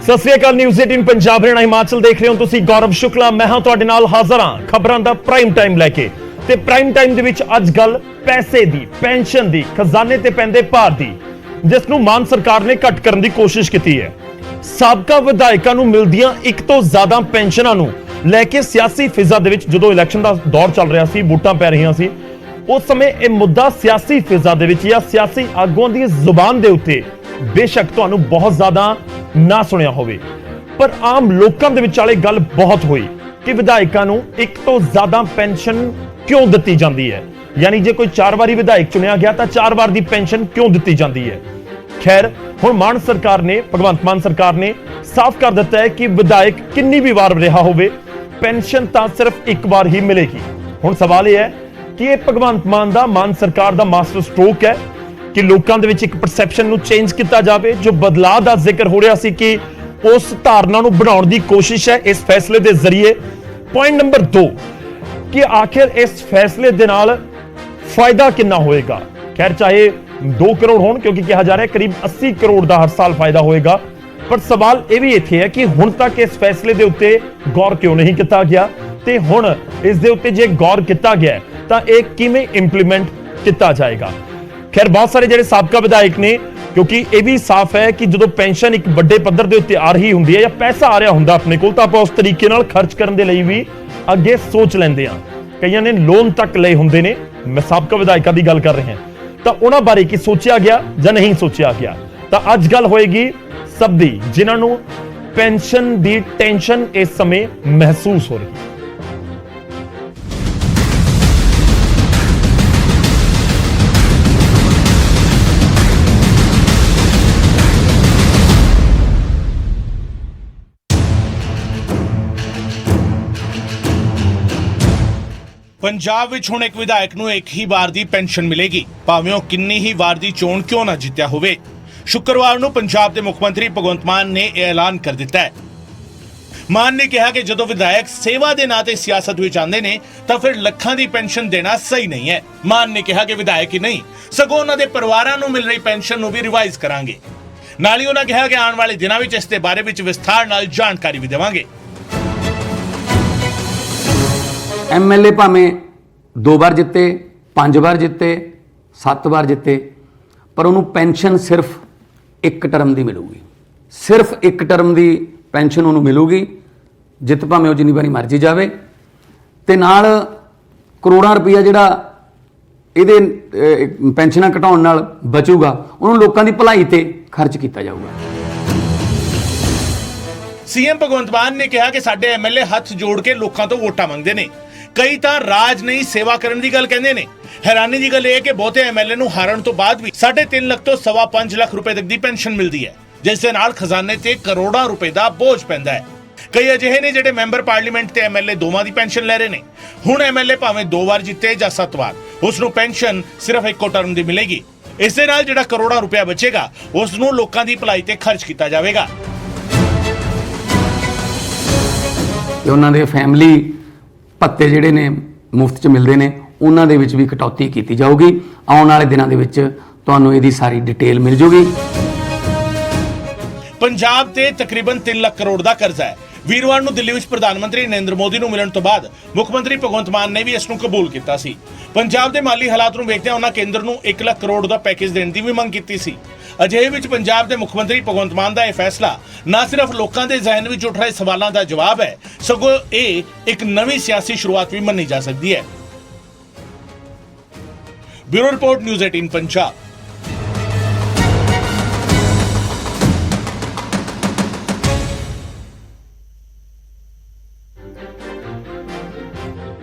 ਸਤਿ ਸ੍ਰੀ ਅਕਾਲ। News 18 Punjab Haryana Himachal ਦੇਖ ਰਹੇ ਹੋ ਤੁਸੀਂ। ਗੌਰਵ ਸ਼ੁਕਲਾ ਮੈਂ ਹਾਂ ਤੁਹਾਡੇ ਨਾਲ ਹਾਜ਼ਰ ਹਾਂ ਖਬਰਾਂ ਦਾ ਪ੍ਰਾਈਮ ਟਾਈਮ ਲੈ ਕੇ। ਤੇ ਪ੍ਰਾਈਮ ਟਾਈਮ ਦੇ ਵਿੱਚ ਅੱਜ ਗੱਲ ਪੈਸੇ ਦੀ, ਪੈਨਸ਼ਨ ਦੀ, ਖਜ਼ਾਨੇ ਤੇ ਪੈਂਦੇ ਭਾਰ ਦੀ, ਜਿਸ ਨੂੰ ਮਾਨ ਸਰਕਾਰ ਨੇ ਘੱਟ ਕਰਨ ਦੀ ਕੋਸ਼ਿਸ਼ ਕੀਤੀ ਹੈ। ਸਾਬਕਾ ਵਿਧਾਇਕਾਂ ਨੂੰ ਮਿਲਦੀਆਂ ਇੱਕ ਤੋਂ ਜ਼ਿਆਦਾ ਪੈਨਸ਼ਨਾਂ ਨੂੰ ਲੈ ਕੇ ਸਿਆਸੀ ਫਿਜ਼ਾ ਦੇ ਵਿੱਚ ਜਦੋਂ ਇਲੈਕਸ਼ਨ ਦਾ ਦੌਰ ਚੱਲ ਰਿਹਾ ਸੀ, ਵੋਟਾਂ ਪੈ ਰਹੀਆਂ ਸੀ, ਉਸ ਸਮੇਂ ਇਹ ਮੁੱਦਾ ਸਿਆਸੀ ਫਿਜ਼ਾ ਦੇ ਵਿੱਚ ਜਾਂ ਸਿਆਸੀ ਆਗੂਆਂ ਦੀ ਜ਼ੁਬਾਨ ਦੇ ਉੱਤੇ ਬੇਸ਼ੱਕ ਤੁਹਾਨੂੰ ਬਹੁਤ ਜ਼ਿਆਦਾ ਨਾ ਸੁਣਿਆ ਹੋਵੇ, ਪਰ ਆਮ ਲੋਕਾਂ ਦੇ ਵਿਚਾਲੇ ਗੱਲ ਬਹੁਤ ਹੋਈ ਕਿ ਵਿਧਾਇਕਾਂ ਨੂੰ ਇੱਕ ਤੋਂ ਜ਼ਿਆਦਾ ਪੈਨਸ਼ਨ ਕਿਉਂ ਦਿੱਤੀ ਜਾਂਦੀ ਹੈ। ਯਾਨੀ ਜੇ ਕੋਈ 4 ਵਾਰੀ ਵਿਧਾਇਕ ਚੁਣਿਆ ਗਿਆ ਤਾਂ 4 ਵਾਰ ਦੀ ਪੈਨਸ਼ਨ ਕਿਉਂ ਦਿੱਤੀ ਜਾਂਦੀ ਹੈ। ਖੈਰ, ਹੁਣ ਮਾਨ ਸਰਕਾਰ ਨੇ, ਭਗਵੰਤ ਮਾਨ ਸਰਕਾਰ ਨੇ ਸਾਫ਼ ਕਰ ਦਿੱਤਾ ਹੈ ਕਿ ਵਿਧਾਇਕ ਕਿੰਨੀ ਵੀ ਵਾਰ ਰਿਹਾ ਹੋਵੇ, ਪੈਨਸ਼ਨ ਤਾਂ ਸਿਰਫ ਇੱਕ ਵਾਰ ਹੀ ਮਿਲੇਗੀ। ਹੁਣ ਸਵਾਲ ਇਹ ਹੈ ਕਿ ਇਹ ਭਗਵੰਤ ਮਾਨ ਦਾ, ਮਾਨ ਸਰਕਾਰ ਦਾ ਮਾਸਟਰ ਸਟ੍ਰੋਕ ਹੈ ਕਿ ਲੋਕਾਂ ਦੇ ਵਿੱਚ ਇੱਕ ਪਰਸੈਪਸ਼ਨ ਨੂੰ ਚੇਂਜ ਕੀਤਾ ਜਾਵੇ। ਜੋ ਬਦਲਾਅ ਦਾ ਜ਼ਿਕਰ ਹੋ ਰਿਹਾ ਸੀ ਕਿ ਉਸ ਧਾਰਨਾ ਨੂੰ ਬਣਾਉਣ ਦੀ ਕੋਸ਼ਿਸ਼ ਹੈ ਇਸ ਫੈਸਲੇ ਦੇ ਜ਼ਰੀਏ। ਪੁਆਇੰਟ ਨੰਬਰ 2 ਕਿ ਆਖਿਰ ਇਸ ਫੈਸਲੇ ਦੇ ਨਾਲ ਫਾਇਦਾ ਕਿੰਨਾ ਹੋਏਗਾ। ਖੈਰ, ਚਾਹੇ 2 ਕਰੋੜ ਹੋਣ, ਕਿਉਂਕਿ ਕਿਹਾ ਜਾ ਰਿਹਾ ਕਰੀਬ 80 ਕਰੋੜ ਦਾ ਹਰ ਸਾਲ ਫਾਇਦਾ ਹੋਏਗਾ, ਪਰ ਸਵਾਲ ਇਹ ਵੀ ਇੱਥੇ ਹੈ ਕਿ ਹੁਣ ਤੱਕ ਇਸ ਫੈਸਲੇ ਦੇ ਉੱਤੇ ਗੌਰ ਕਿਉਂ ਨਹੀਂ ਕੀਤਾ ਗਿਆ, ਤੇ ਹੁਣ ਇਸ ਦੇ ਉੱਤੇ ਜੇ ਗੌਰ ਕੀਤਾ ਗਿਆ ਤਾਂ ਇਹ ਕਿਵੇਂ ਇੰਪਲੀਮੈਂਟ ਕੀਤਾ ਜਾਏਗਾ। ਖੈਰ, ਬਹੁਤ ਸਾਰੇ ਜਿਹੜੇ ਸਾਬਕਾ ਵਿਧਾਇਕ ਨੇ, ਕਿਉਂਕਿ ਇਹ ਵੀ ਸਾਫ਼ ਹੈ ਕਿ ਜਦੋਂ ਪੈਨਸ਼ਨ ਇੱਕ ਵੱਡੇ ਪੱਧਰ ਦੇ ਉੱਤੇ ਆ ਰਹੀ ਹੁੰਦੀ ਹੈ ਜਾਂ ਪੈਸਾ ਆ ਰਿਹਾ ਹੁੰਦਾ ਆਪਣੇ ਕੋਲ, ਤਾਂ ਆਪਾਂ ਉਸ ਤਰੀਕੇ ਨਾਲ ਖਰਚ ਕਰਨ ਦੇ ਲਈ ਵੀ ਅੱਗੇ ਸੋਚ ਲੈਂਦੇ ਹਾਂ। ਕਈਆਂ ਨੇ ਲੋਨ ਤੱਕ ਲਏ ਹੁੰਦੇ ਨੇ, ਮੈਂ ਸਾਬਕਾ ਵਿਧਾਇਕਾਂ ਦੀ ਗੱਲ ਕਰ ਰਿਹਾ ਹਾਂ, ਤਾਂ ਉਹਨਾਂ ਬਾਰੇ ਕੀ ਸੋਚਿਆ ਗਿਆ ਜਾਂ ਨਹੀਂ ਸੋਚਿਆ ਗਿਆ। ਤਾਂ ਅੱਜ ਗੱਲ ਹੋਏਗੀ ਸਭ ਦੀ ਜਿਨ੍ਹਾਂ ਨੂੰ ਪੈਨਸ਼ਨ ਦੀ ਟੈਨਸ਼ਨ ਇਸ ਸਮੇਂ ਮਹਿਸੂਸ ਹੋ ਰਹੀ ਹੈ। ਪੰਜਾਬ ਵਿੱਚ ਹੁਣ ਇੱਕ ਵਿਧਾਇਕ ਨੂੰ ਇੱਕ ਹੀ ਵਾਰ ਦੀ ਪੈਨਸ਼ਨ ਮਿਲੇਗੀ, ਭਾਵੇਂ ਉਹ ਕਿੰਨੀ ਹੀ ਵਾਰ ਦੀ ਚੋਣ ਕਿਉਂ ਨਾ ਜਿੱਤਿਆ ਹੋਵੇ। ਸ਼ੁੱਕਰਵਾਰ ਨੂੰ ਪੰਜਾਬ ਦੇ ਮੁੱਖ ਮੰਤਰੀ ਭਗਵੰਤ ਮਾਨ ਨੇ ਇਹ ਐਲਾਨ ਕਰ ਦਿੱਤਾ ਹੈ। ਮਾਨ ਨੇ ਕਿਹਾ ਕਿ ਜਦੋਂ ਵਿਧਾਇਕ ਸੇਵਾ ਦੇ ਨਾਂ ਤੇ ਸਿਆਸਤ ਵਿੱਚ ਆਉਂਦੇ ਨੇ ਤਾਂ ਫਿਰ ਲੱਖਾਂ ਦੀ ਪੈਨਸ਼ਨ ਦੇਣਾ ਸਹੀ ਨਹੀਂ ਹੈ। ਮਾਨ ਨੇ ਕਿਹਾ ਕਿ ਵਿਧਾਇਕ ਹੀ ਨਹੀਂ, ਸਗੋਂ ਉਹਨਾਂ ਦੇ ਪਰਿਵਾਰਾਂ ਨੂੰ ਮਿਲ ਰਹੀ ਪੈਨਸ਼ਨ ਨੂੰ ਵੀ ਰਿਵਾਈਜ਼ ਕਰਾਂਗੇ। ਨਾਲ ਹੀ ਉਹਨਾਂ ਕਿਹਾ ਕਿ ਆਉਣ ਵਾਲੇ ਦਿਨਾਂ ਵਿੱਚ ਇਸ ਦੇ ਬਾਰੇ ਵਿੱਚ ਵਿਸਥਾਰ ਨਾਲ ਜਾਣਕਾਰੀ ਵੀ ਦੇਵਾਂਗੇ। ਐਮਐਲਏ ਭਾਵੇਂ 2 ਵਾਰ ਜਿੱਤੇ, 5 ਵਾਰ ਜਿੱਤੇ, 7 ਵਾਰ ਜਿੱਤੇ, ਪਰ ਉਹਨੂੰ ਪੈਨਸ਼ਨ ਸਿਰਫ ਇੱਕ ਟਰਮ ਦੀ ਮਿਲੂਗੀ। ਸਿਰਫ ਇੱਕ ਟਰਮ ਦੀ ਪੈਨਸ਼ਨ ਉਹਨੂੰ ਮਿਲੂਗੀ, ਜਿੱਤ ਭਾਵੇਂ ਉਹ ਜਿੰਨੀ ਵਾਰੀ ਮਰਜ਼ੀ ਜਾਵੇ। ਤੇ ਨਾਲ ਕਰੋੜਾਂ ਰੁਪਈਆ ਜਿਹੜਾ ਇਹਦੇ ਪੈਨਸ਼ਨਾਂ ਘਟਾਉਣ ਨਾਲ ਬਚੂਗਾ, ਉਹਨੂੰ ਲੋਕਾਂ ਦੀ ਭਲਾਈ ਤੇ ਖਰਚ ਕੀਤਾ ਜਾਊਗਾ। ਸੀਐਮ ਭਗਵੰਤ ਮਾਨ ਨੇ ਕਿਹਾ ਕਿ ਸਾਡੇ ਐਮਐਲਏ ਹੱਥ ਜੋੜ ਕੇ ਲੋਕਾਂ ਤੋਂ ਵੋਟਾਂ ਮੰਗਦੇ ਨੇ, ਕਈ ਤਾਂ ਰਾਜ ਨਹੀਂ ਸੇਵਾ ਕਰਨ ਦੀ ਗੱਲ ਕਹਿੰਦੇ ਨੇ। ਹੈਰਾਨੀ ਦੀ ਗੱਲ ਇਹ ਕਿ ਬਹੁਤੇ ਐਮਐਲਏ ਨੂੰ ਹਾਰਨ ਤੋਂ ਬਾਅਦ ਵੀ 3.5 ਲੱਖ ਤੋਂ 5.25 ਲੱਖ ਰੁਪਏ ਤੱਕ ਦੀ ਪੈਨਸ਼ਨ ਮਿਲਦੀ ਹੈ, ਜਿਸ ਦੇ ਨਾਲ ਖਜ਼ਾਨੇ ਤੇ ਕਰੋੜਾਂ ਰੁਪਏ ਦਾ ਬੋਝ ਪੈਂਦਾ ਹੈ। ਕਈ ਅਜਿਹੇ ਨੇ ਜਿਹੜੇ ਮੈਂਬਰ ਪਾਰਲੀਮੈਂਟ ਤੇ ਐਮਐਲਏ ਦੋਵਾਂ ਦੀ ਪੈਨਸ਼ਨ ਲੈ ਰਹੇ ਨੇ। ਹੁਣ ਐਮਐਲਏ ਭਾਵੇਂ 2 ਵਾਰ ਜਿੱਤੇ ਜਾਂ 7 ਵਾਰ, ਉਸ ਨੂੰ ਪੈਨਸ਼ਨ ਸਿਰਫ ਇੱਕੋ ਟਰਮ ਦੀ ਮਿਲੇਗੀ। ਇਸ ਦੇ ਨਾਲ ਜਿਹੜਾ ਕਰੋੜਾਂ ਰੁਪਇਆ ਬਚੇਗਾ, ਉਸ ਨੂੰ ਲੋਕਾਂ ਦੀ ਭਲਾਈ ਤੇ ਖਰਚ ਕੀਤਾ ਜਾਵੇਗਾ। ਉਹਨਾਂ ਦੇ ਫੈਮਿਲੀ ਭੱਤੇ ਜਿਹੜੇ ਨੇ ਮੁਫਤ 'ਚ ਮਿਲਦੇ ਨੇ, ਉਹਨਾਂ ਦੇ ਵਿੱਚ ਵੀ ਕਟੌਤੀ ਕੀਤੀ ਜਾਊਗੀ। ਆਉਣ ਵਾਲੇ ਦਿਨਾਂ ਦੇ ਵਿੱਚ ਤੁਹਾਨੂੰ ਇਹਦੀ ਸਾਰੀ ਡਿਟੇਲ ਮਿਲ ਜੂਗੀ। ਪੰਜਾਬ ਤੇ ਤਕਰੀਬਨ 3 ਲੱਖ ਕਰੋੜ ਦਾ ਕਰਜ਼ਾ ਹੈ। ਵੀਰਵਾਰ ਨੂੰ ਦਿੱਲੀ ਵਿੱਚ ਪ੍ਰਧਾਨ ਮੰਤਰੀ ਨਰਿੰਦਰ ਮੋਦੀ ਨੂੰ ਮਿਲਣ ਤੋਂ ਬਾਅਦ ਮੁੱਖ ਮੰਤਰੀ ਭਗਵੰਤ ਮਾਨ ਨੇ ਵੀ ਇਸ ਨੂੰ ਕਬੂਲ ਕੀਤਾ ਸੀ। ਪੰਜਾਬ ਦੇ ਮਾਲੀ ਹਾਲਾਤ ਨੂੰ ਵੇਖਦਿਆਂ ਉਹਨਾਂ ਕੇਂਦਰ ਨੂੰ 1 ਲੱਖ ਕਰੋੜ ਦਾ ਪੈਕੇਜ ਦੇਣ ਦੀ ਵੀ ਮੰਗ ਕੀਤੀ ਸੀ। ਅਜਿਹੇ ਵਿੱਚ ਪੰਜਾਬ ਦੇ ਮੁੱਖ ਮੰਤਰੀ ਭਗਵੰਤ ਮਾਨ ਦਾ ਇਹ ਫੈਸਲਾ ਨਾ ਸਿਰਫ ਲੋਕਾਂ ਦੇ ਜ਼ਿਹਨ ਵਿੱਚ ਉੱਠ ਰਹੇ ਸਵਾਲਾਂ ਦਾ ਜਵਾਬ ਹੈ, ਸਗੋਂ ਇਹ ਇੱਕ ਨਵੀਂ ਸਿਆਸੀ ਸ਼ੁਰੂਆਤ ਵੀ ਮੰਨੀ ਜਾ ਸਕਦੀ ਹੈ। Bureau report, news 18 Punjab.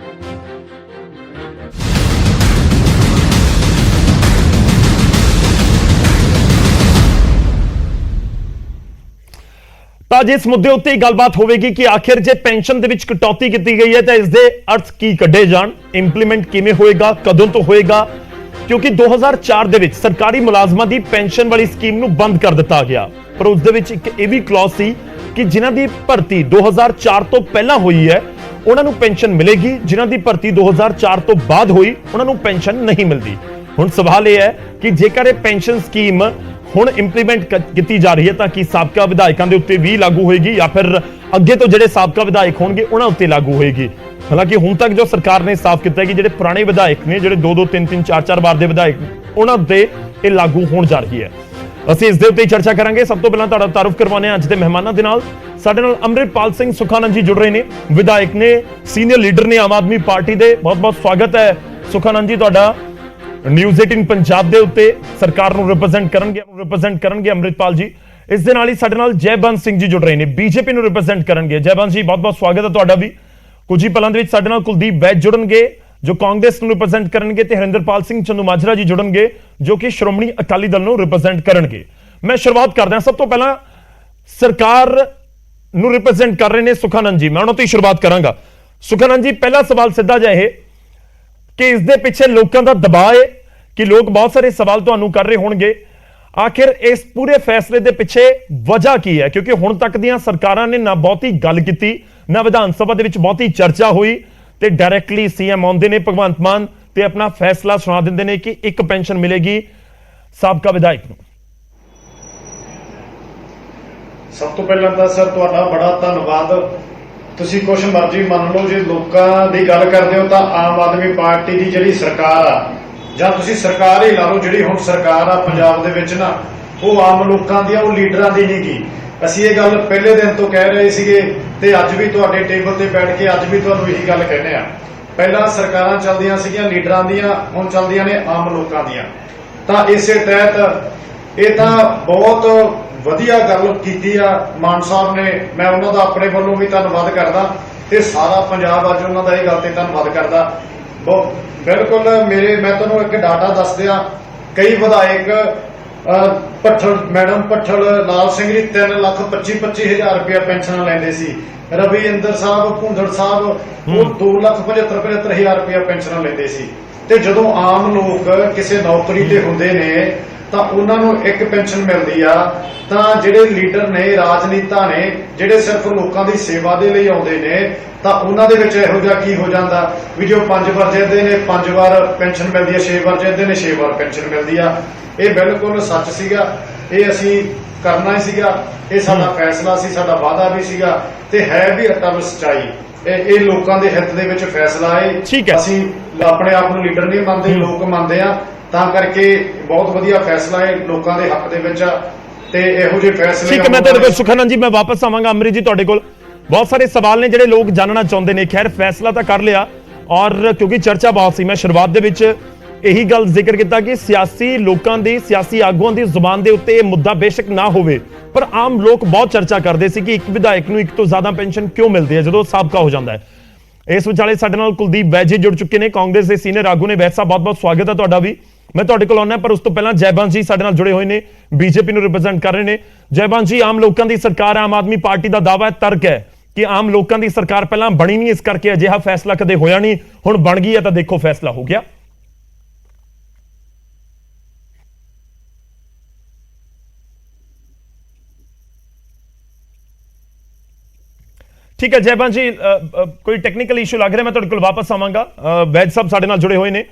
ਤਾਂ ਜਿਸ ਮੁੱਦੇ ਉੱਤੇ ਹੀ ਗੱਲਬਾਤ ਹੋਵੇਗੀ ਕਿ ਆਖਿਰ ਜੇ ਪੈਨਸ਼ਨ ਦੇ ਵਿੱਚ ਕਟੌਤੀ ਕੀਤੀ ਗਈ ਹੈ ਤਾਂ ਇਸ ਦੇ ਅਰਥ ਕੀ ਕੱਢੇ ਜਾਣ, ਇੰਪਲੀਮੈਂਟ ਕਿਵੇਂ ਹੋਏਗਾ, ਕਦੋਂ ਤੋਂ ਹੋਏਗਾ, ਕਿਉਂਕਿ 2004 ਦੇ ਵਿੱਚ ਸਰਕਾਰੀ ਮੁਲਾਜ਼ਮਾਂ ਦੀ ਪੈਨਸ਼ਨ ਵਾਲੀ ਸਕੀਮ ਨੂੰ ਬੰਦ ਕਰ ਦਿੱਤਾ ਗਿਆ, ਪਰ ਉਸ ਦੇ ਵਿੱਚ ਇੱਕ ਇਹ ਵੀ ਕਲੌਜ਼ ਸੀ ਕਿ ਜਿਨ੍ਹਾਂ ਦੀ ਭਰਤੀ 2004 ਤੋਂ ਪਹਿਲਾਂ ਹੋਈ ਹੈ ਉਹਨਾਂ ਨੂੰ ਪੈਨਸ਼ਨ ਮਿਲੇਗੀ, ਜਿਨ੍ਹਾਂ ਦੀ ਭਰਤੀ 2004 ਤੋਂ ਬਾਅਦ ਹੋਈ ਉਹਨਾਂ ਨੂੰ ਪੈਨਸ਼ਨ ਨਹੀਂ ਮਿਲਦੀ। ਹੁਣ ਸਵਾਲ ਇਹ ਹੈ ਕਿ ਜੇਕਰ ਇਹ ਪੈਨਸ਼ਨ ਸਕੀਮ ਹੁਣ ਇੰਪਲੀਮੈਂਟ ਕੀਤੀ ਜਾ ਰਹੀ ਹੈ ਤਾਂ ਕਿ ਸਾਬਕਾ ਵਿਧਾਇਕਾਂ ਦੇ ਉੱਤੇ ਵੀ ਲਾਗੂ ਹੋਏਗੀ ਜਾਂ ਫਿਰ ਅੱਗੇ ਤੋਂ ਜਿਹੜੇ ਸਾਬਕਾ ਵਿਧਾਇਕ ਹੋਣਗੇ ਉਹਨਾਂ ਉੱਤੇ ਲਾਗੂ ਹੋਏਗੀ। ਹਾਲਾਂਕਿ ਹੁਣ ਤੱਕ ਜੋ ਸਰਕਾਰ ਨੇ ਸਾਫ਼ ਕੀਤਾ ਹੈ ਕਿ ਜਿਹੜੇ ਪੁਰਾਣੇ ਵਿਧਾਇਕ ਨੇ, ਜਿਹੜੇ 2-2 3-3 4-4 ਵਾਰ ਦੇ ਵਿਧਾਇਕ, ਉਹਨਾਂ ਉੱਤੇ ਇਹ ਲਾਗੂ ਹੋਣ ਜਾ ਰਹੀ ਹੈ। ਅਸੀਂ ਇਸ ਦੇ ਉੱਤੇ ਚਰਚਾ ਕਰਾਂਗੇ। ਸਭ ਤੋਂ ਪਹਿਲਾਂ ਤੁਹਾਡਾ ਤਾਰਫ ਕਰਵਾਉਂਦੇ ਹਾਂ ਅੱਜ ਦੇ ਮਹਿਮਾਨਾਂ ਦੇ ਨਾਲ। ਸਾਡੇ ਨਾਲ ਅੰਮ੍ਰਿਤਪਾਲ ਸਿੰਘ ਸੁਖਾਨੰਦ ਜੀ ਜੁੜ ਰਹੇ ਨੇ, ਵਿਧਾਇਕ ਨੇ, ਸੀਨੀਅਰ ਲੀਡਰ ਨੇ ਆਮ ਆਦਮੀ ਪਾਰਟੀ ਦੇ। ਬਹੁਤ-ਬਹੁਤ ਸਵਾਗਤ ਹੈ ਸੁਖਾਨੰਦ ਜੀ ਤੁਹਾਡਾ ਨਿਊਜ਼ 18 ਪੰਜਾਬ ਦੇ ਉੱਤੇ। ਸਰਕਾਰ ਨੂੰ ਰਿਪਰੈਜ਼ੈਂਟ ਕਰਨਗੇ ਅੰਮ੍ਰਿਤਪਾਲ ਜੀ। ਇਸ ਦੇ ਨਾਲ ਹੀ ਸਾਡੇ ਨਾਲ ਜੈਬੰਦ ਸਿੰਘ ਜੀ ਜੁੜ ਰਹੇ ਨੇ, ਬੀਜੇਪੀ ਨੂੰ ਰਿਪਰੈਜ਼ੈਂਟ ਕਰਨਗੇ। ਜੈਬੰਦ ਜੀ ਬਹੁਤ-ਬਹੁਤ ਸਵਾਗਤ ਹੈ ਤੁਹਾਡਾ ਵੀ। ਕੁਝ ਹੀ ਪਲਾਂ ਦੇ ਵਿੱਚ ਸਾਡੇ ਨਾਲ ਕੁਲਦੀਪ ਵੈਦ ਜੁੜਨਗੇ ਜੋ ਕਾਂਗਰਸ ਨੂੰ ਰਿਪਰੈਜ਼ੈਂਟ ਕਰਨਗੇ, ਤੇ ਹਰਿੰਦਰਪਾਲ ਸਿੰਘ ਚੰਦੂਮਾਜਰਾ ਜੀ ਜੁੜਨਗੇ ਜੋ ਕਿ ਸ਼੍ਰੋਮਣੀ ਅਕਾਲੀ ਦਲ ਨੂੰ ਰਿਪਰੈਜ਼ੈਂਟ ਕਰਨਗੇ। ਮੈਂ ਸ਼ੁਰੂਆਤ ਕਰਦਾ ਸਭ ਤੋਂ ਪਹਿਲਾਂ ਸਰਕਾਰ ਨੂੰ ਰਿਪਰੈਜ਼ੈਂਟ ਕਰ ਰਹੇ ਨੇ ਸੁਖਾਨੰਦ ਜੀ, ਮੈਂ ਉਹਨਾਂ ਤੋਂ ਹੀ ਸ਼ੁਰੂਆਤ ਕਰਾਂਗਾ। ਸੁਖਾਨੰਦ ਜੀ, ਪਹਿਲਾ ਸਵਾਲ ਸਿੱਧਾ ਜਿਹਾ ਇਹ ਕਿ ਇਸ ਦੇ ਪਿੱਛੇ ਲੋਕਾਂ ਦਾ ਦਬਾਅ ਹੈ ਕਿ ਲੋਕ ਬਹੁਤ ਸਾਰੇ ਸਵਾਲ ਤੁਹਾਨੂੰ ਕਰ ਰਹੇ ਹੋਣਗੇ, ਆਖਿਰ ਇਸ ਪੂਰੇ ਫੈਸਲੇ ਦੇ ਪਿੱਛੇ ਵਜ੍ਹਾ ਕੀ ਹੈ? ਕਿਉਂਕਿ ਹੁਣ ਤੱਕ ਦੀਆਂ ਸਰਕਾਰਾਂ ਨੇ ਨਾ ਬਹੁਤੀ ਗੱਲ ਕੀਤੀ, ਨਾ ਵਿਧਾਨ ਸਭਾ ਦੇ ਵਿੱਚ ਬਹੁਤੀ ਚਰਚਾ ਹੋਈ, ਤੇ ਡਾਇਰੈਕਟਲੀ ਸੀਐਮ ਆਉਂਦੇ ਨੇ ਭਗਵੰਤ ਮਾਨ ਤੇ ਆਪਣਾ ਫੈਸਲਾ ਸੁਣਾ ਦਿੰਦੇ ਨੇ ਕਿ ਇੱਕ ਪੈਨਸ਼ਨ ਮਿਲੇਗੀ ਸਾਬਕਾ ਵਿਧਾਇਕ ਨੂੰ। ਸਭ ਤੋਂ ਪਹਿਲਾਂ ਤਾਂ ਸਰ ਤੁਹਾਡਾ ਬੜਾ ਧੰਨਵਾਦ। ਤੁਸੀਂ ਕੁਛ ਮਰਜ਼ੀ ਮੰਨ ਲਓ, ਜੇ ਲੋਕਾਂ ਦੀ ਗੱਲ ਕਰਦੇ ਹੋ ਤਾਂ ਆਮ ਆਦਮੀ ਪਾਰਟੀ ਦੀ ਜਿਹੜੀ ਸਰਕਾਰ ਆ, ਜਾਂ ਤੁਸੀਂ ਸਰਕਾਰ ਹੀ ਲਾ ਲਓ, ਜਿਹੜੀ ਹੁਣ ਸਰਕਾਰ ਆ ਪੰਜਾਬ ਦੇ ਵਿੱਚ ਨਾ, ਉਹ ਆਮ ਲੋਕਾਂ ਦੀ ਆ, ਉਹ ਲੀਡਰਾਂ ਦੀ ਨਹੀਂ ਗੀ। ਅਸੀਂ ਇਹ ਗੱਲ ਪਹਿਲੇ ਦਿਨ ਤੋਂ ਕਹਿ ਰਹੇ ਸੀਗੇ ਤੇ ਅੱਜ ਵੀ ਤੁਹਾਡੇ ਟੇਬਲ ਤੇ ਬੈਠ ਕੇ ਅੱਜ ਵੀ ਤੁਹਾਨੂੰ ਇਹੀ ਗੱਲ ਕਹਿੰਦੇ ਆ। ਪਹਿਲਾਂ ਸਰਕਾਰਾਂ ਚੱਲਦੀਆਂ ਸੀਗੀਆਂ ਲੀਡਰਾਂ ਦੀਆਂ, ਹੁਣ ਚੱਲਦੀਆਂ ਨੇ ਆਮ ਲੋਕਾਂ ਦੀਆਂ। ਤਾਂ ਇਸੇ ਤਹਿਤ ਇਹ ਤਾਂ ਬਹੁਤ ਵਧੀਆ ਗੱਲ ਕੀਤੀ ਆ ਮਾਨ ਸਾਹਿਬ ਨੇ। ਮੈਂ ਉਹਨਾਂ ਦਾ ਆਪਣੇ ਵੱਲੋਂ ਵੀ ਧੰਨਵਾਦ ਕਰਦਾ ਤੇ ਸਾਰਾ ਪੰਜਾਬ ਅੱਜ ਉਹਨਾਂ ਦਾ ਇਹ ਗੱਲ ਤੇ ਧੰਨਵਾਦ ਕਰਦਾ। ਬਿਲਕੁਲ ਮੈਂ ਤੁਹਾਨੂੰ ਇੱਕ ਡਾਟਾ ਦੱਸ ਦਿਆਂ, ਕਈ ਵਿਧਾਇਕ ਮੈਡਮ ਭੱਠਲ ਲਾਲ ਸਿੰਘ ਜੀ 3,25,25,000 ਰੁਪਇਆ ਪੈਨਸ਼ਨਾਂ ਲੈਂਦੇ ਸੀ। ਰਵੀ ਇੰਦਰ ਸਾਹਿਬ ਭੁੰਦੜ ਸਾਹਿਬ ਉਹ 2,75,75,000 ਰੁਪਇਆ ਪੈਨਸ਼ਨਾਂ ਲੈਂਦੇ ਸੀ। ਤੇ ਜਦੋਂ ਆਮ ਲੋਕ ਕਿਸੇ ਨੌਕਰੀ ਤੇ ਹੁੰਦੇ ਨੇ ਤਾਂ ਉਹਨਾਂ ਨੂੰ ਇੱਕ ਪੈਨਸ਼ਨ ਮਿਲਦੀ ਆ, ਤਾਂ ਜਿਹੜੇ ਲੀਡਰ ਨੇ, ਰਾਜਨੀਤਾ ਨੇ, ਜਿਹੜੇ ਸਿਰਫ ਲੋਕਾਂ ਦੀ ਸੇਵਾ ਦੇ ਲਈ ਆਉਂਦੇ ਨੇ, ਤਾਂ ਉਹਨਾਂ ਦੇ ਵਿੱਚ ਇਹੋ ਜਿਹਾ ਕੀ ਹੋ ਜਾਂਦਾ ਵੀ ਜੋ 5 ਵਾਰ ਜਿੱਤਦੇ ਨੇ 5 ਵਾਰ ਪੈਨਸ਼ਨ ਮਿਲਦੀ ਆ, 6 ਵਾਰ ਜਿੱਤਦੇ ਨੇ 6 ਵਾਰ ਪੈਨਸ਼ਨ ਮਿਲਦੀ ਆ। ਇਹ ਬਿਲਕੁਲ ਸੱਚ ਸੀਗਾ, ਇਹ ਅਸੀਂ ਕਰਨਾ ਹੀ ਸੀਗਾ, ਇਹ ਸਾਡਾ ਫੈਸਲਾ ਸੀ, ਸਾਡਾ ਵਾਅਦਾ ਵੀ ਸੀਗਾ ਤੇ ਹੈ ਵੀ ਅਟਲ ਸੱਚਾਈ। ਇਹ ਲੋਕਾਂ ਦੇ ਹਿੱਤ ਦੇ ਵਿੱਚ ਫੈਸਲਾ ਹੈ। ਅਸੀਂ ਆਪਣੇ ਆਪ ਨੂੰ ਲੀਡਰ ਨਹੀਂ ਮੰਨਦੇ, ਲੋਕ ਮੰਨਦੇ ਆ, ਤਾਂ ਕਰਕੇ ਬਹੁਤ ਵਧੀਆ ਫੈਸਲਾ ਹੈ, ਲੋਕਾਂ ਦੇ ਹੱਕ ਦੇ ਵਿੱਚ ਆ ਤੇ ਇਹੋ ਜਿਹੇ ਫੈਸਲੇ। ਠੀਕ ਹੈ, ਮੈਂ ਤੁਹਾਡੇ ਕੋਲ ਸੁਖਾਨੰਦ ਜੀ ਮੈਂ ਵਾਪਸ ਆਵਾਂਗਾ। ਅੰਮ੍ਰਿਤ ਜੀ ਤੁਹਾਡੇ ਕੋਲ ਬਹੁਤ ਸਾਰੇ ਸਵਾਲ ਨੇ ਜਿਹੜੇ ਲੋਕ ਜਾਣਨਾ ਚਾਹੁੰਦੇ ਨੇ। ਖੈਰ ਫੈਸਲਾ ਤਾਂ ਕਰ ਲਿਆ, ਔਰ ਕਿਉਂਕਿ ਚਰਚਾ ਬਹੁਤ ਸੀ, ਮੈਂ ਸ਼ੁਰੂਆਤ ਦੇ ਵਿੱਚ ਇਹੀ ਗੱਲ ਜ਼ਿਕਰ ਕੀਤਾ ਕਿ ਸਿਆਸੀ ਲੋਕਾਂ ਦੀ, ਸਿਆਸੀ ਆਗੂਆਂ ਦੀ ਜ਼ੁਬਾਨ ਦੇ ਉੱਤੇ ਇਹ ਮੁੱਦਾ ਬੇਸ਼ੱਕ ਨਾ ਹੋਵੇ, ਪਰ ਆਮ ਲੋਕ ਬਹੁਤ ਚਰਚਾ ਕਰਦੇ ਸੀ ਕਿ ਇੱਕ ਵਿਧਾਇਕ ਨੂੰ ਇੱਕ ਤੋਂ ਜ਼ਿਆਦਾ ਪੈਨਸ਼ਨ ਕਿਉਂ ਮਿਲਦੀ ਹੈ ਜਦੋਂ ਸਾਬਕਾ ਹੋ ਜਾਂਦਾ ਹੈ। ਇਸ ਵਿਚਾਲੇ ਸਾਡੇ ਨਾਲ ਕੁਲਦੀਪ ਵੈਦ ਜੀ ਜੁੜ ਚੁੱਕੇ ਨੇ, ਕਾਂਗਰਸ ਦੇ ਸੀਨੀਅਰ ਆਗੂ ਨੇ। ਵੈਦ ਸਾਹਿਬ ਬਹੁਤ-ਬਹੁਤ ਸਵਾਗਤ ਹੈ ਤੁਹਾਡਾ ਵੀ। ਮੈਂ ਤੁਹਾਡੇ ਕੋਲ ਆਉਣਾ, ਪਰ ਉਸ ਤੋਂ ਪਹਿਲਾਂ ਜੈਬੰਦ ਜੀ ਸਾਡੇ ਨਾਲ ਜੁੜੇ ਹੋਏ ਨੇ, ਬੀਜੇਪੀ ਨੂੰ ਰਿਪਰੈਜ਼ੈਂਟ ਕਰ ਰਹੇ ਨੇ। ਜੈਬੰਦ ਜੀ, ਆਮ ਲੋਕਾਂ ਦੀ ਸਰਕਾਰ, ਆਮ ਆਦਮੀ ਪਾਰਟੀ ਦਾ ਦਾਅਵਾ ਹੈ, ਤਰਕ ਹੈ ਕਿ ਆਮ ਲੋਕਾਂ ਦੀ ਸਰਕਾਰ ਪਹਿਲਾਂ ਬਣੀ ਨਹੀਂ, ਇਸ ਕਰਕੇ ਅਜਿਹਾ ਫੈਸਲਾ ਕਦੇ ਹੋਇਆ ਨਹੀਂ, ਹੁਣ ਬਣ ਗਈ ਹੈ ਤਾਂ ਦੇਖੋ ਫੈਸਲਾ ਹੋ ਗਿਆ। ਠੀਕ ਹੈ ਜੈਬੰਦ ਜੀ, ਕੋਈ ਟੈਕਨੀਕਲ ਇਸ਼ੂ ਲੱਗ ਰਿਹਾ, ਮੈਂ ਤੁਹਾਡੇ ਕੋਲ ਵਾਪਸ ਆਵਾਂਗਾ। ਵੈਦ ਸਾਹਿਬ ਸਾਡੇ ਨਾਲ ਜੁੜੇ ਹੋਏ ਨੇ।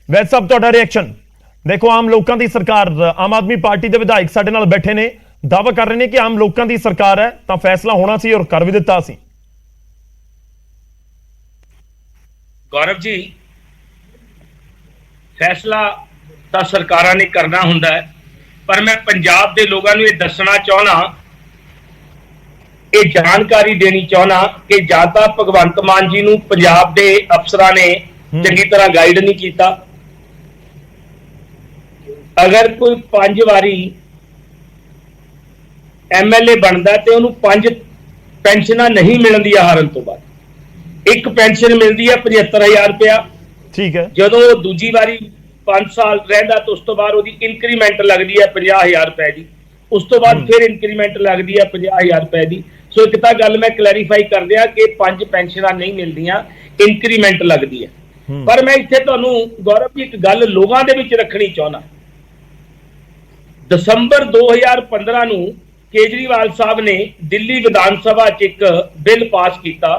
ਵੈਦ ਸਾਹਿਬ, ਤੁਹਾਡਾ ਰਿਐਕਸ਼ਨ। ਦੇਖੋ, ਆਮ ਲੋਕਾਂ ਦੀ ਸਰਕਾਰ, ਆਮ ਆਦਮੀ ਪਾਰਟੀ ਦੇ ਵਿਧਾਇਕ ਸਾਡੇ ਨਾਲ ਬੈਠੇ ਨੇ, ਦਾਅਵਾ ਕਰ ਰਹੇ ਨੇ ਕਿ ਆਮ ਲੋਕਾਂ ਦੀ ਸਰਕਾਰ ਹੈ ਤਾਂ ਫੈਸਲਾ ਹੋਣਾ ਸੀ ਔਰ ਕਰ ਵੀ ਦਿੱਤਾ ਸੀ। ਗੌਰਵ ਜੀ, ਫੈਸਲਾ ਤਾਂ ਸਰਕਾਰਾਂ ਨੇ ਕਰਨਾ ਹੁੰਦਾ ਹੈ, ਪਰ ਮੈਂ ਪੰਜਾਬ ਦੇ ਲੋਕਾਂ ਨੂੰ ਇਹ ਦੱਸਣਾ ਚਾਹੁੰਦਾ, ਇਹ ਜਾਣਕਾਰੀ ਦੇਣੀ ਚਾਹੁੰਦਾ ਕਿ ਜਾਂ ਤਾਂ ਭਗਵੰਤ ਮਾਨ ਜੀ ਨੂੰ ਪੰਜਾਬ ਦੇ ਅਫਸਰਾਂ ਨੇ ਚੰਗੀ ਤਰ੍ਹਾਂ ਗਾਈਡ ਨਹੀਂ ਕੀਤਾ। ਅਗਰ ਕੋਈ 5 ਵਾਰੀ ਐਮਐਲਏ ਬਣਦਾ ਤੇ ਉਹਨੂੰ 5 ਪੈਨਸ਼ਨਾਂ ਨਹੀਂ ਮਿਲਦੀਆਂ ਹਾਰਨ ਤੋਂ ਬਾਅਦ। ਇੱਕ ਪੈਨਸ਼ਨ ਮਿਲਦੀ ਹੈ 75,000 ਰੁਪਇਆ। ਠੀਕ ਹੈ। ਜਦੋਂ ਉਹ ਦੂਜੀ ਵਾਰੀ 5 ਸਾਲ ਰਹਿੰਦਾ ਤਾਂ ਉਸ ਤੋਂ ਬਾਅਦ ਉਹਦੀ ਇਨਕਰੀਮੈਂਟ ਲੱਗਦੀ ਹੈ 50,000 ਰੁਪਏ ਦੀ। ਉਸ ਤੋਂ ਬਾਅਦ ਫਿਰ ਇਨਕਰੀਮੈਂਟ ਲੱਗਦੀ ਹੈ 50,000 ਰੁਪਏ ਦੀ। ਸੋ ਇੱਕ ਤਾਂ ਗੱਲ ਮੈਂ ਕਲੈਰੀਫਾਈ ਕਰ ਦਿਆਂ ਕਿ 5 ਪੈਨਸ਼ਨਾਂ ਨਹੀਂ ਮਿਲਦੀਆਂ, ਇਨਕਰੀਮੈਂਟ ਲੱਗਦੀ ਹੈ। ਪਰ ਮੈਂ ਇੱਥੇ ਤੁਹਾਨੂੰ ਗੌਰਵ ਜੀ ਇੱਕ ਗੱਲ ਲੋਕਾਂ ਦੇ ਵਿੱਚ ਰੱਖਣੀ ਚਾਹੁੰਦਾ। ਦਸੰਬਰ 2015 ਨੂੰ ਕੇਜਰੀਵਾਲ ਸਾਹਿਬ ਨੇ ਦਿੱਲੀ ਵਿਧਾਨ ਸਭਾ 'ਚ ਇੱਕ ਬਿੱਲ ਪਾਸ ਕੀਤਾ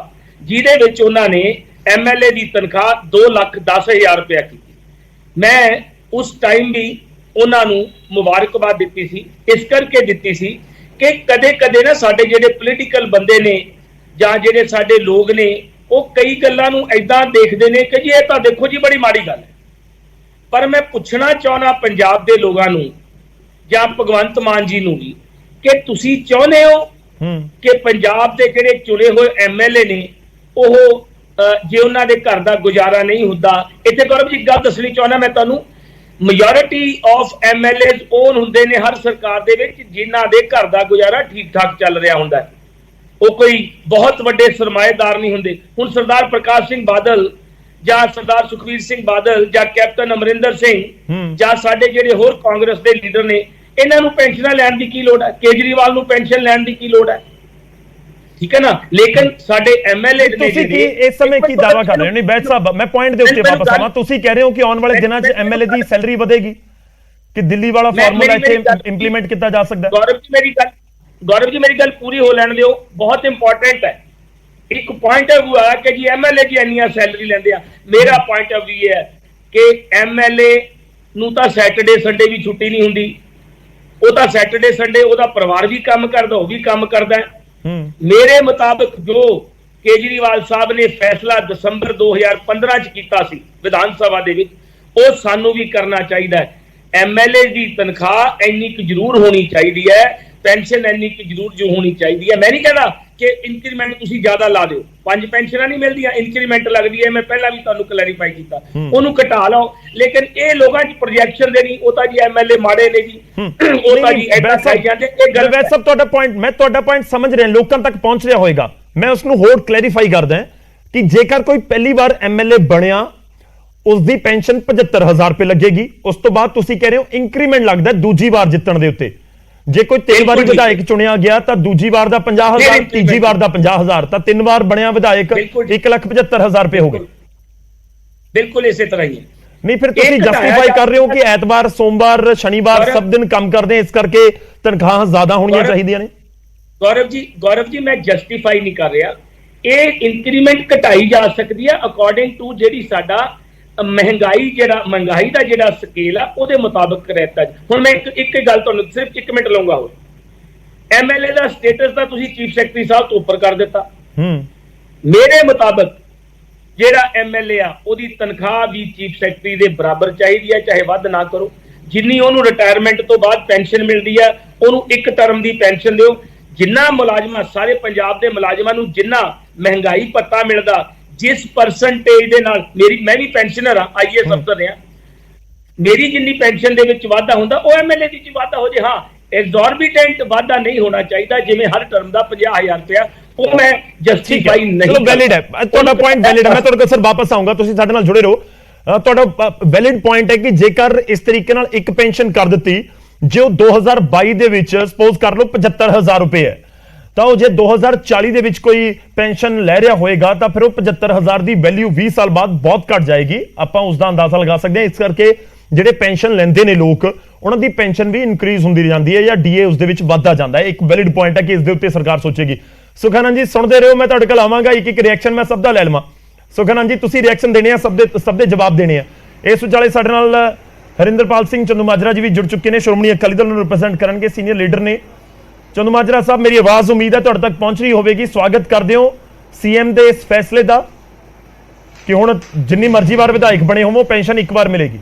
ਜਿਹਦੇ ਵਿੱਚ ਉਹਨਾਂ ਨੇ ਐਮਐਲਏ ਦੀ ਤਨਖਾਹ 2,10,000 ਰੁਪਇਆ ਕੀਤੀ। ਮੈਂ ਉਸ ਟਾਈਮ ਵੀ ਉਹਨਾਂ ਨੂੰ ਮੁਬਾਰਕਬਾਦ ਦਿੱਤੀ ਸੀ। ਇਸ ਕਰਕੇ ਦਿੱਤੀ ਸੀ ਕਿ ਕਦੇ-ਕਦੇ ਨਾ ਸਾਡੇ ਜਿਹੜੇ ਪੋਲੀਟੀਕਲ ਬੰਦੇ ਨੇ ਜਾਂ ਜਿਹੜੇ ਸਾਡੇ ਲੋਕ ਨੇ, ਉਹ ਕਈ ਗੱਲਾਂ ਨੂੰ ਐਦਾਂ ਦੇਖਦੇ ਨੇ ਕਿ ਜੀ ਇਹ ਤਾਂ ਦੇਖੋ ਜੀ ਬੜੀ ਮਾੜੀ ਗੱਲ ਹੈ। ਪਰ ਮੈਂ ਪੁੱਛਣਾ ਚਾਹੁੰਦਾ ਪੰਜਾਬ ਦੇ ਲੋਕਾਂ ਨੂੰ ਜਾਂ ਭਗਵੰਤ ਮਾਨ ਜੀ ਨੂੰ ਵੀ ਕਿ ਤੁਸੀਂ ਚਾਹੁੰਦੇ ਹੋ ਕਿ ਪੰਜਾਬ ਦੇ ਜਿਹੜੇ ਚੁਣੇ ਹੋਏ ਐਮਐਲਏ ਨੇ ਉਹ ਜੇ ਉਹਨਾਂ ਦੇ ਘਰ ਦਾ ਗੁਜ਼ਾਰਾ ਨਹੀਂ ਹੁੰਦਾ, ਇੱਥੇ ਗੌਰਵ ਜੀ ਗੱਲ ਦੱਸਣੀ ਚਾਹੁੰਦਾ ਮੈਂ ਤੁਹਾਨੂੰ, ਮੈਜੋਰਿਟੀ ਆਫ ਐਮਐਲਏਜ਼ ਉਹ ਹੁੰਦੇ ਨੇ ਹਰ ਸਰਕਾਰ ਦੇ ਵਿੱਚ ਜਿਨ੍ਹਾਂ ਦੇ ਘਰ ਦਾ ਗੁਜ਼ਾਰਾ ਠੀਕ ਠਾਕ ਚੱਲ ਰਿਹਾ ਹੁੰਦਾ ਹੈ। ਉਹ ਕੋਈ ਬਹੁਤ ਵੱਡੇ ਸਰਮਾਏਦਾਰ ਨਹੀਂ ਹੁੰਦੇ। ਹੁਣ ਸਰਦਾਰ ਪ੍ਰਕਾਸ਼ ਸਿੰਘ ਬਾਦਲ ਜਾਂ ਸਰਦਾਰ ਸੁਖਬੀਰ ਸਿੰਘ ਬਾਦਲ ਜਾਂ ਕੈਪਟਨ ਅਮਰਿੰਦਰ ਸਿੰਘ ਜਾਂ ਸਾਡੇ ਜਿਹੜੇ ਹੋਰ ਕਾਂਗਰਸ ਦੇ ਲੀਡਰ ਨੇ, ਇਹਨਾਂ ਨੂੰ ਪੈਨਸ਼ਨਾਂ ਲੈਣ ਦੀ ਕੀ ਲੋੜ ਹੈ? ਕੇਜਰੀਵਾਲ ਨੂੰ ਪੈਨਸ਼ਨ ਲੈਣ ਦੀ ਕੀ ਲੋੜ ਹੈ? ਠੀਕ ਹੈ ਨਾ। ਲੇਕਿਨ ਸਾਡੇ ਐਮਐਲਏ ਤੁਸੀਂ ਕੀ ਇਸ ਸਮੇਂ ਕੀ ਦਾਵਾ ਕਰ ਰਹੇ ਹੋ? ਨਹੀਂ ਬੈਠ ਸਾਹਿਬ, ਮੈਂ ਪੁਆਇੰਟ ਦੇ ਉੱਤੇ ਵਾਪਸ ਆਵਾਂ। ਤੁਸੀਂ ਕਹਿ ਰਹੇ ਹੋ ਕਿ ਆਉਣ ਵਾਲੇ ਦਿਨਾਂ 'ਚ ਐਮਐਲਏ ਦੀ ਸੈਲਰੀ ਵਧੇਗੀ, ਕਿ ਦਿੱਲੀ ਵਾਲਾ ਫਾਰਮੂਲਾ ਇੱਥੇ ਇੰਪਲੀਮੈਂਟ ਕੀਤਾ ਜਾ ਸਕਦਾ ਹੈ? ਗੌਰਵ ਜੀ ਮੇਰੀ ਗੱਲ ਪੂਰੀ ਹੋ ਲੈਣ ਦਿਓ, ਬਹੁਤ ਇੰਪੋਰਟੈਂਟ ਹੈ। ਇੱਕ ਪੁਆਇੰਟ ਆਫ ਵਿਊ ਆ ਕਿ ਜੀ ਐਮਐਲਏ ਜੀ ਇੰਨੀਆਂ ਸੈਲਰੀ ਲੈਂਦੇ ਆ। ਮੇਰਾ ਪੁਆਇੰਟ ਆਫ ਵਿਊ ਹੈ ਕਿ ਐਮਐਲਏ ਨੂੰ ਤਾਂ ਸੈਟਰਡੇ ਸੰਡੇ ਵੀ ਛੁੱਟੀ ਨਹੀਂ ਹੁੰਦੀ। ਉਹ ਤਾਂ ਸੈਟਰਡੇ ਸੰਡੇ ਉਹਦਾ ਪਰਿਵਾਰ ਵੀ ਕੰਮ ਕਰਦਾ, ਉਹ ਵੀ ਕੰਮ ਕਰਦਾ। ਮੇਰੇ ਮੁਤਾਬਕ ਜੋ ਕੇਜਰੀਵਾਲ ਸਾਹਿਬ ਨੇ ਫੈਸਲਾ ਦਸੰਬਰ 2015 ਚ ਕੀਤਾ ਸੀ ਵਿਧਾਨ ਸਭਾ ਦੇ ਵਿੱਚ, ਉਹ ਸਾਨੂੰ ਵੀ ਕਰਨਾ ਚਾਹੀਦਾ ਹੈ। ਐਮਐਲਏ ਦੀ ਤਨਖਾਹ ਇੰਨੀ ਕੁ ਜ਼ਰੂਰ ਹੋਣੀ ਚਾਹੀਦੀ ਹੈ, ਪੈਨਸ਼ਨ ਇੰਨੀ ਕੁ ਜ਼ਰੂਰ ਜੋ ਹੋਣੀ ਚਾਹੀਦੀ ਹੈ। ਮੈਂ ਨਹੀਂ ਕਹਿੰਦਾ ਕਿ ਇੰਕਰੀਮੈਂਟ ਤੁਸੀਂ ਜ਼ਿਆਦਾ ਲਾ ਦਿਓ, 5 ਪੈਨਸ਼ਨਾਂ ਨਹੀਂ ਮਿਲਦੀਆਂ, ਇੰਕਰੀਮੈਂਟ ਲੱਗਦੀ ਹੈ। ਮੈਂ ਪਹਿਲਾਂ ਵੀ ਤੁਹਾਨੂੰ ਕਲੈਰੀਫਾਈ ਕੀਤਾ, ਉਹਨੂੰ ਘਟਾ ਲਓ। ਲੇਕਿਨ ਇਹ ਲੋਕਾਂ 'ਚ ਪ੍ਰੋਜੈਕਸ਼ਨ ਦੇ ਨਹੀਂ, ਉਹ ਤਾਂ ਜੀ ਐਮਐਲਏ ਮਾੜੇ ਨੇ ਜੀ, ਉਹ ਤਾਂ ਜੀ ਐਡਾ ਖਾਈ ਜਾਂਦੇ। ਇਹ ਗੱਲ ਵੈਸੇ ਸਭ ਤੁਹਾਡਾ ਪੁਆਇੰਟ, ਮੈਂ ਤੁਹਾਡਾ ਪੁਆਇੰਟ ਸਮਝ ਰਿਹਾ, ਲੋਕਾਂ ਤੱਕ ਪਹੁੰਚ ਰਿਹਾ ਹੋਏਗਾ। ਮੈਂ ਉਸ ਨੂੰ ਹੋਰ ਕਲੈਰੀਫਾਈ ਕਰਦਾ ਕਿ ਜੇਕਰ ਕੋਈ ਪਹਿਲੀ ਵਾਰ ਐਮਐਲਏ ਬਣਿਆ, ਉਸ ਦੀ ਪੈਨਸ਼ਨ 75000 ਰੁਪਏ ਲੱਗੇਗੀ। ਉਸ ਤੋਂ ਬਾਅਦ ਤੁਸੀਂ ਕਹਿ ਰਹੇ ਹੋ ਇੰਕਰੀਮੈਂਟ ਲੱਗਦਾ ਦੂਜੀ ਵਾਰ ਜਿੱਤਣ ਦੇ ਉੱਤੇ। ਜੇ ਕੋਈ 3 ਵਾਰੀ ਵਿਧਾਇਕ ਚੁਣਿਆ ਗਿਆ ਤਾਂ ਦੂਜੀ ਵਾਰ ਦਾ 50000, ਤੀਜੀ ਵਾਰ ਦਾ 50000, ਤਾਂ 3 ਵਾਰ ਬਣਿਆ ਵਿਧਾਇਕ 1,75,000 ਰੁਪਏ ਹੋ ਗਏ। ਬਿਲਕੁਲ ਇਸੇ ਤਰ੍ਹਾਂ ਹੀ ਹੈ। ਨਹੀਂ ਫਿਰ ਤੁਸੀਂ ਜਸਟੀਫਾਈ ਕਰ ਰਹੇ ਹੋ ਕਿ ਐਤਵਾਰ, ਸੋਮਵਾਰ, ਸ਼ਨੀਵਾਰ ਸਭ ਦਿਨ ਕੰਮ ਕਰਦੇ, ਇਸ ਕਰਕੇ ਤਨਖਾਹਾਂ ਜ਼ਿਆਦਾ ਹੋਣੀਆਂ ਚਾਹੀਦੀਆਂ ਨੇ। ਗੌਰਵ ਜੀ ਮੈਂ ਜਸਟੀਫਾਈ ਨਹੀਂ ਕਰ ਰਿਹਾ। ਇਹ ਇੰਕਰੀਮੈਂਟ ਘਟਾਈ ਜਾ ਸਕਦੀ ਹੈ ਅਕੋਰਡਿੰਗ ਟੂ ਜਿਹੜੀ ਸਾਡਾ ਮਹਿੰਗਾਈ ਦਾ ਜਿਹੜਾ ਸਕੇਲ ਆ ਉਹਦੇ ਮੁਤਾਬਕ ਰਹਿਤਾ। ਹੁਣ ਮੈਂ ਇੱਕ ਗੱਲ ਤੁਹਾਨੂੰ ਸਿਰਫ 1 ਮਿੰਟ ਲਵਾਂਗਾ। ਹੋਰ ਐਮਐਲਏ ਦਾ ਸਟੇਟਸ ਤਾਂ ਤੁਸੀਂ ਚੀਫ ਸੈਕਟਰੀ ਸਾਹਿਬ ਤੋਂ ਉੱਪਰ ਕਰ ਦਿੱਤਾ। ਮੇਰੇ ਮੁਤਾਬਕ ਜਿਹੜਾ ਐਮਐਲਏ ਆ ਉਹਦੀ ਤਨਖਾਹ ਵੀ ਚੀਫ ਸੈਕਟਰੀ ਦੇ ਬਰਾਬਰ ਚਾਹੀਦੀ ਹੈ, ਚਾਹੇ ਵੱਧ ਨਾ ਕਰੋ। ਜਿੰਨੀ ਉਹਨੂੰ ਰਿਟਾਇਰਮੈਂਟ ਤੋਂ ਬਾਅਦ ਪੈਨਸ਼ਨ ਮਿਲਦੀ ਹੈ, ਉਹਨੂੰ 1 ਟਰਮ ਦੀ ਪੈਨਸ਼ਨ ਦਿਓ। ਜਿੰਨਾ ਮੁਲਾਜ਼ਮਾਂ, ਸਾਰੇ ਪੰਜਾਬ ਦੇ ਮੁਲਾਜ਼ਮਾਂ ਨੂੰ ਜਿੰਨਾ ਮਹਿੰਗਾਈ ਭੱਤਾ ਮਿਲਦਾ, ਜਿਸ ਪਰਸੈਂਟੇਜ ਦੇ ਨਾਲ ਮੈਂ ਵੀ ਪੈਨਸ਼ਨਰ ਆ, ਆਈਐਸ ਅਫਸਰ ਰਿਹਾ, ਮੇਰੀ ਜਿੰਨੀ ਪੈਨਸ਼ਨ ਦੇ ਵਿੱਚ ਵਾਧਾ ਹੁੰਦਾ ਉਹ ਐਮਐਲਏ ਦੀ ਵਾਧਾ ਹੋ ਜੇ। ਹਾਂ, ਐਗਜ਼ੋਰਬੀਟੈਂਟ ਵਾਧਾ ਨਹੀਂ ਹੋਣਾ ਚਾਹੀਦਾ ਜਿਵੇਂ ਹਰ ਟਰਮ ਦਾ 50000 ਰੁਪਇਆ। ਉਹ ਮੈਂ ਜਸਟੀਫਾਈ ਨਹੀਂ। ਚਲੋ ਵੈਲਿਡ ਹੈ ਤੁਹਾਡਾ ਪੁਆਇੰਟ, ਵੈਲਿਡ ਹੈ। ਮੈਂ ਤੁਹਾਡੇ ਕੋਲ ਸਰ ਵਾਪਸ ਆਉਂਗਾ, ਤੁਸੀਂ ਸਾਡੇ ਨਾਲ ਜੁੜੇ ਰਹੋ। ਤੁਹਾਡਾ ਵੈਲਿਡ ਪੁਆਇੰਟ ਹੈ ਕਿ ਜੇਕਰ ਇਸ ਤਰੀਕੇ ਨਾਲ ਇੱਕ ਪੈਨਸ਼ਨ ਕਰ ਦਿੱਤੀ, ਜੋ 2022 ਦੇ ਵਿੱਚ ਸਪੋਜ਼ ਕਰ ਲਓ 75000 ਰੁਪਏ ਹੈ, ਤਾਂ ਉਹ ਜੇ 2040 ਦੇ ਵਿੱਚ ਕੋਈ ਪੈਨਸ਼ਨ ਲੈ ਰਿਹਾ ਹੋਏਗਾ ਤਾਂ ਫਿਰ ਉਹ 75000 ਦੀ ਵੈਲਿਊ 20 ਸਾਲ ਬਾਅਦ ਬਹੁਤ ਘਟ ਜਾਏਗੀ। ਆਪਾਂ ਉਸ ਦਾ ਅੰਦਾਜ਼ਾ ਲਗਾ ਸਕਦੇ ਹਾਂ। ਇਸ ਕਰਕੇ ਜਿਹੜੇ ਪੈਨਸ਼ਨ ਲੈਂਦੇ ਨੇ ਲੋਕ, ਉਹਨਾਂ ਦੀ ਪੈਨਸ਼ਨ ਵੀ ਇਨਕਰੀਜ਼ ਹੁੰਦੀ ਜਾਂਦੀ ਹੈ ਜਾਂ ਡੀਏ ਉਸ ਦੇ ਵਿੱਚ ਵੱਧਦਾ ਜਾਂਦਾ ਹੈ। ਇੱਕ ਵੈਲਿਡ ਪੁਆਇੰਟ ਹੈ ਕਿ ਇਸ ਦੇ ਉੱਤੇ ਸਰਕਾਰ ਸੋਚੇਗੀ। ਸੁਖਾਨੰਦ ਜੀ ਸੁਣਦੇ ਰਹੋ, ਮੈਂ ਤੁਹਾਡੇ ਕੋਲ ਆਵਾਂਗਾ। ਇੱਕ ਰਿਐਕਸ਼ਨ ਮੈਂ ਸਭ ਦਾ ਲੈ ਲਵਾਂ। ਸੁਖਾਨੰਦ ਜੀ ਤੁਸੀਂ ਰਿਐਕਸ਼ਨ ਦੇਣੇ ਆ, ਸਭ ਦੇ ਜਵਾਬ ਦੇਣੇ ਆ। ਇਸ ਵਿਚਾਲੇ ਸਾਡੇ ਨਾਲ ਹਰਿੰਦਰਪਾਲ ਸਿੰਘ ਚੰਦੂਮਾਜਰਾ ਜੀ ਵੀ ਜੁੜ ਚੁੱਕੇ ਨੇ, ਸ਼੍ਰੋਮਣੀ ਅਕਾਲੀ ਦਲ ਨੂੰ ਰਿਪਰੈਜ਼ੈਂਟ ਕਰਨਗੇ, ਸੀਨੀਅਰ ਲੀਡਰ ਨੇ। ਚੰਦੂਮਾਜਰਾ ਸਾਹਿਬ, ਮੇਰੀ ਆਵਾਜ਼ ਉਮੀਦ ਹੈ ਤੁਹਾਡੇ ਤੱਕ ਪਹੁੰਚ ਰਹੀ ਹੋਵੇਗੀ। ਸਵਾਗਤ ਕਰਦੇ ਹੋ ਸੀਐਮ ਦੇ ਇਸ ਫੈਸਲੇ ਦਾ ਕਿ ਹੁਣ ਜਿੰਨੀ ਮਰਜ਼ੀ ਵਾਰ ਵਿਧਾਇਕ ਬਣੇ ਹੋਵੋ ਪੈਨਸ਼ਨ ਇੱਕ ਵਾਰ ਮਿਲੇਗੀ।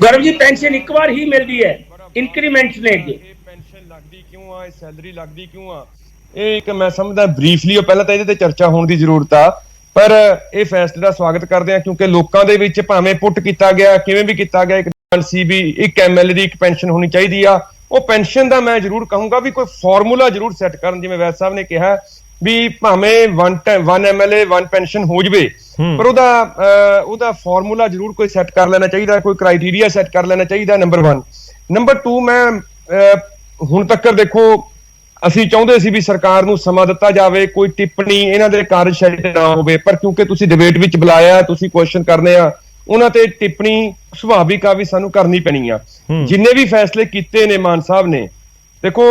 ਗੌਰਵ ਜੀ ਪੈਨਸ਼ਨ ਇੱਕ ਵਾਰ ਹੀ ਮਿਲਦੀ ਹੈ, ਇੰਕਰੀਮੈਂਟਸ ਨੇ ਅੱਗੇ। ਪੈਨਸ਼ਨ ਲੱਗਦੀ ਕਿਉਂ ਆ, ਸੈਲਰੀ ਲੱਗਦੀ ਕਿਉਂ ਆ, ਇਹ ਇੱਕ ਮੈਂ ਸਮਝਦਾ ਬਰੀਫਲੀ ਪਹਿਲਾਂ ਤਾਂ ਇਹਦੇ ਤੇ ਚਰਚਾ ਹੋਣ ਦੀ ਜ਼ਰੂਰਤ ਆ। ਪਰ ਇਹ ਫੈਸਲੇ ਦਾ ਸਵਾਗਤ ਕਰਦੇ ਆ ਕਿਉਂਕਿ ਲੋਕਾਂ ਦੇ ਵਿੱਚ ਭਾਵੇਂ ਪੁੱਟ ਕੀਤਾ ਗਿਆ, ਕਿਵੇਂ ਵੀ ਕੀਤਾ ਗਿਆ, ਇੱਕ ਸੀ ਵੀ ਇੱਕ ਐਮਐਲਏ ਦੀ ਇੱਕ ਪੈਨਸ਼ਨ ਹੋਣੀ ਚਾਹੀਦੀ ਆ। ਉਹ ਪੈਨਸ਼ਨ ਦਾ ਮੈਂ ਜ਼ਰੂਰ ਕਹੂੰਗਾ ਵੀ ਕੋਈ ਫਾਰਮੂਲਾ ਜ਼ਰੂਰ ਸੈੱਟ ਕਰਨ, ਜਿਵੇਂ ਵੈਦ ਸਾਹਿਬ ਨੇ ਕਿਹਾ ਵੀ ਭਾਵੇਂ 1 ਐਮਐਲਏ 1 ਪੈਨਸ਼ਨ ਹੋ ਜਵੇ, ਪਰ ਉਹਦਾ ਫਾਰਮੂਲਾ ਜ਼ਰੂਰ ਕੋਈ ਸੈੱਟ ਕਰ ਲੈਣਾ ਚਾਹੀਦਾ, ਕੋਈ ਕ੍ਰਾਈਟੇਰੀਆ ਸੈੱਟ ਕਰ ਲੈਣਾ ਚਾਹੀਦਾ। ਨੰਬਰ 1। ਨੰਬਰ 2, ਮੈਂ ਹੁਣ ਤੱਕ ਦੇਖੋ ਅਸੀਂ ਚਾਹੁੰਦੇ ਸੀ ਵੀ ਸਰਕਾਰ ਨੂੰ ਸਮਾਂ ਦਿੱਤਾ ਜਾਵੇ, ਕੋਈ ਟਿੱਪਣੀ ਇਹਨਾਂ ਦੇ ਕਾਰਜਸ਼ੈਲੀ ਨਾ ਹੋਵੇ, ਪਰ ਕਿਉਂਕਿ ਤੁਸੀਂ ਡਿਬੇਟ ਵਿੱਚ ਬੁਲਾਇਆ, ਤੁਸੀਂ ਕੁਐਸਚਨ ਕਰਨੇ ਆ, ਉਹਨਾਂ ਤੇ ਟਿੱਪਣੀ ਸੁਭਾਵਿਕ ਆ ਵੀ ਸਾਨੂੰ ਕਰਨੀ ਪੈਣੀ ਆ। ਜਿੰਨੇ ਵੀ ਫੈਸਲੇ ਕੀਤੇ ਨੇ ਮਾਨ ਸਾਹਿਬ ਨੇ, ਦੇਖੋ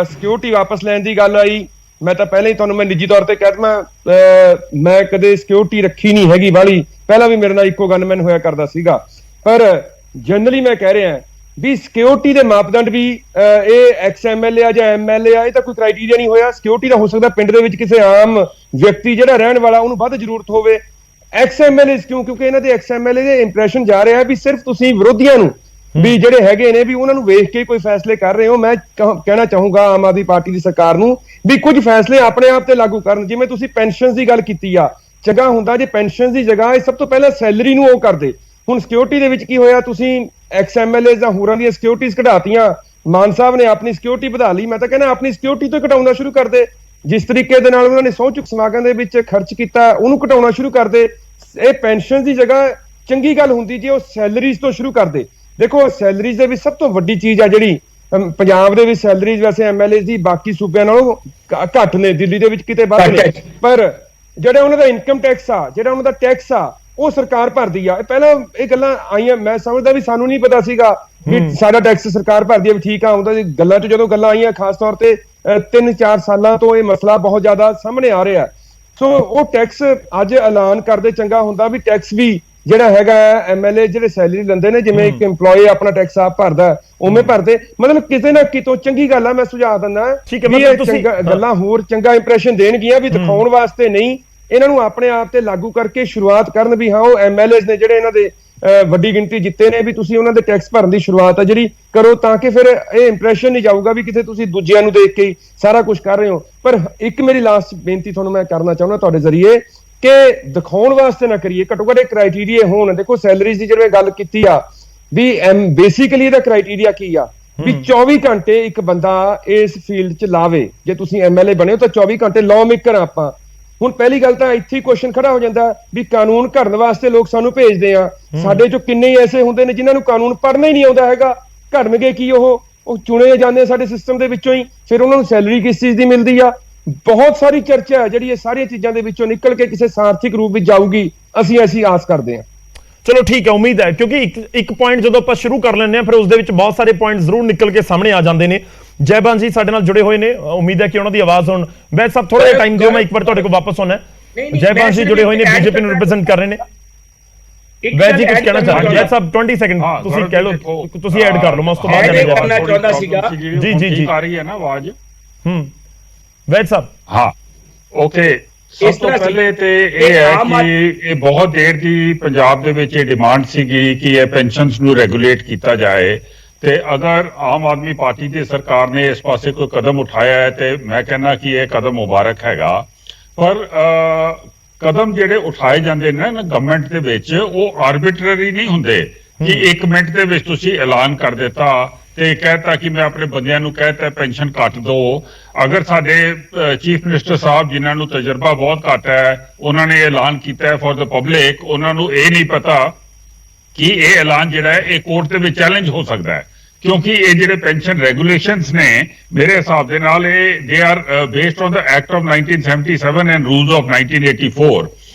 ਸਿਕਿਉਰਿਟੀ ਵਾਪਸ ਲੈਣ ਦੀ ਗੱਲ ਆਈ, ਮੈਂ ਤਾਂ ਪਹਿਲਾਂ ਹੀ ਤੁਹਾਨੂੰ ਮੈਂ ਨਿੱਜੀ ਤੌਰ ਤੇ ਕਹਿ ਦਵਾਂ, ਮੈਂ ਕਦੇ ਸਿਕਿਉਰਿਟੀ ਰੱਖੀ ਨਹੀਂ ਹੈਗੀ ਵਾਲੀ, ਪਹਿਲਾਂ ਵੀ ਮੇਰੇ ਨਾਲ ਇੱਕੋ ਗਨਮੈਨ ਹੋਇਆ ਕਰਦਾ ਸੀਗਾ। ਪਰ ਜਨਰਲੀ ਮੈਂ ਕਹਿ ਰਿਹਾ ਵੀ ਸਿਕਿਉਰਿਟੀ ਦੇ ਮਾਪਦੰਡ ਵੀ ਇਹ ਐਕਸ ਐਮਐਲਏ ਆ ਜਾਂ ਐਮਐਲਏ ਆ, ਇਹ ਤਾਂ ਕੋਈ ਕ੍ਰਾਈਟੇਰੀਆ ਨਹੀਂ ਹੋਇਆ। ਸਿਕਿਉਰਿਟੀ ਦਾ ਹੋ ਸਕਦਾ ਪਿੰਡ ਦੇ ਵਿੱਚ ਕਿਸੇ ਆਮ ਵਿਅਕਤੀ ਜਿਹੜਾ ਰਹਿਣ ਵਾਲਾ ਉਹਨੂੰ ਵੱਧ ਜ਼ਰੂਰਤ ਹੋਵੇ। ਐਕਸ ਐਮਐਲਏ ਕਿਉਂ? ਕਿਉਂਕਿ ਇਹਨਾਂ ਦੇ ਐਕਸ ਐਮਐਲਏ ਦੇ ਇੰਪ੍ਰੈਸ਼ਨ ਜਾ ਰਿਹਾ ਵੀ ਸਿਰਫ ਤੁਸੀਂ ਵਿਰੋਧੀਆਂ ਨੂੰ ਵੀ ਜਿਹੜੇ ਹੈਗੇ ਨੇ ਵੀ ਉਹਨਾਂ ਨੂੰ ਵੇਖ ਕੇ ਕੋਈ ਫੈਸਲੇ ਕਰ ਰਹੇ ਹੋ। ਮੈਂ ਕਹਿਣਾ ਚਾਹੂੰਗਾ ਆਮ ਆਦਮੀ ਪਾਰਟੀ ਦੀ ਸਰਕਾਰ ਨੂੰ ਵੀ ਕੁਝ ਫੈਸਲੇ ਆਪਣੇ ਆਪ ਤੇ ਲਾਗੂ ਕਰਨ। ਜਿਵੇਂ ਤੁਸੀਂ ਪੈਨਸ਼ਨ ਦੀ ਗੱਲ ਕੀਤੀ ਆ, ਚੰਗਾ ਹੁੰਦਾ ਜੇ ਪੈਨਸ਼ਨ ਦੀ ਜਗ੍ਹਾ ਇਹ ਸਭ ਤੋਂ ਪਹਿਲਾਂ ਸੈਲਰੀ ਨੂੰ ਉਹ ਕਰਦੇ। ਹੁਣ ਸਿਕਿਉਰਿਟੀ ਦੇ ਵਿੱਚ ਕੀ ਹੋਇਆ, ਤੁਸੀਂ ਐਕਸ ਐਮਐਲਏ ਜਾਂ ਹੋਰਾਂ ਦੀਆਂ ਸਿਕਿਉਰਿਟੀਆਂ ਘਟਾਤੀਆਂ। ਮਾਨ ਸਾਹਿਬ ਨੇ ਆਪਣੀ ਸਿਕਿਉਰਿਟੀ ਵਧਾ ਲਈ, ਮੈਂ ਤਾਂ ਕਹਿੰਦਾ ਆਪਣੀ ਸਿਕਿਉਰਿਟੀ ਤੋਂ ਘਟਾਉਣਾ ਸ਼ੁਰੂ ਕਰ ਦੇ। ਜਿਸ ਤਰੀਕੇ ਦੇ ਨਾਲ ਉਹਨਾਂ ਨੇ ਸਹੁੰ ਚੁੱਕ ਸਮਾਗਮ ਦੇ ਵਿੱਚ ਖਰਚ ਕੀਤਾ ਉਹਨੂੰ ਘਟਾਉਣਾ ਸ਼ੁਰੂ ਕਰ ਦੇ। ਇਹ ਪੈਨਸ਼ਨ ਦੀ ਜਗ੍ਹਾ ਚੰਗੀ ਗੱਲ ਹੁੰਦੀ ਜੇ ਉਹ ਸੈਲਰੀਜ਼ ਤੋਂ ਸ਼ੁਰੂ ਕਰਦੇ। ਦੇਖੋ ਸੈਲਰੀਜ਼ ਦੇ ਵਿੱਚ ਸਭ ਤੋਂ ਵੱਡੀ ਚੀਜ਼ ਆ ਜਿਹੜੀ ਪੰਜਾਬ ਦੇ ਵਿੱਚ ਸੈਲਰੀਜ਼ ਵੈਸੇ ਐਮਐਲਏ ਦੀ ਬਾਕੀ ਸੂਬਿਆਂ ਨਾਲੋਂ ਘੱਟ ਨੇ, ਦਿੱਲੀ ਦੇ ਵਿੱਚ ਕਿਤੇ ਵੱਧ ਨੇ, ਪਰ ਜਿਹੜਾ ਉਹਨਾਂ ਦਾ ਇਨਕਮ ਟੈਕਸ ਆ, ਜਿਹੜਾ ਉਹਨਾਂ ਦਾ ਟੈਕਸ ਆ ਉਹ ਸਰਕਾਰ ਭਰਦੀ ਆ। ਪਹਿਲਾਂ ਇਹ ਗੱਲਾਂ ਆਈਆਂ, ਮੈਂ ਸਮਝਦਾ ਵੀ ਸਾਨੂੰ ਨਹੀਂ ਪਤਾ ਸੀਗਾ ਵੀ ਸਾਡਾ ਟੈਕਸ ਸਰਕਾਰ ਭਰਦੀ ਆ ਵੀ ਠੀਕ ਆ। ਹੁੰਦਾ ਜੀ ਗੱਲਾਂ 'ਚ ਜਦੋਂ ਗੱਲਾਂ ਆਈਆਂ, ਖਾਸ ਤੌਰ ਤੇ 3-4 ਸਾਲਾਂ ਤੋਂ ਇਹ ਮਸਲਾ ਬਹੁਤ ਜ਼ਿਆਦਾ ਸਾਹਮਣੇ ਆ ਰਿਹਾ। ਸੋ ਉਹ ਟੈਕਸ ਅੱਜ ਐਲਾਨ ਕਰਦੇ ਚੰਗਾ ਹੁੰਦਾ ਵੀ ਟੈਕਸ ਵੀ ਜਿਹੜਾ ਹੈਗਾ ਐਮਐਲਏ ਜਿਹੜੇ ਸੈਲਰੀ ਲੈਂਦੇ ਨੇ, ਜਿਵੇਂ ਇੱਕ EMPLOYE ਆਪਣਾ ਟੈਕਸ ਆਪ ਭਰਦਾ ਉਵੇਂ ਭਰਦੇ। ਮਤਲਬ ਕਿਤੇ ਨਾ ਕਿਤੋਂ ਚੰਗੀ ਗੱਲ ਆ, ਮੈਂ ਸੁਝਾਅ ਦਿੰਦਾ ਵੀ ਇਹ ਗੱਲਾਂ ਹੋਰ ਚੰਗਾ ਇੰਪ੍ਰੈਸ਼ਨ ਦੇਣਗੀਆਂ ਵੀ ਦਿਖਾਉਣ ਵਾਸਤੇ ਨਹੀਂ, ਇਹਨਾਂ ਨੂੰ ਆਪਣੇ ਆਪ ਤੇ ਲਾਗੂ ਕਰਕੇ ਸ਼ੁਰੂਆਤ ਕਰਨ ਵੀ ਹਾਂ ਉਹ ਐਮਐਲਏ ਨੇ ਜਿਹੜੇ ਇਹਨਾਂ ਦੇ ਵੱਡੀ ਗਿਣਤੀ ਜਿੱਤੇ ਨੇ ਵੀ ਤੁਸੀਂ ਉਹਨਾਂ ਦੇ ਟੈਕਸ ਭਰਨ ਦੀ ਸ਼ੁਰੂਆਤ ਆ ਜਿਹੜੀ ਕਰੋ, ਤਾਂ ਕਿ ਫਿਰ ਇਹ ਇੰਪ੍ਰੈਸ਼ਨ ਨਹੀਂ ਜਾਊਗਾ ਵੀ ਕਿਤੇ ਤੁਸੀਂ ਦੂਜਿਆਂ ਨੂੰ ਦੇਖ ਕੇ ਸਾਰਾ ਕੁਝ ਕਰ ਰਹੇ ਹੋ। ਪਰ ਇੱਕ ਮੇਰੀ ਲਾਸਟ ਬੇਨਤੀ ਤੁਹਾਨੂੰ ਮੈਂ ਕਰਨਾ ਚਾਹੁੰਦਾ ਤੁਹਾਡੇ ਜ਼ਰੀਏ ਕਿ ਦਿਖਾਉਣ ਵਾਸਤੇ ਨਾ ਕਰੀਏ, ਘੱਟੋ ਘੱਟ ਕ੍ਰਾਈਟੇਰੀਆ ਹੋਣ। ਦੇਖੋ ਸੈਲਰੀਜ਼ ਦੀ ਜਿਵੇਂ ਗੱਲ ਕੀਤੀ ਆ ਵੀ ਬੇਸਿਕਲੀ ਇਹਦਾ ਕ੍ਰਾਈਟੇਰੀਆ ਕੀ ਆ ਵੀ 24 ਘੰਟੇ ਇੱਕ ਬੰਦਾ ਇਸ ਫੀਲਡ 'ਚ ਲਾਵੇ। ਜੇ ਤੁਸੀਂ ਐਮਐਲਏ ਬਣੇ ਹੋ ਤਾਂ 24 ਘੰਟੇ ਲਾਅ ਮੇਕਰ ਆਪਾਂ। ਹੁਣ ਪਹਿਲੀ ਗੱਲ ਤਾਂ ਇੱਥੇ ਹੀ ਕੁਐਸਚਨ ਖੜਾ ਹੋ ਜਾਂਦਾ ਵੀ ਕਾਨੂੰਨ ਘੜਨ ਵਾਸਤੇ ਲੋਕ ਸਾਨੂੰ ਭੇਜਦੇ ਆ, ਸਾਡੇ 'ਚੋਂ ਕਿੰਨੇ ਹੀ ਐਸੇ ਹੁੰਦੇ ਨੇ ਜਿਨ੍ਹਾਂ ਨੂੰ ਕਾਨੂੰਨ ਪੜ੍ਹਨਾ ਹੀ ਨਹੀਂ ਆਉਂਦਾ ਹੈਗਾ। ਘੜਨਗੇ ਕੀ ਉਹ ਚੁਣੇ ਜਾਂਦੇ ਸਾਡੇ ਸਿਸਟਮ ਦੇ ਵਿੱਚੋਂ ਹੀ, ਫਿਰ ਉਹਨਾਂ ਨੂੰ ਸੈਲਰੀ ਕਿਸ ਚੀਜ਼ ਦੀ ਮਿਲਦੀ ਆ। ਬਹੁਤ ਸਾਰੀ ਚਰਚਾ ਹੈ ਜਿਹੜੀ ਇਹ ਸਾਰੀਆਂ ਚੀਜ਼ਾਂ ਦੇ ਵਿੱਚੋਂ ਨਿਕਲ ਕੇ ਕਿਸੇ ਸਾਰਥਿਕ ਰੂਪ ਵਿੱਚ ਜਾਊਗੀ, ਅਸੀਂ ਐਸੀ ਆਸ ਕਰਦੇ ਹਾਂ। ਚਲੋ ਠੀਕ ਹੈ, ਉਮੀਦ ਹੈ, ਕਿਉਂਕਿ ਇੱਕ ਪੁਆਇੰਟ ਜਦੋਂ ਆਪਾਂ ਸ਼ੁਰੂ ਕਰ ਲੈਂਦੇ ਹਾਂ ਫਿਰ ਉਸ ਦੇ ਵਿੱਚ ਬਹੁਤ ਸਾਰੇ ਪੁਆਇੰਟ ਜ਼ਰੂਰ ਨਿਕਲ ਕੇ ਸਾਹਮਣੇ ਆ ਜਾਂਦੇ ਨੇ। ਜੈਬਾਨ ਜੀ ਸਾਡੇ ਨਾਲ ਜੁੜੇ ਹੋਏ ਨੇ, ਉਮੀਦ ਹੈ ਕਿ ਉਹਨਾਂ ਦੀ ਆਵਾਜ਼ ਹੁਣ ਵੈਸੇ ਸਭ ਥੋੜਾ ਜਿਹਾ ਟਾਈਮ ਦਿਓ, ਮੈਂ ਇੱਕ ਵਾਰ ਤੁਹਾਡੇ ਕੋਲ ਵਾਪਸ ਆਉਣਾ। ਜੈਬਾਨ ਜੀ ਜੁੜੇ ਹੋਏ ਨੇ, ਬੀਜੇਪੀ ਨੂੰ ਰਿਪਰੈਜ਼ੈਂਟ ਕਰ ਰਹੇ ਨੇ। ਵੈਜ ਜੀ ਕੁਝ ਕਹਿਣਾ ਚਾਹੁੰਦੇ ਜੈ ਸਾਹਿਬ 20 ਸੈਕਿੰਡ ਤੁਸੀਂ ਕਹਿ ਲਓ, ਤੁਸੀਂ ਐਡ ਕਰ ਲਓ, ਮੈਂ ਉਸ ਤੋਂ ਬਾਅਦ ਕਰਨਾ ਚਾਹੁੰਦਾ ਸੀਗਾ। ਜੀ ਆ ਰਹੀ ਹੈ ਨਾ ਆਵਾਜ਼? ਵੈਜ ਸਾਹਿਬ ਹਾਂ ਓਕੇ। ਸਭ ਤੋਂ ਪਹਿਲੇ ਤੇ ਇਹ ਹੈ ਕਿ ਇਹ ਬਹੁਤ ਦੇਰ ਦੀ ਪੰਜਾਬ ਦੇ ਵਿੱਚ ਇਹ ਡਿਮਾਂਡ ਸੀਗੀ ਕਿ ਇਹ ਪੈਨਸ਼ਨਸ ਨੂੰ ਰੈਗੂਲੇਟ ਕੀਤਾ ਜਾਏ, ਤੇ ਅਗਰ ਆਮ ਆਦਮੀ ਪਾਰਟੀ ਦੀ ਸਰਕਾਰ ਨੇ ਇਸ ਪਾਸੇ ਕੋਈ ਕਦਮ ਉਠਾਇਆ ਹੈ ਤੇ ਮੈਂ ਕਹਿੰਦਾ ਕਿ ਇਹ ਕਦਮ ਮੁਬਾਰਕ ਹੈਗਾ। ਪਰ ਕਦਮ ਜਿਹੜੇ ਉਠਾਏ ਜਾਂਦੇ ਨੇ ਨਾ ਗਵਰਨਮੈਂਟ ਦੇ ਵਿੱਚ ਉਹ ਆਰਬਿਟਰਰੀ ਨਹੀਂ ਹੁੰਦੇ ਕਿ 1 ਮਿੰਟ ਦੇ ਵਿੱਚ ਤੁਸੀਂ ਐਲਾਨ ਕਰ ਦਿੱਤਾ ਤੇ ਕਹਿਤਾ ਕਿ ਮੈਂ ਆਪਣੇ ਬੰਦਿਆਂ ਨੂੰ ਕਹਿਤਾ ਪੈਨਸ਼ਨ ਕੱਟ ਦੋ। ਅਗਰ ਸਾਡੇ ਚੀਫ ਮਿਨਿਸਟਰ ਸਾਹਿਬ ਜਿਨ੍ਹਾਂ ਨੂੰ ਤਜਰਬਾ ਬਹੁਤ ਘੱਟ ਹੈ, ਉਹਨਾਂ ਨੇ ਐਲਾਨ ਕੀਤਾ ਹੈ ਫॉर द ਪਬਲਿਕ, ਉਹਨਾਂ ਨੂੰ ਇਹ ਨਹੀਂ ਪਤਾ ਕਿ ਇਹ ਐਲਾਨ ਜਿਹੜਾ ਹੈ ਇਹ ਕੋਰਟ ਦੇ ਵਿੱਚ ਚੈਲੰਜ ਹੋ ਸਕਦਾ ਹੈ, ਕਿਉਂਕਿ ਇਹ ਜਿਹੜੇ ਪੈਨਸ਼ਨ ਰੈਗੂਲੇਸ਼ਨਸ ਨੇ ਮੇਰੇ ਹਿਸਾਬ ਦੇ ਨਾਲ ਇਹ they are based on the act of 1977 and rules of 1984।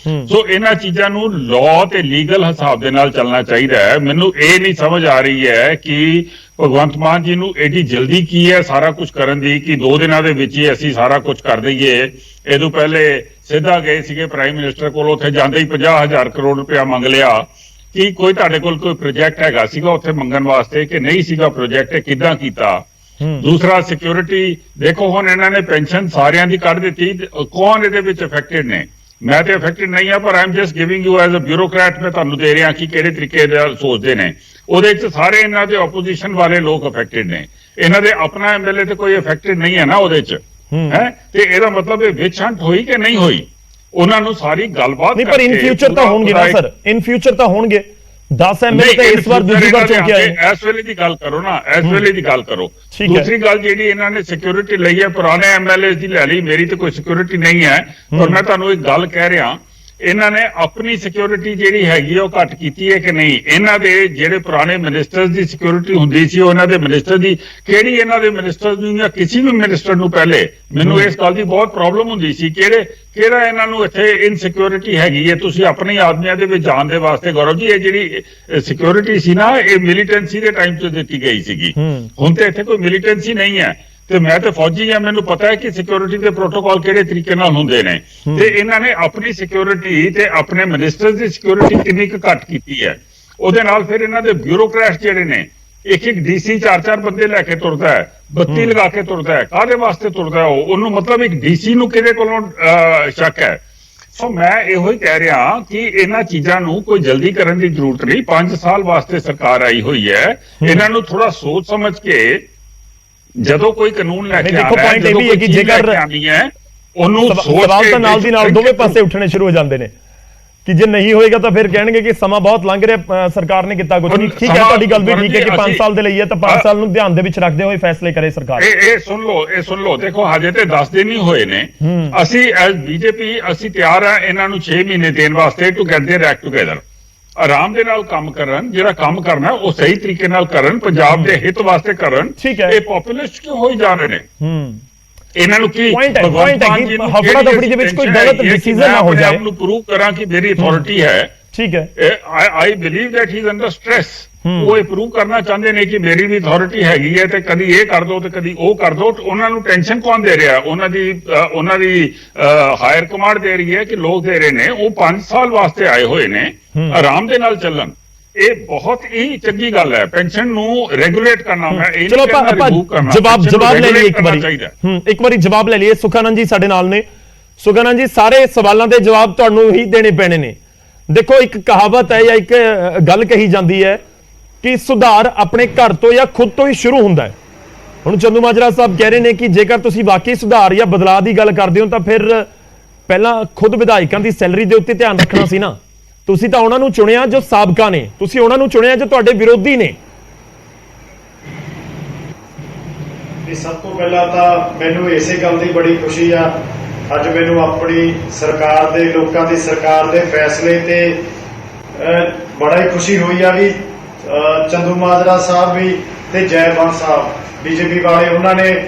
ਸੋ ਇਹਨਾਂ ਚੀਜ਼ਾਂ ਨੂੰ ਲਾਅ ਤੇ ਲੀਗਲ ਹਿਸਾਬ ਦੇ ਨਾਲ ਚੱਲਣਾ ਚਾਹੀਦਾ ਹੈ। ਮੈਨੂੰ ਇਹ ਨਹੀਂ ਸਮਝ ਆ ਰਹੀ ਹੈ ਕਿ ਭਗਵੰਤ ਮਾਨ ਜੀ ਨੂੰ ਐਡੀ ਜਲਦੀ ਕੀ ਹੈ ਸਾਰਾ ਕੁਝ ਕਰਨ ਦੀ ਕਿ 2 ਦਿਨਾਂ ਦੇ ਵਿੱਚ ਹੀ ਅਸੀਂ ਸਾਰਾ ਕੁਝ ਕਰ ਦਈਏ। ਇਹ ਤੋਂ ਪਹਿਲੇ ਸਿੱਧਾ ਗਏ ਸੀਗੇ ਪ੍ਰਾਈਮ ਮਿਨਿਸਟਰ ਕੋਲ, ਉੱਥੇ ਜਾਂਦੇ ਹੀ 50,000 ਕਰੋੜ ਰੁਪਇਆ ਮੰਗ ਲਿਆ। ਕਿ ਕੋਈ ਤੁਹਾਡੇ ਕੋਲ ਕੋਈ ਪ੍ਰੋਜੈਕਟ ਹੈਗਾ ਸੀਗਾ ਉੱਥੇ ਮੰਗਣ ਵਾਸਤੇ ਕਿ ਨਹੀਂ ਸੀਗਾ ਪ੍ਰੋਜੈਕਟ, ਕਿੱਦਾਂ ਕੀਤਾ? ਦੂਸਰਾ ਸਿਕਿਉਰਿਟੀ ਦੇਖੋ, ਹੁਣ ਇਹਨਾਂ ਨੇ ਪੈਨਸ਼ਨ ਸਾਰਿਆਂ ਦੀ ਕੱਢ ਦਿੱਤੀ, ਕੌਣ ਇਹਦੇ ਵਿੱਚ ਅਫੈਕਟਡ ਨੇ? ਮੈਂ ਤੇ ਅਫੈਕਟਡ ਨਹੀਂ ਆ, ਪਰ I'm just giving you as a bureaucrat, ਮੈਂ ਤੁਹਾਨੂੰ ਦੇ ਰਿਹਾ ਕਿ ਕਿਹੜੇ ਤਰੀਕੇ ਨਾਲ ਸੋਚਦੇ ਨੇ। ਉਹਦੇ ਵਿੱਚ ਸਾਰੇ ਇਹਨਾਂ ਦੇ ਆਪੋਜੀਸ਼ਨ ਵਾਲੇ ਲੋਕ ਅਫੈਕਟਡ ਨੇ, ਇਹਨਾਂ ਦੇ ਆਪਣਾ ਐਮਐਲਏ ਤੇ ਕੋਈ ਅਫੈਕਟਡ ਨਹੀਂ ਹੈ ਨਾ ਉਹਦੇ ਚ ਹੈ। ਤੇ ਇਹਦਾ ਮਤਲਬ ਇਹ ਵਿਚ ਹੰਟ ਹੋਈ ਕਿ ਨਹੀਂ ਹੋਈ? ਉਹਨਾਂ ਨੂੰ ਸਾਰੀ ਗੱਲਬਾਤ ਨਹੀਂ, ਪਰ ਇਨ ਫਿਊਚਰ ਤਾਂ ਹੋਣਗੇ ਨਾ ਸਰ, ਇਨ ਫਿਊਚਰ ਤਾਂ ਹੋਣਗੇ। 10 ਐਮਐਲਏ ਤਾਂ ਇਸ ਵਾਰ ਦੂਜੀ ਵਾਰ ਚੁੱਕਿਆ ਹੈ। ਇਸ ਵੇਲੇ ਦੀ ਗੱਲ ਕਰੋ ਨਾ, ਇਸ ਵੇਲੇ ਦੀ ਗੱਲ ਕਰੋ। ਦੂਸਰੀ ਗੱਲ ਜਿਹੜੀ ਇਹਨਾਂ ਨੇ ਸਿਕਿਉਰਿਟੀ ਲਈ ਹੈ ਪੁਰਾਣੇ ਐਮਐਲਏ ਦੀ ਲੈ ਲਈ, ਮੇਰੀ ਤੇ ਕੋਈ ਸਿਕਿਉਰਿਟੀ ਨਹੀਂ ਹੈ। ਪਰ ਮੈਂ ਤੁਹਾਨੂੰ ਇੱਕ ਗੱਲ ਕਹਿ ਰਿਹਾ, ਇਹਨਾਂ ਨੇ ਆਪਣੀ ਸਿਕਿਉਰਿਟੀ ਜਿਹੜੀ ਹੈਗੀ ਉਹ ਘੱਟ ਕੀਤੀ ਹੈ ਕਿ ਨਹੀਂ? ਇਹਨਾਂ ਦੇ ਜਿਹੜੇ ਪੁਰਾਣੇ ਮਿਨਿਸਟਰਸ ਦੀ ਸਿਕਿਉਰਿਟੀ ਹੁੰਦੀ ਸੀ, ਉਹਨਾਂ ਦੇ ਮਿਨਿਸਟਰ ਦੀ ਕਿਹੜੀ, ਇਹਨਾਂ ਦੇ ਮਿਨਿਸਟਰ ਨੂੰ ਜਾਂ ਕਿਸੇ ਵੀ ਮਿਨਿਸਟਰ ਨੂੰ ਪਹਿਲੇ ਮੈਨੂੰ ਇਸ ਗੱਲ ਦੀ ਬਹੁਤ ਪ੍ਰੋਬਲਮ ਹੁੰਦੀ ਸੀ ਕਿਹੜਾ ਇਹਨਾਂ ਨੂੰ ਇੱਥੇ ਇਨਸਿਕਿਉਰਿਟੀ ਹੈਗੀ ਹੈ। ਤੁਸੀਂ ਆਪਣੇ ਆਦਮੀਆਂ ਦੇ ਵਿੱਚ ਜਾਣ ਦੇ ਵਾਸਤੇ ਗੌਰਵ ਜੀ, ਇਹ ਜਿਹੜੀ ਸਿਕਿਉਰਿਟੀ ਸੀ ਨਾ ਇਹ ਮਿਲੀਟੈਂਸੀ ਦੇ ਟਾਈਮ 'ਚ ਦਿੱਤੀ ਗਈ ਸੀਗੀ। ਹੁਣ ਤੇ ਇੱਥੇ ਕੋਈ ਮਿਲੀਟੈਂਸੀ ਨਹੀਂ ਹੈ, ਤੇ ਮੈਂ ਤੇ ਫੌਜੀ ਆ, ਮੈਨੂੰ ਪਤਾ ਹੈ ਕਿ ਸਿਕਿਉਰਿਟੀ ਦੇ ਪ੍ਰੋਟੋਕਾਲ ਕਿਹੜੇ ਤਰੀਕੇ ਨਾਲ ਹੁੰਦੇ ਨੇ। ਤੇ ਇਹਨਾਂ ਨੇ ਆਪਣੀ ਸਿਕਿਉਰਿਟੀ ਤੇ ਆਪਣੇ ਮਿਨਿਸਟਰਸ ਦੀ ਸਿਕਿਉਰਿਟੀ ਕਿੰਨੀ ਕੁ ਘੱਟ ਕੀਤੀ ਹੈ। ਉਹਦੇ ਨਾਲ ਫਿਰ ਇਹਨਾਂ ਦੇ ਬਿਊਰੋਕਰੈਟ ਜਿਹੜੇ ਨੇ ਇੱਕ ਡੀਸੀ 4-4 ਬੰਦੇ ਲੈ ਕੇ ਤੁਰਦਾ ਹੈ, ਬੱਤੀ ਲਗਾ ਕੇ ਤੁਰਦਾ ਹੈ, ਕਾਹਦੇ ਵਾਸਤੇ ਤੁਰਦਾ ਹੈ ਉਹਨੂੰ ਮਤਲਬ ਇੱਕ ਡੀਸੀ ਨੂੰ ਕਿਹਦੇ ਕੋਲੋਂ ਸ਼ੱਕ ਹੈ। ਸੋ ਮੈਂ ਇਹੋ ਹੀ ਕਹਿ ਰਿਹਾ ਕਿ ਇਹਨਾਂ ਚੀਜ਼ਾਂ ਨੂੰ ਕੋਈ ਜਲਦੀ ਕਰਨ ਦੀ ਜ਼ਰੂਰਤ ਨਹੀਂ। 5 ਸਾਲ ਵਾਸਤੇ ਸਰਕਾਰ ਆਈ ਹੋਈ ਹੈ, ਇਹਨਾਂ ਨੂੰ ਥੋੜਾ ਸੋਚ ਸਮਝ ਕੇ ਜਦੋਂ ਕੋਈ ਕਾਨੂੰਨ ਲੈ ਕੇ ਦੇਖੋ ਪੁਆਇੰਟ ਇਹ ਵੀ ਹੈ ਕਿ ਜੇਕਰ ਉਹਨੂੰ ਸਵਾਲ ਤਾਂ ਨਾਲ ਦੀ ਨਾਲ ਦੋਵੇਂ ਪਾਸੇ ਉੱਠਣੇ ਸ਼ੁਰੂ ਹੋ ਜਾਂਦੇ ਨੇ ਕਿ ਜੇ ਨਹੀਂ ਹੋਏਗਾ ਤਾਂ ਫਿਰ ਕਹਿਣਗੇ ਕਿ ਸਮਾਂ ਬਹੁਤ ਲੰਘ ਰਿਹਾ, ਸਰਕਾਰ ਨੇ ਕੀਤਾ ਕੁਝ ਨਹੀਂ। ਠੀਕ ਹੈ, ਤੁਹਾਡੀ ਗੱਲ ਵੀ ਠੀਕ ਹੈ ਕਿ 5 ਸਾਲ ਦੇ ਲਈ ਹੈ ਤਾਂ 5 ਸਾਲ ਨੂੰ ਧਿਆਨ ਦੇ ਵਿੱਚ ਰੱਖਦੇ ਹੋਏ ਫੈਸਲੇ ਕਰੇ ਸਰਕਾਰ। ਇਹ ਸੁਣ ਲਓ ਦੇਖੋ ਹਜੇ ਤੇ 10 ਦਿਨ ਹੀ ਹੋਏ ਨੇ। ਅਸੀਂ ਐਜ਼ ਬੀਜੇਪੀ ਅਸੀਂ ਤਿਆਰ ਆ ਇਹਨਾਂ ਨੂੰ 6 ਮਹੀਨੇ ਦੇਣ ਵਾਸਤੇ to get their act together. ਆਰਾਮ ਦੇ ਨਾਲ ਕੰਮ ਕਰਨ, ਜਿਹੜਾ ਕੰਮ ਕਰਨਾ ਉਹ ਸਹੀ ਤਰੀਕੇ ਨਾਲ ਕਰਨ, ਪੰਜਾਬ ਦੇ ਹਿੱਤ ਵਾਸਤੇ ਕਰਨ। ਇਹ ਪੋਪੂਲਿਸਟ ਕਿਉਂ ਹੋਈ ਜਾ ਰਹੇ ਨੇ? ਇਹਨਾਂ ਨੂੰ ਕੀ ਪੁਆਇੰਟ ਹੈ ਕਿ ਹਫੜਾ ਦਫੜੀ ਦੇ ਵਿੱਚ ਕੋਈ ਗਲਤ ਡਿਸੀਜਨ ਨਾ ਹੋ ਜਾਏ। ਨੂੰ ਪ੍ਰੂਵ ਕਰਾਂ ਕਿ ਮੇਰੀ ਅਥਾਰਟੀ ਹੈ। ਠੀਕ ਹੈ, I believe that he is under stress. ਉਹ ਇਹ ਪ੍ਰੂਵ ਕਰਨਾ ਚਾਹੁੰਦੇ ਨੇ ਕਿ ਮੇਰੀ ਵੀ ਅਥਾਰਟੀ ਹੈਗੀ ਹੈ ਤੇ ਕਦੀ ਇਹ ਕਰ ਦੋ ਤੇ ਕਦੀ ਉਹ ਕਰ ਦੋ। ਉਹਨਾਂ ਨੂੰ ਟੈਨਸ਼ਨ ਕੌਣ ਦੇ ਰਿਹਾ? ਉਹਨਾਂ ਦੀ ਹਾਇਰ ਕਮਾਂਡ ਦੇ ਰਹੀ ਹੈ ਕਿ ਲੋਕ ਦੇ ਰਹੇ ਨੇ। ਉਹ 5 ਸਾਲ ਵਾਸਤੇ ਆਏ ਹੋਏ ਨੇ, ਆਰਾਮ ਦੇ ਨਾਲ ਚੱਲਣ। ਇਹ ਬਹੁਤ ਹੀ ਚੰਗੀ ਗੱਲ ਹੈ। ਪੈਨਸ਼ਨ ਨੂੰ ਰੈਗੂਲੇਟ ਕਰਨਾ, ਮੈਂ ਇਹ ਚਲੋ ਆਪਾਂ ਜਵਾਬ ਲੈ ਲਈਏ ਇੱਕ ਵਾਰੀ ਜਵਾਬ ਲੈ ਲਈਏ। ਸੁਖਾਨੰਦ ਜੀ ਸਾਡੇ ਨਾਲ ਨੇ। ਸੁਖਾਨੰਦ ਜੀ, ਸਾਰੇ ਸਵਾਲਾਂ ਦੇ ਜਵਾਬ ਤੁਹਾਨੂੰ ਹੀ ਦੇਣੇ ਪੈਣੇ ਨੇ। ਦੇਖੋ ਇੱਕ ਕਹਾਵਤ ਹੈ ਜਾਂ ਇੱਕ ਗੱਲ ਕਹੀ ਜਾਂਦੀ ਹੈ ਕਿ ਸੁਧਾਰ ਆਪਣੇ ਘਰ ਤੋਂ ਜਾਂ ਖੁਦ ਤੋਂ ਹੀ ਸ਼ੁਰੂ ਹੁੰਦਾ ਹੈ। ਹੁਣ ਚੰਦੂਮਾਜਰਾ ਸਾਹਿਬ ਕਹਿ ਰਹੇ ਨੇ ਕਿ ਜੇਕਰ ਤੁਸੀਂ ਵਾਕਈ ਸੁਧਾਰ ਜਾਂ ਬਦਲਾਅ ਦੀ ਗੱਲ ਕਰਦੇ ਹੋ ਤਾਂ ਫਿਰ ਪਹਿਲਾਂ ਖੁਦ ਵਿਧਾਇਕਾਂ ਦੀ ਸੈਲਰੀ ਦੇ ਉੱਤੇ ਧਿਆਨ ਰੱਖਣਾ ਸੀ ਨਾ। ਤੁਸੀਂ ਤਾਂ ਉਹਨਾਂ ਨੂੰ ਚੁਣਿਆ ਜੋ ਸਾਬਕਾ ਨੇ, ਤੁਸੀਂ ਉਹਨਾਂ ਨੂੰ ਚੁਣਿਆ ਜੋ ਤੁਹਾਡੇ ਵਿਰੋਧੀ ਨੇ। ਸਭ ਤੋਂ ਪਹਿਲਾਂ ਤਾਂ ਮੈਨੂੰ ਇਸੇ ਗੱਲ ਦੀ ਬੜੀ ਖੁਸ਼ੀ ਆ, ਅੱਜ ਮੈਨੂੰ ਆਪਣੀ ਸਰਕਾਰ ਦੇ, ਲੋਕਾਂ ਦੀ ਸਰਕਾਰ ਦੇ ਫੈਸਲੇ ਤੇ ਬੜਾ ਹੀ ਖੁਸ਼ੀ ਹੋਈ ਆ ਵੀ ਚੰਦੂਮਾਜਰਾ ਸਾਹਿਬ ਵੀ ਤੇ ਜੈਵੰਤ ਸਾਹਿਬ ਬੀਜੇਪੀ ਵਾਲੇ, ਉਹਨਾਂ ਨੇ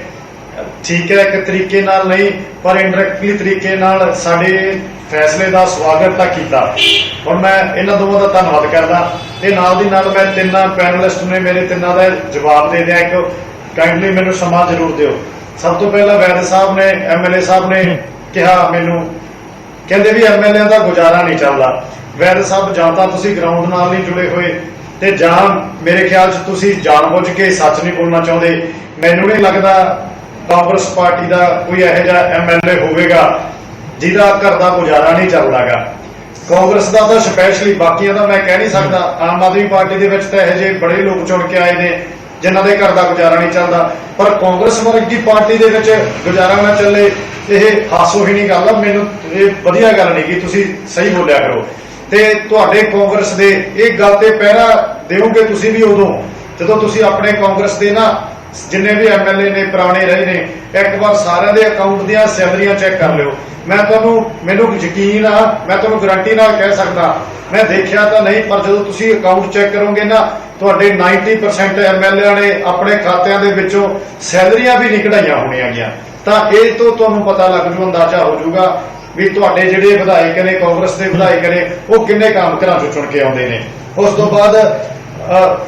ਠੀਕ ਹੈ ਇੱਕ ਤਰੀਕੇ ਨਾਲ ਨਹੀਂ ਪਰ ਇਨਡਾਇਰੈਕਟਲੀ ਤਰੀਕੇ ਨਾਲ ਸਾਡੇ ਫੈਸਲੇ ਦਾ ਸਵਾਗਤ ਤਾਂ ਕੀਤਾ। ਹੁਣ ਮੈਂ ਇਹਨਾਂ ਦੋਵਾਂ ਦਾ ਧੰਨਵਾਦ ਕਰਦਾ ਤੇ ਨਾਲ ਦੀ ਨਾਲ ਮੈਂ ਤਿੰਨਾਂ ਪੈਨਲਿਸਟ ਨੇ ਮੇਰੇ ਤਿੰਨਾਂ ਦਾ ਜਵਾਬ ਦੇ ਦਿਆਂ। ਇੱਕ ਕਾਈਂਡਲੀ ਮੈਨੂੰ ਸਮਾਂ ਜ਼ਰੂਰ ਦਿਓ। ਸਭ ਤੋਂ ਪਹਿਲਾਂ ਵੈਦ ਸਾਹਿਬ ਨੇ, ਐਮਐਲਏ ਸਾਹਿਬ ਨੇ ਕਿਹਾ ਮੈਨੂੰ, ਕਹਿੰਦੇ ਵੀ ਐਮਐਲਏ ਦਾ ਗੁਜ਼ਾਰਾ ਨਹੀਂ ਚੱਲਦਾ। ਵੈਦ ਸਾਹਿਬ ਜਾਂ ਤਾਂ ਤੁਸੀਂ ਗਰਾਊਂਡ ਨਾਲ ਨਹੀਂ ਜੁੜੇ ਹੋਏ ਤੇ ਜਾਂ ਮੇਰੇ ਖਿਆਲ 'ਚ ਤੁਸੀਂ ਜਾਣਬੁੱਝ ਕੇ ਸੱਚ ਨਹੀਂ ਬੋਲਣਾ ਚਾਹੁੰਦੇ। ਮੈਨੂੰ ਨਹੀਂ ਲੱਗਦਾ ਕਾਂਗਰਸ ਪਾਰਟੀ ਦਾ ਕੋਈ ਇਹੋ ਜਿਹਾ ਐਮਐਲਏ ਹੋਵੇਗਾ ਜਿਹਦਾ ਘਰ ਦਾ ਗੁਜ਼ਾਰਾ ਨਹੀਂ ਚੱਲਦਾਗਾ। ਕਾਂਗਰਸ ਦਾ ਤਾਂ ਸਪੈਸ਼ਲੀ, ਬਾਕੀਆਂ ਦਾ ਮੈਂ ਕਹਿ ਨਹੀਂ ਸਕਦਾ। ਆਮ ਆਦਮੀ ਪਾਰਟੀ ਦੇ ਵਿੱਚ ਤਾਂ ਇਹੋ ਜਿਹੇ ਬੜੇ ਲੋਕ ਚੁਣ ਕੇ ਆਏ ਨੇ ਜਿਨ੍ਹਾਂ ਦੇ ਘਰ ਦਾ ਗੁਜ਼ਾਰਾ ਨਹੀਂ ਚੱਲਦਾ, ਪਰ ਕਾਂਗਰਸ ਵਰਗੀ ਪਾਰਟੀ ਦੇ ਵਿੱਚ ਗੁਜ਼ਾਰਾ ਨਾ ਚੱਲੇ ਇਹ ਹਾਸੋਹੀਣੀ ਗੱਲ ਆ। ਮੈਨੂੰ ਇਹ ਵਧੀਆ ਗੱਲ ਨਹੀਂ ਕਿ ਤੁਸੀਂ ਸਹੀ ਬੋਲਿਆ ਕਰੋ ਤੇ ਤੁਹਾਡੇ ਕਾਂਗਰਸ ਦੇ ਇਹ ਗੱਲ ਤੇ ਪਹਿਰਾ ਦਿਓਗੇ ਤੁਸੀਂ ਵੀ ਉਦੋਂ ਜਦੋਂ ਤੁਸੀਂ ਆਪਣੇ ਕਾਂਗਰਸ ਦੇ ਨਾ ਜਿੰਨੇ ਵੀ ਐਮਐਲਏ ਨੇ ਪੁਰਾਣੇ ਰਹੇ ਨੇ, ਇੱਕ ਵਾਰ ਸਾਰਿਆਂ ਦੇ ਅਕਾਊਂਟ ਦੀਆਂ ਸੈਲਰੀਆਂ ਚੈੱਕ ਕਰ ਲਿਓ। ਮੈਨੂੰ ਯਕੀਨ ਆ, ਮੈਂ ਤੁਹਾਨੂੰ ਗਾਰੰਟੀ ਨਾਲ ਕਹਿ ਸਕਦਾ, ਮੈਂ ਦੇਖਿਆ ਤਾਂ ਨਹੀਂ ਪਰ ਜਦੋਂ ਤੁਸੀਂ ਅਕਾਊਂਟ ਚੈੱਕ ਕਰੋਗੇ ਨਾ ਤੁਹਾਡੇ 90% ਐਮਐਲਏ ਨੇ ਆਪਣੇ ਖਾਤਿਆਂ ਦੇ ਵਿੱਚੋਂ ਸੈਲਰੀਆਂ ਵੀ ਨਹੀਂ ਕਢਾਈਆਂ ਹੋਣੀਆਂ ਗੀਆਂ। ਤਾਂ ਇਹ ਤੋਂ ਤੁਹਾਨੂੰ ਪਤਾ ਲੱਗ ਜੂ, ਅੰਦਾਜ਼ਾ ਹੋ ਜਾਊਗਾ ਵੀ ਤੁਹਾਡੇ ਜਿਹੜੇ ਵਿਧਾਇਕ ਨੇ, ਕਾਂਗਰਸ ਦੇ ਵਿਧਾਇਕ ਨੇ, ਉਹ ਕਿੰਨੇ ਕੰਮ ਘਰਾਂ ਚੋਂ ਚੁਣ ਕੇ ਆਉਂਦੇ ਨੇ। ਉਸ ਤੋਂ ਬਾਅਦ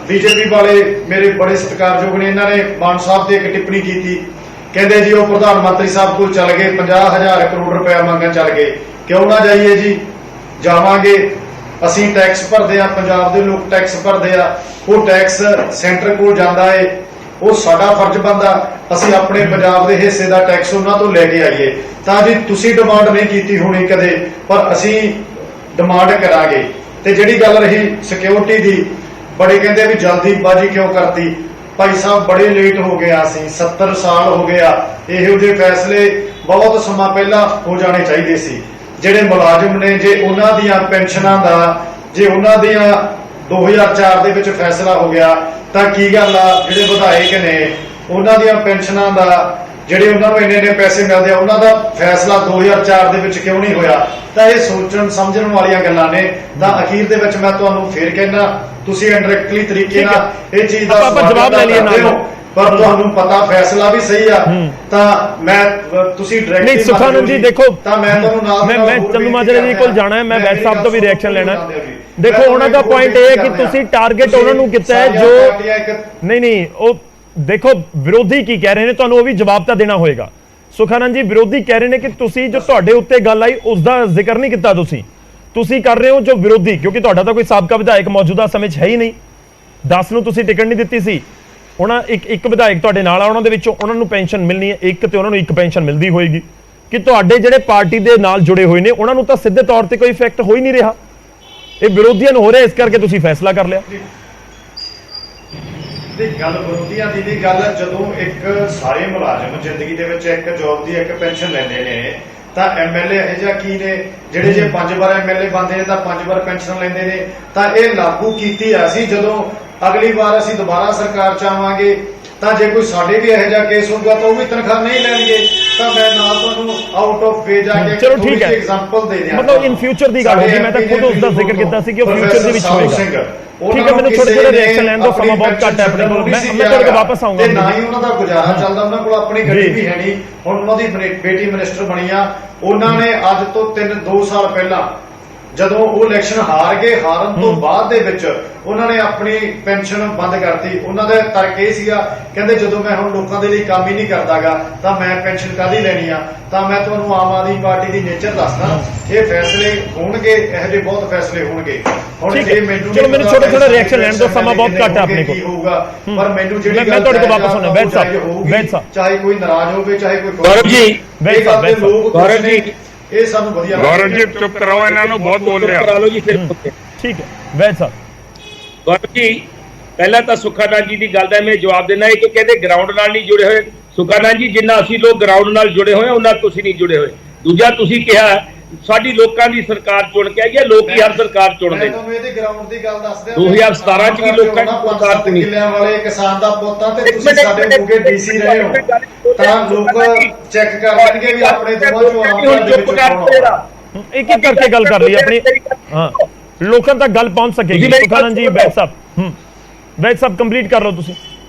ਬੀਜੇਪੀ ਵਾਲੇ ਮੇਰੇ ਬੜੇ ਸਤਿਕਾਰਯੋਗ ਨੇ, ਇਹਨਾਂ ਨੇ ਮਾਨ ਸਾਹਿਬ ਤੇ ਇੱਕ ਟਿੱਪਣੀ ਕੀਤੀ, ਕਹਿੰਦੇ ਜੀ ਉਹ ਪ੍ਰਧਾਨ ਮੰਤਰੀ ਸਾਹਿਬ ਕੋਲ ਚੱਲ ਗਏ, 50,000 ਕਰੋੜ ਰੁਪਇਆ ਮੰਗਣ ਚੱਲ ਗਏ। ਕਿਉਂ ਨਾ ਜਾਈਏ ਜੀ, ਜਾਵਾਂਗੇ। ਅਸੀਂ ਟੈਕਸ ਭਰਦੇ ਆ, ਪੰਜਾਬ ਦੇ ਲੋਕ ਟੈਕਸ ਭਰਦੇ ਆ, ਉਹ ਟੈਕਸ ਸੈਂਟਰ ਕੋਲ ਜਾਂਦਾ ਏ, ਉਹ ਸਾਡਾ ਫਰਜ਼ ਬਣਦਾ ਅਸੀਂ ਆਪਣੇ ਪੰਜਾਬ ਦੇ ਹਿੱਸੇ ਦਾ ਟੈਕਸ ਉਹਨਾਂ ਤੋਂ ਲੈ ਕੇ ਆਈਏ। ਤਾਂ ਜੀ ਤੁਸੀਂ ਡਿਮਾਂਡ ਨਹੀਂ ਕੀਤੀ ਹੋਣੀ ਕਦੇ, ਪਰ ਅਸੀਂ ਡਿਮਾਂਡ ਕਰਾਂਗੇ। ਤੇ ਜਿਹੜੀ ਗੱਲ ਰਹੀ ਸਿਕਿਉਰਿਟੀ ਦੀ, ਬੜੇ ਕਹਿੰਦੇ ਵੀ ਜਲਦੀਬਾਜ਼ੀ ਕਿਉਂ ਕਰਤੀ। ਭਾਈ ਸਾਹਿਬ ਬੜੇ ਲੇਟ ਹੋ ਗਿਆ ਸੀ, 70 ਸਾਲ ਹੋ ਗਿਆ। ਇਹੋ ਜਿਹੇ ਫੈਸਲੇ ਬਹੁਤ ਸਮਾਂ ਪਹਿਲਾਂ ਹੋ ਜਾਣੇ ਚਾਹੀਦੇ ਸੀ। ਜਿਹੜੇ ਮੁਲਾਜ਼ਮ ਨੇ, ਜੇ ਉਹਨਾਂ ਦੀਆਂ ਪੈਨਸ਼ਨਾਂ ਦਾ, ਜੇ ਉਹਨਾਂ ਦੀਆਂ 2004 ਦੇ ਵਿੱਚ ਫੈਸਲਾ ਹੋ ਗਿਆ ਤਾਂ ਕੀ ਗੱਲ ਆ, ਜਿਹੜੇ ਵਿਧਾਇਕ ਨੇ ਉਹਨਾਂ ਦੀਆਂ ਪੈਨਸ਼ਨਾਂ ਦਾ, ਜਿਹੜੇ ਉਹਨਾਂ ਨੂੰ ਇੰਨੇ ਪੈਸੇ ਮਿਲਦੇ ਆ, ਉਹਨਾਂ ਦਾ ਫੈਸਲਾ 2004 ਦੇ ਵਿੱਚ ਕਿਉਂ ਨਹੀਂ ਹੋਇਆ? ਤਾਂ ਇਹ ਸੋਚਣ ਸਮਝਣ ਵਾਲੀਆਂ ਗੱਲਾਂ ਨੇ। ਤਾਂ ਅਖੀਰ ਦੇ ਵਿੱਚ ਮੈਂ ਤੁਹਾਨੂੰ ਫੇਰ ਕਹਿਣਾ, ਤੁਸੀਂ ਇਨਡਾਇਰੈਕਟਲੀ ਤਰੀਕੇ ਨਾਲ ਇਹ ਚੀਜ਼ ਦਾ ਜਵਾਬ ਲੈ ਲਈਏ ਨਾਲ, ਪਰ ਤੁਹਾਨੂੰ ਪਤਾ ਫੈਸਲਾ ਵੀ ਸਹੀ ਆ। ਤਾਂ ਮੈਂ ਤੁਸੀਂ ਡਾਇਰੈਕਟਲੀ ਨਹੀਂ ਸੁਖਾਨੰਦ ਜੀ ਦੇਖੋ, ਤਾਂ ਮੈਂ ਤੁਹਾਨੂੰ ਨਾਲ ਮੈਂ ਚੰਦੂਮਾਜਰਾ ਜੀ ਕੋਲ ਜਾਣਾ ਹੈ, ਮੈਂ ਵੈਦ ਸਾਹਿਬ ਤੋਂ ਵੀ ਰਿਐਕਸ਼ਨ ਲੈਣਾ। ਦੇਖੋ ਉਹਨਾਂ ਦਾ ਪੁਆਇੰਟ ਇਹ ਹੈ ਕਿ ਤੁਸੀਂ ਟਾਰਗੇਟ ਉਹਨਾਂ ਨੂੰ ਕੀਤਾ ਹੈ ਜੋ ਨਹੀਂ ਉਹ ਦੇਖੋ ਵਿਰੋਧੀ ਕੀ ਕਹਿ ਰਹੇ ਨੇ, ਤੁਹਾਨੂੰ ਉਹ ਵੀ ਜਵਾਬ ਤਾਂ ਦੇਣਾ ਹੋਏਗਾ। ਸੁਖਾਨੰਦ ਜੀ ਵਿਰੋਧੀ ਕਹਿ ਰਹੇ ਨੇ ਕਿ ਤੁਸੀਂ ਜੋ ਤੁਹਾਡੇ ਉੱਤੇ ਗੱਲ ਆਈ ਉਸ ਦਾ ਜ਼ਿਕਰ ਨਹੀਂ ਕੀਤਾ। ਤੁਸੀਂ ਕਰ ਰਹੇ ਹੋ ਜੋ ਵਿਰੋਧੀ, ਕਿਉਂਕਿ ਤੁਹਾਡਾ ਤਾਂ ਕੋਈ ਸਾਬਕਾ ਵਿਧਾਇਕ ਮੌਜੂਦਾ ਸਮੇਂ 'ਚ ਹੈ ਹੀ ਨਹੀਂ। 10 ਨੂੰ ਤੁਸੀਂ ਟਿਕਟ ਨਹੀਂ ਦਿੱਤੀ ਸੀ, ਉਹਨਾਂ ਇੱਕ ਵਿਧਾਇਕ ਤੁਹਾਡੇ ਨਾਲ ਆ, ਉਹਨਾਂ ਦੇ ਵਿੱਚੋਂ ਉਹਨਾਂ ਨੂੰ ਪੈਨਸ਼ਨ ਮਿਲਣੀ ਹੈ ਇੱਕ, ਤੇ ਉਹਨਾਂ ਨੂੰ ਇੱਕ ਪੈਨਸ਼ਨ ਮਿਲਦੀ ਹੋਏਗੀ। ਕਿ ਤੁਹਾਡੇ ਜਿਹੜੇ ਪਾਰਟੀ ਦੇ ਨਾਲ ਜੁੜੇ ਹੋਏ ਨੇ ਉਹਨਾਂ ਨੂੰ ਤਾਂ ਸਿੱਧੇ ਤੌਰ ਤੇ ਕੋਈ ਇਫੈਕਟ ਹੋ ਹੀ ਨਹੀਂ ਰਿਹਾ, ਇਹ ਵਿਰੋਧੀਆਂ ਨੂੰ ਹੋ ਰਿਹਾ, ਇਸ ਕਰਕੇ ਤੁਸੀਂ ਫੈਸਲਾ ਕਰ ਲਿਆ। ਦੀ ਗੱਲ ਵਿਰੋਧੀਆਂ ਦੀ ਨਹੀਂ, ਗੱਲ ਜਦੋਂ ਇੱਕ ਸਾਰੇ ਮੁਲਾਜ਼ਮ ਜ਼ਿੰਦਗੀ ਦੇ ਵਿੱਚ ਇੱਕ ਜੌਬ ਦੀ ਇੱਕ ਪੈਨਸ਼ਨ ਲੈਂਦੇ ਨੇ, ਤਾਂ ਐਮਐਲਏ ਇਹੋ ਜਿਹਾ ਕੀ ਨੇ ਜਿਹੜੇ ਜੇ 5 ਵਾਰ ਐਮਐਲਏ ਬਣਦੇ ਨੇ ਤਾਂ 5 ਵਾਰ ਪੈਨਸ਼ਨ ਲੈਂਦੇ ਨੇ। ਤਾਂ ਇਹ ਲਾਗੂ ਕੀਤੀ ਆ ਸੀ, ਜਦੋਂ ਅਗਲੀ ਵਾਰ ਅਸੀਂ ਦੁਬਾਰਾ ਸਰਕਾਰ ਚ ਆਵਾਂਗੇ ਤਾਂ ਜੇ ਕੋਈ ਸਾਡੇ ਵੀ ਇਹੋ ਜਿਹਾ ਕੇਸ ਹੋਊਗਾ ਤਾਂ ਉਹ ਵੀ ਤਨਖਾਹ ਨਹੀਂ ਲੈਣਗੇ। ਤਾਂ ਮੈਂ ਨਾਲ ਤੁਹਾਨੂੰ ਆਊਟ ਆਫ ਵੇ ਜਾ ਕੇ ਚਲੋ ਠੀਕ ਹੈ, ਐਗਜ਼ਾਮਪਲ ਦੇ ਦਿਆਂ, ਮਤਲਬ ਇਨ ਫਿਊਚਰ ਦੀ ਗੱਲ ਹੋਗੀ, ਮੈਂ ਤਾਂ ਖੁਦ ਉਸ ਦਾ ਜ਼ਿਕਰ ਕੀਤਾ ਸੀ ਕਿ ਉਹ ਫਿਊਚਰ ਦੇ ਵਿੱਚ ਹੋਏਗਾ। ਠੀਕ ਹੈ, ਮੈਨੂੰ ਥੋੜੇ ਰਿਐਕਸ਼ਨ ਲੈਣ ਦਿਓ, ਸਮਾਂ ਬਹੁਤ ਘੱਟ ਹੈ ਆਪਣੇ ਕੋਲ, ਮੈਂ ਤੁਹਾਡੇ ਕੋਲ ਵਾਪਸ ਆਉਂਗਾ। ਤੇ ਨਾ ਹੀ ਉਹਨਾਂ ਦਾ ਗੁਜ਼ਾਰਾ ਚੱਲਦਾ, ਉਹਨਾਂ ਕੋਲ ਆਪਣੀ ਗੱਡੀ ਵੀ ਹੈ ਨਹੀਂ। ਹੁਣ ਉਹਨਾਂ ਦੀ ਬੇਟੀ ਮਿਨਿਸਟਰ ਬਣੀ ਆ, ਉਹਨਾਂ ਨੇ ਅੱਜ ਤੋਂ 2 ਸਾਲ ਪਹਿਲਾਂ ਜਦੋਂ ਉਹ ਇਲੈਕਸ਼ਨ ਹਾਰ ਗਏ, ਹਾਰਨ ਤੋਂ ਬਾਅਦ ਦੇ ਵਿੱਚ ਉਹਨਾਂ ਨੇ ਆਪਣੀ ਪੈਨਸ਼ਨ ਬੰਦ ਕਰਤੀ। ਉਹਨਾਂ ਦਾ ਤਰਕ ਇਹ ਸੀਗਾ, ਕਹਿੰਦੇ ਜਦੋਂ ਮੈਂ ਹੁਣ ਲੋਕਾਂ ਦੇ ਲਈ ਕੰਮ ਹੀ ਨਹੀਂ ਕਰਦਾਗਾ ਤਾਂ ਮੈਂ ਪੈਨਸ਼ਨ ਕਾਹਦੀ ਲੈਣੀ ਆ। ਤਾਂ ਮੈਂ ਤੁਹਾਨੂੰ ਆਮ ਆਦਮੀ ਪਾਰਟੀ ਦੀ ਨੇਚਰ ਦੱਸਦਾ, ਇਹ ਫੈਸਲੇ ਹੋਣਗੇ, ਇਹੋ ਜਿਹੇ ਬਹੁਤ ਫੈਸਲੇ ਹੋਣਗੇ। ਹੁਣ ਜੇ ਮੈਨੂੰ ਚਲੋ ਮੈਨੂੰ ਛੋਟਾ ਰਿਐਕਸ਼ਨ ਲੈਣ ਦਿਓ, ਸਮਾਂ ਬਹੁਤ ਘੱਟ ਹੈ ਆਪਣੇ ਕੋਲ। ਹੋਊਗਾ ਪਰ ਮੈਨੂੰ ਜਿਹੜੀ ਮੈਂ ਤੁਹਾਡੇ ਕੋਲ ਵਾਪਸ ਆਉਣਾ, ਵੈਦ ਸਾਹਿਬ, ਚਾਹੇ ਕੋਈ ਨਾਰਾਜ਼ ਹੋਵੇ, ਚਾਹੇ ਕੋਈ ਗੌਰਵ ਜੀ, ਗੌਰਵ ਜੀ, ਇਹ ਸਾਨੂੰ ਵਧੀਆ ਗੌਰਵ ਜੀ ਚੁੱਪ ਕਰਾਓ, ਇਹਨਾਂ ਨੂੰ ਬਹੁਤ ਬੋਲ ਰਿਹਾ। ਕਰਾ ਲਓ ਜੀ ਫਿਰ। ਠੀਕ ਹੈ ਵੈਦ ਸਾਹਿਬ। ਗੌਰਵ ਜੀ, ਪਹਿਲਾਂ ਤਾਂ ਸੁਖਾਨੰਦ ਜੀ ਦੀ ਗੱਲ ਦਾ ਮੈਂ ਜਵਾਬ ਦੇਣਾ ਹੈ ਕਿ ਕਹਿੰਦੇ ਗਰਾਊਂਡ ਨਾਲ ਨਹੀਂ ਜੁੜੇ ਹੋਏ। ਸੁਖਾਨੰਦ ਜੀ, ਜਿੰਨਾ ਅਸੀਂ ਲੋਕ ਗਰਾਊਂਡ ਨਾਲ ਜੁੜੇ ਹੋਏ ਉਹਨਾਂ ਤੁਸੀਂ ਨਹੀਂ ਜੁੜੇ ਹੋਏ। ਦੂਜਾ ਤੁਸੀਂ ਕਿਹਾ ਸਾਡੀ ਲੋਕਾਂ ਦੀ ਸਰਕਾਰ ਚੁਣ ਕੇ ਆਈ ਹੈ, ਲੋਕ ਹੀ ਹਰ ਸਰਕਾਰ ਚੁਣਦੇ ਨੇ। ਤੁਹਾਨੂੰ ਇਹਦੇ ਗਰਾਊਂਡ ਦੀ ਗੱਲ ਦੱਸ ਦਿਆਂ, 2017 ਚ ਵੀ ਲੋਕਾਂ ਦੀ ਸਰਕਾਰ ਚੁਣੀ। ਕਿੱਲਿਆਂ ਵਾਲੇ ਕਿਸਾਨ ਦਾ ਪੁੱਤਾਂ ਤੇ ਤੁਸੀਂ ਸਾਡੇ ਹੋਗੇ ਡੀਸੀ ਰਹੇ ਹੋ, ਤਾਂ ਲੋਕ ਚੈੱਕ ਕਰ ਲੈਣਗੇ ਵੀ ਆਪਣੇ ਦੋਵਾਂ ਚੋਂ ਆਮ ਦੇ ਵਿੱਚ ਕੌਣ ਆ। ਇੱਕ ਇੱਕ ਕਰਕੇ ਗੱਲ ਕਰ ਲਈ ਆਪਣੀ, ਹਾਂ ਲੋਕਾਂ ਤੱਕ ਗੱਲ ਪਹੁੰਚ ਸਕੇਗੀ। ਸੁਖਾਨੰਦ ਜੀ, ਵੈਦ ਸਾਹਿਬ, ਵੈਦ ਸਾਹਿਬ ਕੰਪਲੀਟ ਕਰ ਲਓ ਤੁਸੀਂ।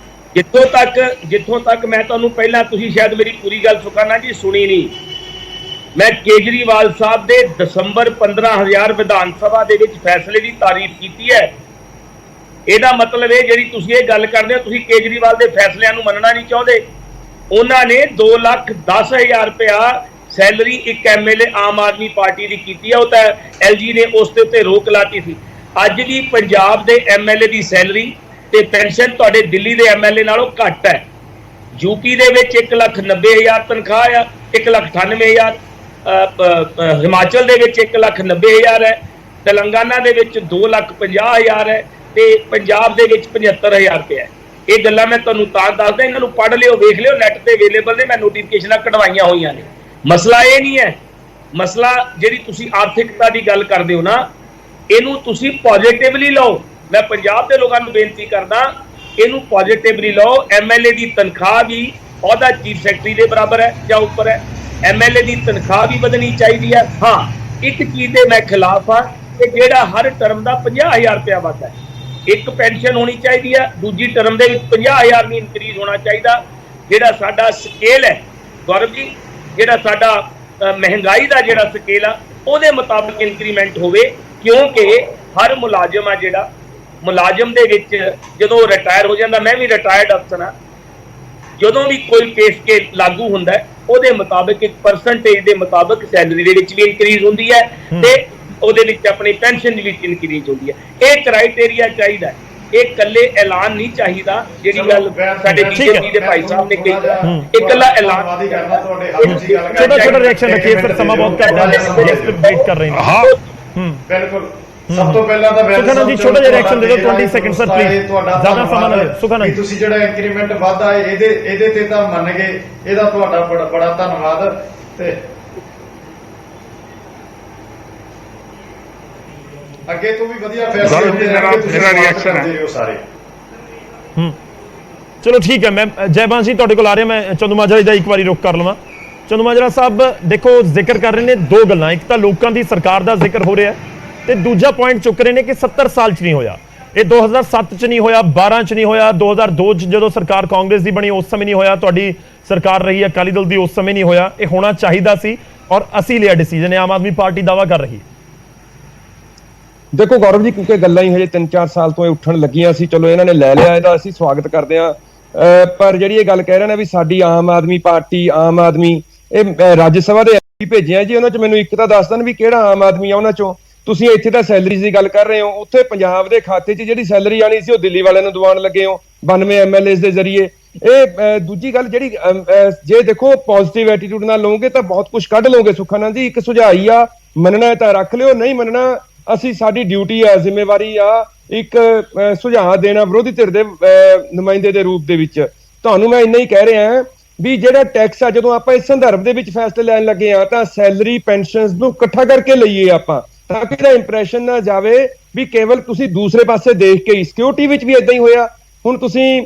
ਜਿੱਥੋਂ ਤੱਕ ਮੈਂ ਤੁਹਾਨੂੰ ਪਹਿਲਾਂ, ਤੁਸੀਂ ਸ਼ਾਇਦ ਮੇਰੀ ਪੂਰੀ ਗੱਲ ਸੁਖਾਨੰਦ ਜੀ ਸੁਣੀ ਨਹੀਂ। ਮੈਂ ਕੇਜਰੀਵਾਲ ਸਾਹਿਬ ਦੇ ਦਸੰਬਰ 15,000 ਵਿਧਾਨ ਸਭਾ ਦੇ ਵਿੱਚ ਫੈਸਲੇ ਦੀ ਤਾਰੀਫ ਕੀਤੀ ਹੈ। ਇਹਦਾ ਮਤਲਬ ਇਹ ਜਿਹੜੀ ਤੁਸੀਂ ਇਹ ਗੱਲ ਕਰਦੇ ਹੋ, ਤੁਸੀਂ ਕੇਜਰੀਵਾਲ ਦੇ ਫੈਸਲਿਆਂ ਨੂੰ ਮੰਨਣਾ ਨਹੀਂ ਚਾਹੁੰਦੇ। ਉਹਨਾਂ ਨੇ 2,10,000 ਰੁਪਇਆ ਸੈਲਰੀ ਇੱਕ ਐਮਐਲਏ ਆਮ ਆਦਮੀ ਪਾਰਟੀ ਦੀ ਕੀਤੀ ਹੈ, ਉਹ ਤਾਂ ਐਲਜੀ ਨੇ ਉਸ ਦੇ ਉੱਤੇ ਰੋਕ ਲਾਤੀ ਸੀ। ਅੱਜ ਵੀ ਪੰਜਾਬ ਦੇ ਐਮਐਲਏ ਦੀ ਸੈਲਰੀ ਤੇ ਪੈਨਸ਼ਨ ਤੁਹਾਡੇ ਦਿੱਲੀ ਦੇ ਐਮਐਲਏ ਨਾਲੋਂ ਘੱਟ ਹੈ। ਯੂਪੀ ਦੇ ਵਿੱਚ 1,90,000 ਤਨਖਾਹ ਆ, 1,98,000, ਹਿਮਾਚਲ ਦੇ ਵਿੱਚ 1,90,000 ਹੈ, ਤੇਲੰਗਾਨਾ ਦੇ ਵਿੱਚ 2,50,000 ਹੈ, ਤੇ ਪੰਜਾਬ ਦੇ ਵਿੱਚ 75,000 ਰੁਪਏ ਹੈ। ਇਹ ਗੱਲਾਂ ਮੈਂ ਤੁਹਾਨੂੰ ਤਾਂ ਦੱਸਦਾ, ਇਹਨਾਂ ਨੂੰ ਪੜ੍ਹ ਲਿਓ, ਵੇਖ ਲਿਓ, ਨੈਟ ਤੇ ਅਵੇਲੇਬਲ ਨੇ, ਮੈਂ ਨੋਟੀਫਿਕੇਸ਼ਨਾਂ ਕਢਵਾਈਆਂ ਹੋਈਆਂ ਨੇ। ਮਸਲਾ ਇਹ ਨਹੀਂ ਹੈ, ਮਸਲਾ ਜਿਹੜੀ ਤੁਸੀਂ ਆਰਥਿਕਤਾ ਦੀ ਗੱਲ ਕਰਦੇ ਹੋ ਨਾ, ਇਹਨੂੰ ਤੁਸੀਂ ਪੋਜ਼ਿਟਿਵਲੀ ਲਓ। ਮੈਂ ਪੰਜਾਬ ਦੇ ਲੋਕਾਂ ਨੂੰ ਬੇਨਤੀ ਕਰਦਾ, ਇਹਨੂੰ ਪੋਜ਼ਿਟਿਵਲੀ ਲਓ। ਐਮਐਲਏ ਦੀ ਤਨਖਾਹ ਵੀ ਉਹਦਾ ਚੀਫ ਸੈਕਟਰੀ ਦੇ ਬਰਾਬਰ ਹੈ ਜਾਂ ਉੱਪਰ ਹੈ। ਐਮਐਲਏ ਦੀ ਤਨਖਾਹ ਵੀ ਵਧਣੀ ਚਾਹੀਦੀ ਹੈ। ਹਾਂ, ਇੱਕ ਚੀਜ਼ ਦੇ ਮੈਂ ਖਿਲਾਫ ਹਾਂ ਕਿ ਜਿਹੜਾ ਹਰ ਟਰਮ ਦਾ 50,000 ਰੁਪਇਆ ਵੱਧਦਾ ਹੈ। ਇੱਕ ਪੈਨਸ਼ਨ ਹੋਣੀ ਚਾਹੀਦੀ ਹੈ, ਦੂਜੀ ਟਰਮ ਦੇ ਵਿੱਚ 50,000 ਨਹੀਂ ਇਨਕਰੀਜ਼ ਹੋਣਾ ਚਾਹੀਦਾ। ਜਿਹੜਾ ਸਾਡਾ ਸਕੇਲ ਹੈ ਗੌਰਵ ਜੀ, ਜਿਹੜਾ ਸਾਡਾ ਮਹਿੰਗਾਈ ਦਾ ਜਿਹੜਾ ਸਕੇਲ ਆ, ਉਹਦੇ ਮੁਤਾਬਕ ਇਨਕਰੀਮੈਂਟ ਹੋਵੇ। ਕਿਉਂਕਿ ਹਰ ਮੁਲਾਜ਼ਮ ਆ, ਜਿਹੜਾ ਮੁਲਾਜ਼ਮ ਦੇ ਵਿੱਚ ਜਦੋਂ ਰਿਟਾਇਰ ਹੋ ਜਾਂਦਾ, ਮੈਂ ਵੀ ਰਿਟਾਇਰਡ ਅਫਸਰ ਹਾਂ, ਜਦੋਂ ਵੀ ਕੋਈ ਪੇ ਸਕੇਲ ਲਾਗੂ ਹੁੰਦਾ ਹੈ, ਉਹਦੇ ਮੁਤਾਬਕ ਇੱਕ ਪਰਸੈਂਟੇਜ ਦੇ ਮੁਤਾਬਕ ਸੈਲਰੀ ਦੇ ਵਿੱਚ ਵੀ ਇਨਕਰੀਜ਼ ਹੁੰਦੀ ਹੈ ਤੇ ਉਹਦੇ ਵਿੱਚ ਆਪਣੀ ਪੈਨਸ਼ਨ ਦੇ ਵਿੱਚ ਇਨਕਰੀਜ਼ ਹੁੰਦੀ ਹੈ। ਇਹ ਕ੍ਰਾਈਟੇਰੀਆ ਚਾਹੀਦਾ, ਇਹ ਇਕੱਲੇ ਐਲਾਨ ਨਹੀਂ ਚਾਹੀਦਾ। ਜਿਹੜੀ ਗੱਲ ਸਾਡੇ ਬੀਜੇਪੀ ਦੇ ਭਾਈ ਸਾਹਿਬ ਨੇ ਕਹੀ, ਇਕੱਲਾ ਐਲਾਨ ਛੋਟਾ ਛੋਟਾ ਰਿਐਕਸ਼ਨ ਰੱਖੀਏ, ਫਿਰ ਸਮਾਂ ਬਹੁਤ ਘੱਟ ਹੈ, ਗੈਸਟ ਵੇਟ ਕਰ ਰਹੇ ਨੇ। ਹਾਂ ਬਿਲਕੁਲ। ਸਭ ਤੋਂ ਪਹਿਲਾਂ ਤਾਂ ਸੁਖਾਨੰਦ ਜੀ ਛੋਟਾ ਜਿਹਾ ਰਿਐਕਸ਼ਨ ਦੇ ਦਿਓ, 20 ਸੈਕਿੰਡ ਸਰ ਪਲੀਜ਼, ਜ਼ਿਆਦਾ ਸਮਾਂ ਨਾ ਲਿਓ। ਸੁਖਾਨੰਦ, ਤੁਸੀਂ ਜਿਹੜਾ ਇੰਕਰੀਮੈਂਟ ਵਾਧਾ ਹੈ ਇਹਦੇ ਤੇ ਤਾਂ ਮੰਨ ਗਏ, ਇਹਦਾ ਤੁਹਾਡਾ ਬੜਾ ਧੰਨਵਾਦ। ਤੇ ਅੱਗੇ ਤੋਂ ਵੀ ਵਧੀਆ ਫੈਸਲੇ ਹੁੰਦੇ ਰਹਿਣਗੇ, ਤੁਸੀਂ ਰਿਐਕਸ਼ਨ ਕਰਦੇ ਰਹੋ ਸਾਰੇ। ਚਲੋ ਠੀਕ ਹੈ। ਮੈਂ ਜੈਬਾਨ ਜੀ ਤੁਹਾਡੇ ਕੋਲ ਆ ਰਿਹਾ, ਮੈਂ ਚੰਦੂਮਾਜਰਾ ਦਾ ਇੱਕ ਵਾਰੀ ਰੁਕ ਕਰ ਲਵਾਂ। ਚੰਦੂਮਾਜਰਾ ਸਾਹਿਬ ਦੇਖੋ, ਜ਼ਿਕਰ ਕਰ ਰਹੇ ਨੇ ਦੋ ਗੱਲਾਂ, ਇੱਕ ਤਾਂ ਲੋਕਾਂ ਦੀ ਸਰਕਾਰ ਦਾ ਜ਼ਿਕਰ ਹੋ ਰਿਹਾ ਤੇ ਦੂਜਾ ਪੁਆਇੰਟ ਚੁੱਕ ਰਹੇ ਨੇ ਕਿ 70 ਸਾਲ ਚ ਨਹੀਂ ਹੋਇਆ ਇਹ, 2007 ਚ ਨਹੀਂ ਹੋਇਆ, 12 ਚ ਨਹੀਂ ਹੋਇਆ, 2002 ਚ ਜਦੋਂ ਸਰਕਾਰ ਕਾਂਗਰਸ ਦੀ ਬਣੀ ਉਸ ਸਮੇਂ ਨਹੀਂ ਹੋਇਆ, ਤੁਹਾਡੀ ਸਰਕਾਰ ਰਹੀ ਹੈ ਅਕਾਲੀ ਦਲ ਦੀ ਉਸ ਸਮੇਂ ਨਹੀਂ ਹੋਇਆ। ਇਹ ਹੋਣਾ ਚਾਹੀਦਾ ਸੀ ਔਰ ਅਸੀਂ ਲਿਆ ਡਿਸੀਜਨ, ਆਮ ਆਦਮੀ ਪਾਰਟੀ ਦਾਵਾ ਕਰ ਰਹੀ ਹੈ। ਦੇਖੋ ਗੌਰਵ ਜੀ, ਕਿਉਂਕਿ ਗੱਲਾਂ ਹੀ ਹਜੇ 3-4 ਸਾਲ ਤੋਂ ਇਹ ਉੱਠਣ ਲੱਗੀਆਂ ਸੀ, ਚਲੋ ਇਹਨਾਂ ਨੇ ਲੈ ਲਿਆ, ਇਹਦਾ ਅਸੀਂ ਸਵਾਗਤ ਕਰਦੇ ਹਾਂ। ਪਰ ਜਿਹੜੀ ਇਹ ਗੱਲ ਕਹਿ ਰਹੇ ਨੇ ਵੀ ਸਾਡੀ ਆਮ ਆਦਮੀ ਪਾਰਟੀ, ਆਮ ਆਦਮੀ, ਇਹ ਰਾਜ ਸਭਾ ਦੇ ਐਮਪੀ ਭੇਜਿਆ ਜੀ, ਉਹਨਾਂ ਚ ਮੈਨੂੰ ਇੱਕ ਤਾਂ ਦੱਸ ਦੇਣ ਵੀ ਕਿਹੜਾ ਆਮ ਆਦਮੀ ਆ ਉਹਨਾਂ ਚੋਂ। ਤੁਸੀਂ ਇੱਥੇ ਤਾਂ ਸੈਲਰੀਜ਼ ਦੀ ਗੱਲ ਕਰ ਰਹੇ ਹੋ, ਉੱਥੇ ਪੰਜਾਬ ਦੇ ਖਾਤੇ 'ਚ ਜਿਹੜੀ ਸੈਲਰੀ ਆਣੀ ਸੀ ਉਹ ਦਿੱਲੀ ਵਾਲਿਆਂ ਨੂੰ ਦਿਵਾਉਣ ਲੱਗੇ ਹੋ 92 MLAs ਦੇ ਜ਼ਰੀਏ। ਇਹ ਦੂਜੀ ਗੱਲ ਜਿਹੜੀ ਜੇ ਦੇਖੋ ਪੋਜ਼ਿਟਿਵ ਐਟੀਟਿਊਡ ਨਾਲ ਲਓਗੇ ਤਾਂ ਬਹੁਤ ਕੁਝ ਕੱਢ ਲਓਗੇ ਸੁਖਾਨੰਦ ਜੀ। ਇੱਕ ਸੁਝਾਅ ਹੀ ਆ, ਮੰਨਣਾ ਤਾਂ ਰੱਖ ਲਿਓ, ਨਹੀਂ ਮੰਨਣਾ ਅਸੀਂ ਸਾਡੀ ਡਿਊਟੀ ਆ, ਜ਼ਿੰਮੇਵਾਰੀ ਆ ਇੱਕ ਸੁਝਾਅ ਦੇਣਾ ਵਿਰੋਧੀ ਧਿਰ ਦੇ ਨੁਮਾਇੰਦੇ ਦੇ ਰੂਪ ਦੇ ਵਿੱਚ। ਤੁਹਾਨੂੰ ਮੈਂ ਇੰਨਾ ਹੀ ਕਹਿ ਰਿਹਾ ਵੀ ਜਿਹੜਾ ਟੈਕਸ ਆ, ਜਦੋਂ ਆਪਾਂ ਇਸ ਸੰਦਰਭ ਦੇ ਵਿੱਚ ਫੈਸਲੇ ਲੈਣ ਲੱਗੇ ਆ ਤਾਂ ਸੈਲਰੀ ਪੈਨਸ਼ਨਸ ਨੂੰ ਇਕੱਠਾ ਕਰਕੇ ਲਈਏ ਆਪਾਂ, ਤਾਂ ਕਿ ਇਹਦਾ ਇੰਪ੍ਰੈਸ਼ਨ ਨਾ ਜਾਵੇ ਵੀ ਕੇਵਲ ਤੁਸੀਂ ਦੂਸਰੇ ਪਾਸੇ ਦੇਖ ਕੇ ਹੀ। ਸਿਕਿਉਰਿਟੀ ਵਿੱਚ ਵੀ ਇਦਾਂ ਹੀ ਹੋਇਆ। ਹੁਣ ਤੁਸੀਂ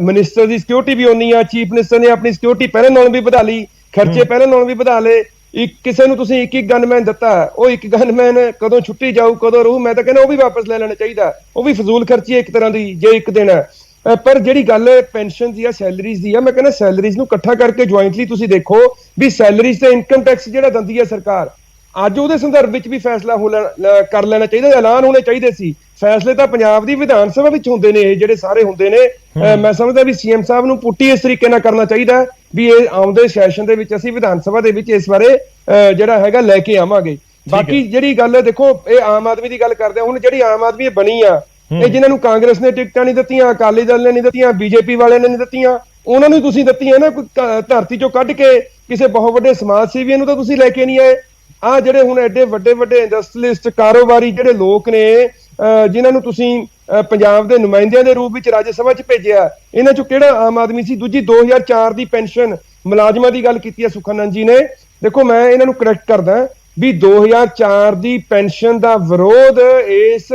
ਮਿਨਿਸਟਰ ਦੀ ਸਿਕਿਉਰਿਟੀ ਵੀ ਉਨੀ ਆ, ਚੀਫ ਮਿਨਿਸਟਰ ਨੇ ਆਪਣੀ ਸਿਕਿਉਰਿਟੀ ਪਹਿਲਾਂ ਨਾਲੋਂ ਵੀ ਵਧਾ ਲਈ, ਖਰਚੇ ਪਹਿਲਾਂ ਨਾਲੋਂ ਵੀ ਵਧਾ ਲਏ। ਇੱਕ ਕਿਸੇ ਨੂੰ ਤੁਸੀਂ ਇੱਕ ਗਨਮੈਨ ਦਿੱਤਾ, ਉਹ ਇੱਕ ਗਨਮੈਨ ਕਦੋਂ ਛੁੱਟੀ ਜਾਊ ਕਦੋਂ ਰਹੂ, ਮੈਂ ਤਾਂ ਕਹਿੰਦਾ ਉਹ ਵੀ ਵਾਪਸ ਲੈ ਲੈਣਾ ਚਾਹੀਦਾ। ਉਹ ਵੀ ਫਜ਼ੂਲ ਖਰਚੀ ਹੈ ਇੱਕ ਤਰ੍ਹਾਂ ਦੀ ਜੇ ਇੱਕ ਦਿਨ ਹੈ। ਪਰ ਜਿਹੜੀ ਗੱਲ ਪੈਨਸ਼ਨ ਦੀ ਆ, ਸੈਲਰੀਜ਼ ਦੀ ਆ, ਮੈਂ ਕਹਿੰਦਾ ਸੈਲਰੀਜ਼ ਨੂੰ ਇਕੱਠਾ ਕਰਕੇ ਜੁਆਇੰਟਲੀ ਤੁਸੀਂ ਦੇਖੋ ਵੀ ਸੈਲਰੀਜ਼ ਤੇ ਇਨਕਮ ਟੈਕਸ ਜਿਹੜਾ ਦਿੰਦੀ ਹੈ ਸਰਕਾਰ, ਅੱਜ ਉਹਦੇ ਸੰਦਰਭ ਵਿੱਚ ਵੀ ਫੈਸਲਾ ਕਰ ਲੈਣਾ ਚਾਹੀਦਾ, ਐਲਾਨ ਹੋਣੇ ਚਾਹੀਦੇ ਸੀ। ਫੈਸਲੇ ਤਾਂ ਪੰਜਾਬ ਦੀ ਵਿਧਾਨ ਸਭਾ ਵਿੱਚ ਹੁੰਦੇ ਨੇ, ਇਹ ਜਿਹੜੇ ਸਾਰੇ ਹੁੰਦੇ ਨੇ। ਮੈਂ ਸਮਝਦਾ ਵੀ ਸੀਐਮ ਸਾਹਿਬ ਨੂੰ ਪੁੱਟੀ ਇਸ ਤਰੀਕੇ ਨਾਲ ਕਰਨਾ ਚਾਹੀਦਾ ਵੀ ਇਹ ਆਉਂਦੇ ਸੈਸ਼ਨ ਦੇ ਵਿੱਚ ਅਸੀਂ ਵਿਧਾਨ ਸਭਾ ਦੇ ਵਿੱਚ ਇਸ ਬਾਰੇ ਜਿਹੜਾ ਹੈਗਾ ਲੈ ਕੇ ਆਵਾਂਗੇ। ਬਾਕੀ ਜਿਹੜੀ ਗੱਲ ਹੈ ਦੇਖੋ, ਇਹ ਆਮ ਆਦਮੀ ਦੀ ਗੱਲ ਕਰਦੇ ਆ, ਹੁਣ ਜਿਹੜੀ ਆਮ ਆਦਮੀ ਬਣੀ ਆ, ਇਹ ਜਿਨ੍ਹਾਂ ਨੂੰ ਕਾਂਗਰਸ ਨੇ ਟਿਕਟਾਂ ਨਹੀਂ ਦਿੱਤੀਆਂ, ਅਕਾਲੀ ਦਲ ਨੇ ਨਹੀਂ ਦਿੱਤੀਆਂ, ਬੀਜੇਪੀ ਵਾਲਿਆਂ ਨੇ ਨਹੀਂ ਦਿੱਤੀਆਂ, ਉਹਨਾਂ ਨੂੰ ਤੁਸੀਂ ਦਿੱਤੀਆਂ ਨਾ ਕੋਈ ਧਰਤੀ ਚੋਂ ਕੱਢ ਕੇ। ਕਿਸੇ ਬਹੁਤ ਵੱਡੇ ਸਮਾਜ ਸੇਵੀਆਂ ਨੂੰ ਤਾਂ ਤੁਸੀਂ ਲੈ ਕੇ ਨਹੀਂ ਆਏ। ਆ ਜਿਹੜੇ ਹੁਣ ਐਡੇ ਵੱਡੇ ਇੰਡਸਟਰੀਲਿਸਟ ਕਾਰੋਬਾਰੀ ਜਿਹੜੇ ਲੋਕ ਨੇ, ਜਿਨ੍ਹਾਂ ਨੂੰ ਤੁਸੀਂ ਪੰਜਾਬ ਦੇ ਨੁਮਾਇੰਦਿਆਂ ਦੇ ਰੂਪ ਵਿੱਚ ਰਾਜ ਸਭਾ 'ਚ ਭੇਜਿਆ, ਇਹਨਾਂ 'ਚੋਂ ਕਿਹੜਾ ਆਮ ਆਦਮੀ ਸੀ? ਦੂਜੀ 2004 ਦੀ ਪੈਨਸ਼ਨ ਮੁਲਾਜ਼ਮਾਂ ਦੀ ਗੱਲ ਕੀਤੀ ਹੈ ਸੁਖਾਨੰਦ ਜੀ ਨੇ। ਦੇਖੋ ਮੈਂ ਇਹਨਾਂ ਨੂੰ ਕਰੈਕਟ ਕਰਦਾ ਵੀ 2004 ਦੀ ਪੈਨਸ਼ਨ ਦਾ ਵਿਰੋਧ ਇਸ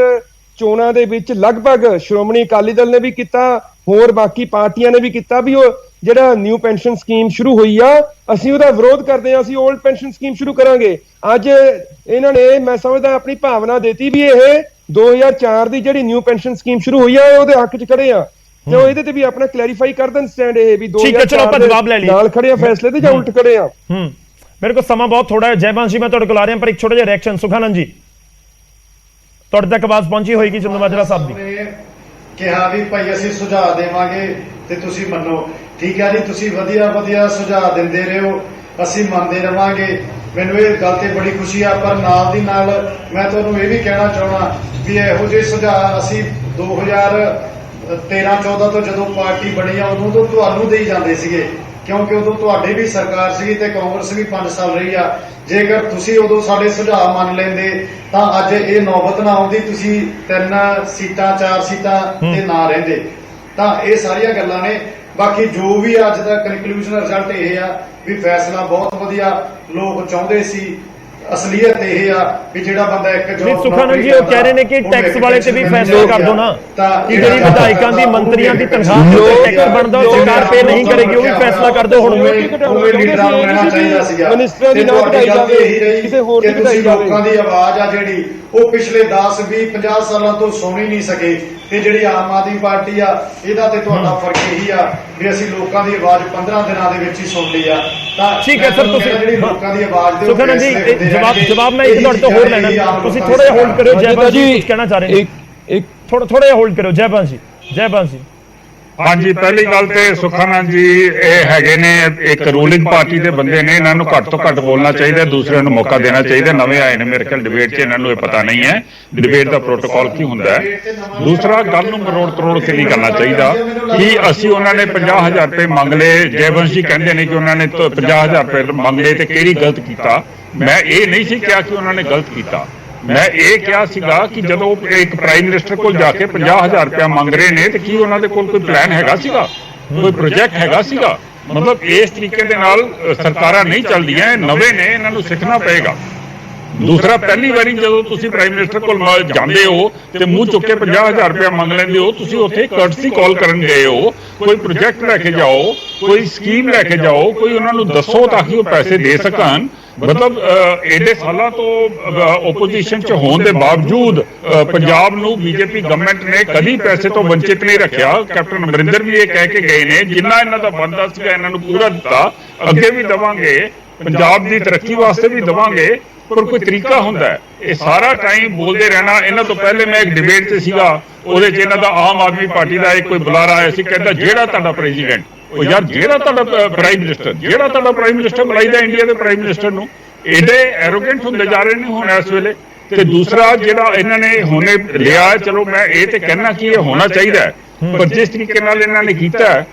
ਚੋਣਾਂ ਦੇ ਵਿੱਚ ਲਗਭਗ ਸ਼੍ਰੋਮਣੀ ਅਕਾਲੀ ਦਲ ਨੇ ਵੀ ਕੀਤਾ, ਹੋਰ ਬਾਕੀ ਪਾਰਟੀਆਂ ਨੇ ਵੀ ਕੀਤਾ ਵੀ ਉਹ ਜਿਹੜਾ ਨਿਊ ਪੈਨਸ਼ਨ ਸਕੀਮ ਸ਼ੁਰੂ ਹੋਈ ਆ ਅਸੀਂ ਉਹਦਾ ਵਿਰੋਧ ਕਰਦੇ ਆ, ਅਸੀਂ 올ਡ ਪੈਨਸ਼ਨ ਸਕੀਮ ਸ਼ੁਰੂ ਕਰਾਂਗੇ। ਅੱਜ ਇਹਨਾਂ ਨੇ ਮੈਂ ਸਮਝਦਾ ਆਪਣੀ ਭਾਵਨਾ ਦੇਤੀ ਵੀ ਇਹ 2004 ਦੀ ਜਿਹੜੀ ਨਿਊ ਪੈਨਸ਼ਨ ਸਕੀਮ ਸ਼ੁਰੂ ਹੋਈ ਆ ਉਹਦੇ ਹੱਕ 'ਚ ਖੜੇ ਆ, ਤੇ ਉਹ ਇਹਦੇ ਤੇ ਵੀ ਆਪਣਾ ਕਲੈਰੀਫਾਈ ਕਰ ਦੇਣ ਸਟੈਂਡ ਇਹ ਵੀ 2004 ਨਾਲ ਖੜੇ ਆ ਫੈਸਲੇ ਤੇ ਜਾਂ ਉਲਟ ਖੜੇ ਆ। ਮੇਰੇ ਕੋਲ ਸਮਾਂ ਬਹੁਤ ਥੋੜਾ ਹੈ। ਜੈਬਾਨ ਜੀ ਮੈਂ ਤੁਹਾਡੇ ਕੋਲ ਆ ਰਿਹਾ, ਪਰ ਇੱਕ ਛੋਟਾ ਜਿਹਾ ਰਿਐਕਸ਼ਨ ਸੁਖਾਨੰਦ ਜੀ ਤੁਹਾਡੇ ਤੱਕ ਆਵਾਜ਼ ਪਹੁੰਚੀ ਹੋਏਗੀ ਚੰਦੂਮਾਜਰਾ ਸਾਹਿਬ ਦੀ। ਕਿਹਾ ਵੀ ਭਾਈ ਅਸੀਂ ਸੁਝਾਅ ਦੇਵਾਂਗੇ ਤੇ ਤੁਸੀਂ ਮੰਨੋ। ਠੀਕ ਹੈ ਜੀ, ਤੁਸੀਂ ਵਧੀਆ ਸੁਝਾਅ ਦਿੰਦੇ ਰਹੋ, ਅਸੀਂ ਮੰਨਦੇ ਰਵਾਂਗੇ। ਮੈਨੂੰ ਇਹ ਗੱਲ ਤੇ ਬੜੀ ਖੁਸ਼ੀ ਆ, ਪਰ ਨਾਲ ਦੀ ਨਾਲ ਮੈਂ ਤੁਹਾਨੂੰ ਇਹ ਵੀ ਕਹਿਣਾ ਚਾਹਣਾ ਵੀ ਇਹੋ ਜਿਹੇ ਸੁਝਾਅ ਅਸੀਂ 2013-14 ਤੋਂ ਜਦੋਂ ਪਾਰਟੀ ਬਣੀ ਆ ਉਦੋਂ ਤੋਂ ਤੁਹਾਨੂੰ ਦੇਈ ਜਾਂਦੇ ਸੀਗੇ, ਕਿਉਂਕਿ ਉਦੋਂ ਤੁਹਾਡੀ ਵੀ ਸਰਕਾਰ ਸੀਗੀ ਤੇ ਕਾਂਗਰਸ ਵੀ 5 ਸਾਲ ਰਹੀ ਆ। ਜੇਕਰ ਤੁਸੀਂ ਉਦੋਂ ਸਾਡੇ ਸੁਝਾਅ ਮੰਨ ਲੈਂਦੇ ਤਾਂ ਅੱਜ ਇਹ ਨੌਬਤ ਨਾ ਆਉਂਦੀ, ਤੁਸੀਂ 3 ਸੀਟਾਂ 4 ਸੀਟਾਂ ਤੇ ਨਾ ਰਹਿੰਦੇ। ਤਾਂ ਇਹ ਸਾਰੀਆਂ ਗੱਲਾਂ ਨੇ। ਬਾਕੀ ਜੋ ਵੀ ਅੱਜ ਦਾ ਕਨਕਲੂਜਨ ਰਿਜ਼ਲਟ ਇਹ ਆ ਵੀ ਫੈਸਲਾ ਬਹੁਤ ਵਧੀਆ, ਲੋਕ ਚਾਹੁੰਦੇ ਸੀ। ਅਸਲੀਅਤ ਇਹ ਆ ਵੀ ਜਿਹੜਾ ਬੰਦਾ ਇੱਕ ਜੋਬ ਸੁਖਾਨੰਦ ਜੀ ਉਹ ਕਹਿ ਰਹੇ ਨੇ ਕਿ ਟੈਕਸ ਵਾਲੇ ਤੇ ਵੀ ਫੈਸਲਾ ਕਰ ਦੋ ਨਾ, ਕਿ ਜਿਹੜੀ ਵਿਧਾਇਕਾਂ ਦੀ ਮੰਤਰੀਆਂ ਦੀ ਤਨਖਾਹ ਤੇ ਟੈਕਸ ਬਣਦਾ ਉਹ ਸਰਕਾਰ ਪੇ ਨਹੀਂ ਕਰੇਗੀ, ਉਹ ਵੀ ਫੈਸਲਾ ਕਰ ਦੋ। ਹੁਣ ਲੀਡਰਾਂ ਨੂੰ ਰਹਿਣਾ ਚਾਹੀਦਾ ਸੀਗਾ। ਮਿਨਿਸਟਰਾਂ ਦੀ ਨਾ ਘਟਾਈ ਜਾਵੇ, ਕਿਸੇ ਹੋਰ ਦੀ ਘਟਾਈ ਜਾਵੇ। ਲੋਕਾਂ ਦੀ ਆਵਾਜ਼ ਆ ਜਿਹੜੀ ਉਹ ਪਿਛਲੇ 10 20 50 ਸਾਲਾਂ ਤੋਂ ਸੁਣ ਹੀ ਨਹੀਂ ਸਕੇ, ਤੇ ਜਿਹੜੀ ਆਮ ਆਦਮੀ ਪਾਰਟੀ ਆ ਇਹਦਾ ਤੇ ਤੁਹਾਡਾ ਫਰਕ ਇਹੀ ਆ ਵੀ ਅਸੀਂ ਲੋਕਾਂ ਦੀ ਆਵਾਜ਼ 15 ਦਿਨਾਂ ਦੇ ਵਿੱਚ ਹੀ ਸੁਣ ਲਈ ਆ। ਤਾਂ ਠੀਕ ਹੈ ਸਰ, ਤੁਸੀਂ ਜਿਹੜੀ ਲੋਕਾਂ ਦੀ ਆਵਾਜ਼ ਦੇ ਸੁਖਾਨੰਦ ਜੀ ਜਵਾਬ ਮੈਂ ਇੱਕ ਤੁਹਾਡੇ ਤੋਂ ਹੋਰ ਲੈਣਾ, ਤੁਸੀਂ ਥੋੜਾ ਜਿਹਾ ਹੋਲਡ ਕਰਿਓ। ਜੈਬਾਨ ਜੀ ਕੁਝ ਕਹਿਣਾ ਚਾਹ ਰਹੇ ਨੇ, ਥੋੜਾ ਜਿਹਾ ਹੋਲਡ ਕਰਿਓ। ਜੈਬਾਨ ਜੀ ਹਾਂਜੀ, ਪਹਿਲੀ ਗੱਲ ਤੇ ਸੁਖਾਨੰਦ ਜੀ ਇਹ ਹੈਗੇ ਨੇ ਇੱਕ ਰੂਲਿੰਗ ਪਾਰਟੀ ਦੇ ਬੰਦੇ ਨੇ, ਇਹਨਾਂ ਨੂੰ ਘੱਟ ਤੋਂ ਘੱਟ ਬੋਲਣਾ ਚਾਹੀਦਾ, ਦੂਸਰਿਆਂ ਨੂੰ ਮੌਕਾ ਦੇਣਾ ਚਾਹੀਦਾ। ਨਵੇਂ ਆਏ ਨੇ ਮੇਰੇ ਖਿਆਲ ਡਿਬੇਟ 'ਚ, ਇਹਨਾਂ ਨੂੰ ਇਹ ਪਤਾ ਨਹੀਂ ਹੈ ਡਿਬੇਟ ਦਾ ਪ੍ਰੋਟੋਕਾਲ ਕੀ ਹੁੰਦਾ ਹੈ। ਦੂਸਰਾ, ਗੱਲ ਨੂੰ ਮਰੋੜ ਤਰੋੜ ਕੇ ਨਹੀਂ ਕਰਨਾ ਚਾਹੀਦਾ ਕਿ ਅਸੀਂ ਉਹਨਾਂ ਨੇ 50,000 ਰੁਪਏ ਮੰਗ ਲਏ। ਜੈਵੰਸ਼ ਜੀ ਕਹਿੰਦੇ ਨੇ ਕਿ ਉਹਨਾਂ ਨੇ 50,000 ਰੁਪਏ ਮੰਗ ਲਏ ਤੇ ਕਿਹੜੀ ਗਲਤ ਕੀਤਾ। ਮੈਂ ਇਹ ਨਹੀਂ ਸੀ ਕਿਹਾ ਕਿ ਉਹਨਾਂ ਨੇ ਗਲਤ ਕੀਤਾ, ਮੈਂ ਇਹ ਕਿਹਾ ਸੀਗਾ ਕਿ ਜਦੋਂ ਇੱਕ ਪ੍ਰਾਈਮ ਮਿਨਿਸਟਰ ਕੋਲ ਜਾ ਕੇ 50,000 ਰੁਪਇਆ ਮੰਗ ਰਹੇ ਨੇ ਤੇ ਕੀ ਉਹਨਾਂ ਦੇ ਕੋਲ ਕੋਈ ਪਲਾਨ ਹੈਗਾ ਸੀਗਾ, ਕੋਈ ਪ੍ਰੋਜੈਕਟ ਹੈਗਾ ਸੀਗਾ? ਮਤਲਬ ਇਸ ਤਰੀਕੇ ਦੇ ਨਾਲ ਸਰਕਾਰਾਂ ਨਹੀਂ ਚੱਲਦੀਆਂ, ਇਹ ਨਵੇਂ ਨੇ, ਇਹਨਾਂ ਨੂੰ ਸਿੱਖਣਾ ਪਏਗਾ। ਦੂਸਰਾ, ਪਹਿਲੀ ਵਾਰੀ ਜਦੋਂ ਤੁਸੀਂ ਪ੍ਰਾਈਮ ਮਿਨਿਸਟਰ ਕੋਲ ਜਾਂਦੇ ਹੋ ਤੇ ਮੂੰਹ ਚੁੱਕ ਕੇ 50,000 ਰੁਪਇਆ ਮੰਗ ਲੈਂਦੇ ਹੋ, ਤੁਸੀਂ ਉੱਥੇ ਕਰਟਸੀ ਕਾਲ ਕਰਨ ਗਏ ਹੋ, ਕੋਈ ਪ੍ਰੋਜੈਕਟ ਲੈ ਕੇ ਜਾਓ, ਕੋਈ ਸਕੀਮ ਲੈ ਕੇ ਜਾਓ, ਕੋਈ ਉਹਨਾਂ ਨੂੰ ਦੱਸੋ ਤਾਂ ਕਿ ਉਹ ਪੈਸੇ ਦੇ ਸਕਣ। ਮਤਲਬ ਐਡੇ ਸਾਲਾਂ ਤੋਂ ਓਪੋਜੀਸ਼ਨ 'ਚ ਹੋਣ ਦੇ ਬਾਵਜੂਦ ਪੰਜਾਬ ਨੂੰ ਬੀਜੇਪੀ ਗਵਰਨਮੈਂਟ ਨੇ ਕਦੀ ਪੈਸੇ ਤੋਂ ਵੰਚਿਤ ਨਹੀਂ ਰੱਖਿਆ। ਕੈਪਟਨ ਅਮਰਿੰਦਰ ਵੀ ਇਹ ਕਹਿ ਕੇ ਗਏ ਨੇ ਜਿੰਨਾ ਇਹਨਾਂ ਦਾ ਬਣਦਾ ਸੀਗਾ ਇਹਨਾਂ ਨੂੰ ਪੂਰਾ ਦਿੱਤਾ, ਅੱਗੇ ਵੀ ਦੇਵਾਂਗੇ, ਪੰਜਾਬ ਦੀ ਤਰੱਕੀ ਵਾਸਤੇ ਵੀ ਦੇਵਾਂਗੇ, ਪਰ ਕੋਈ ਤਰੀਕਾ ਹੁੰਦਾ ਹੈ। ਇਹ ਸਾਰਾ ਟਾਈਮ ਬੋਲਦੇ ਰਹਿਣਾ। ਇਹਨਾਂ ਤੋਂ ਪਹਿਲੇ ਮੈਂ ਇੱਕ ਡਿਬੇਟ 'ਚ ਸੀਗਾ, ਉਹਦੇ 'ਚ ਇਹਨਾਂ ਦਾ ਆਮ ਆਦਮੀ ਪਾਰਟੀ ਦਾ ਇੱਕ ਕੋਈ ਬੁਲਾਰਾ ਆਇਆ ਸੀ, ਕਹਿੰਦਾ ਜਿਹੜਾ ਤੁਹਾਡਾ ਪ੍ਰੈਜ਼ੀਡੈਂਟ, ਉਹ ਯਾਰ ਜਿਹੜਾ ਤੁਹਾਡਾ ਪ੍ਰਾਈਮ ਮਿਨਿਸਟਰ ਬੁਲਾਈਦਾ ਇੰਡੀਆ ਦੇ ਪ੍ਰਾਈਮ ਮਿਨਿਸਟਰ ਨੂੰ। ਐਡੇ ਐਰੋਗੈਂਟ ਹੁੰਦੇ ਜਾ ਰਹੇ ਨੇ ਹੁਣ ਇਸ ਵੇਲੇ। ਤੇ ਦੂਸਰਾ ਜਿਹੜਾ ਇਹਨਾਂ ਨੇ ਹੁਣੇ ਲਿਆ, ਚਲੋ ਮੈਂ ਇਹ ਤੇ ਕਹਿਣਾ ਕਿ ਇਹ ਹੋਣਾ ਚਾਹੀਦਾ ਹੈ, ਪਰ ਜਿਸ ਤਰੀਕੇ ਨਾਲ ਇਹਨਾਂ ਨੇ ਕੀਤਾ ਹੈ,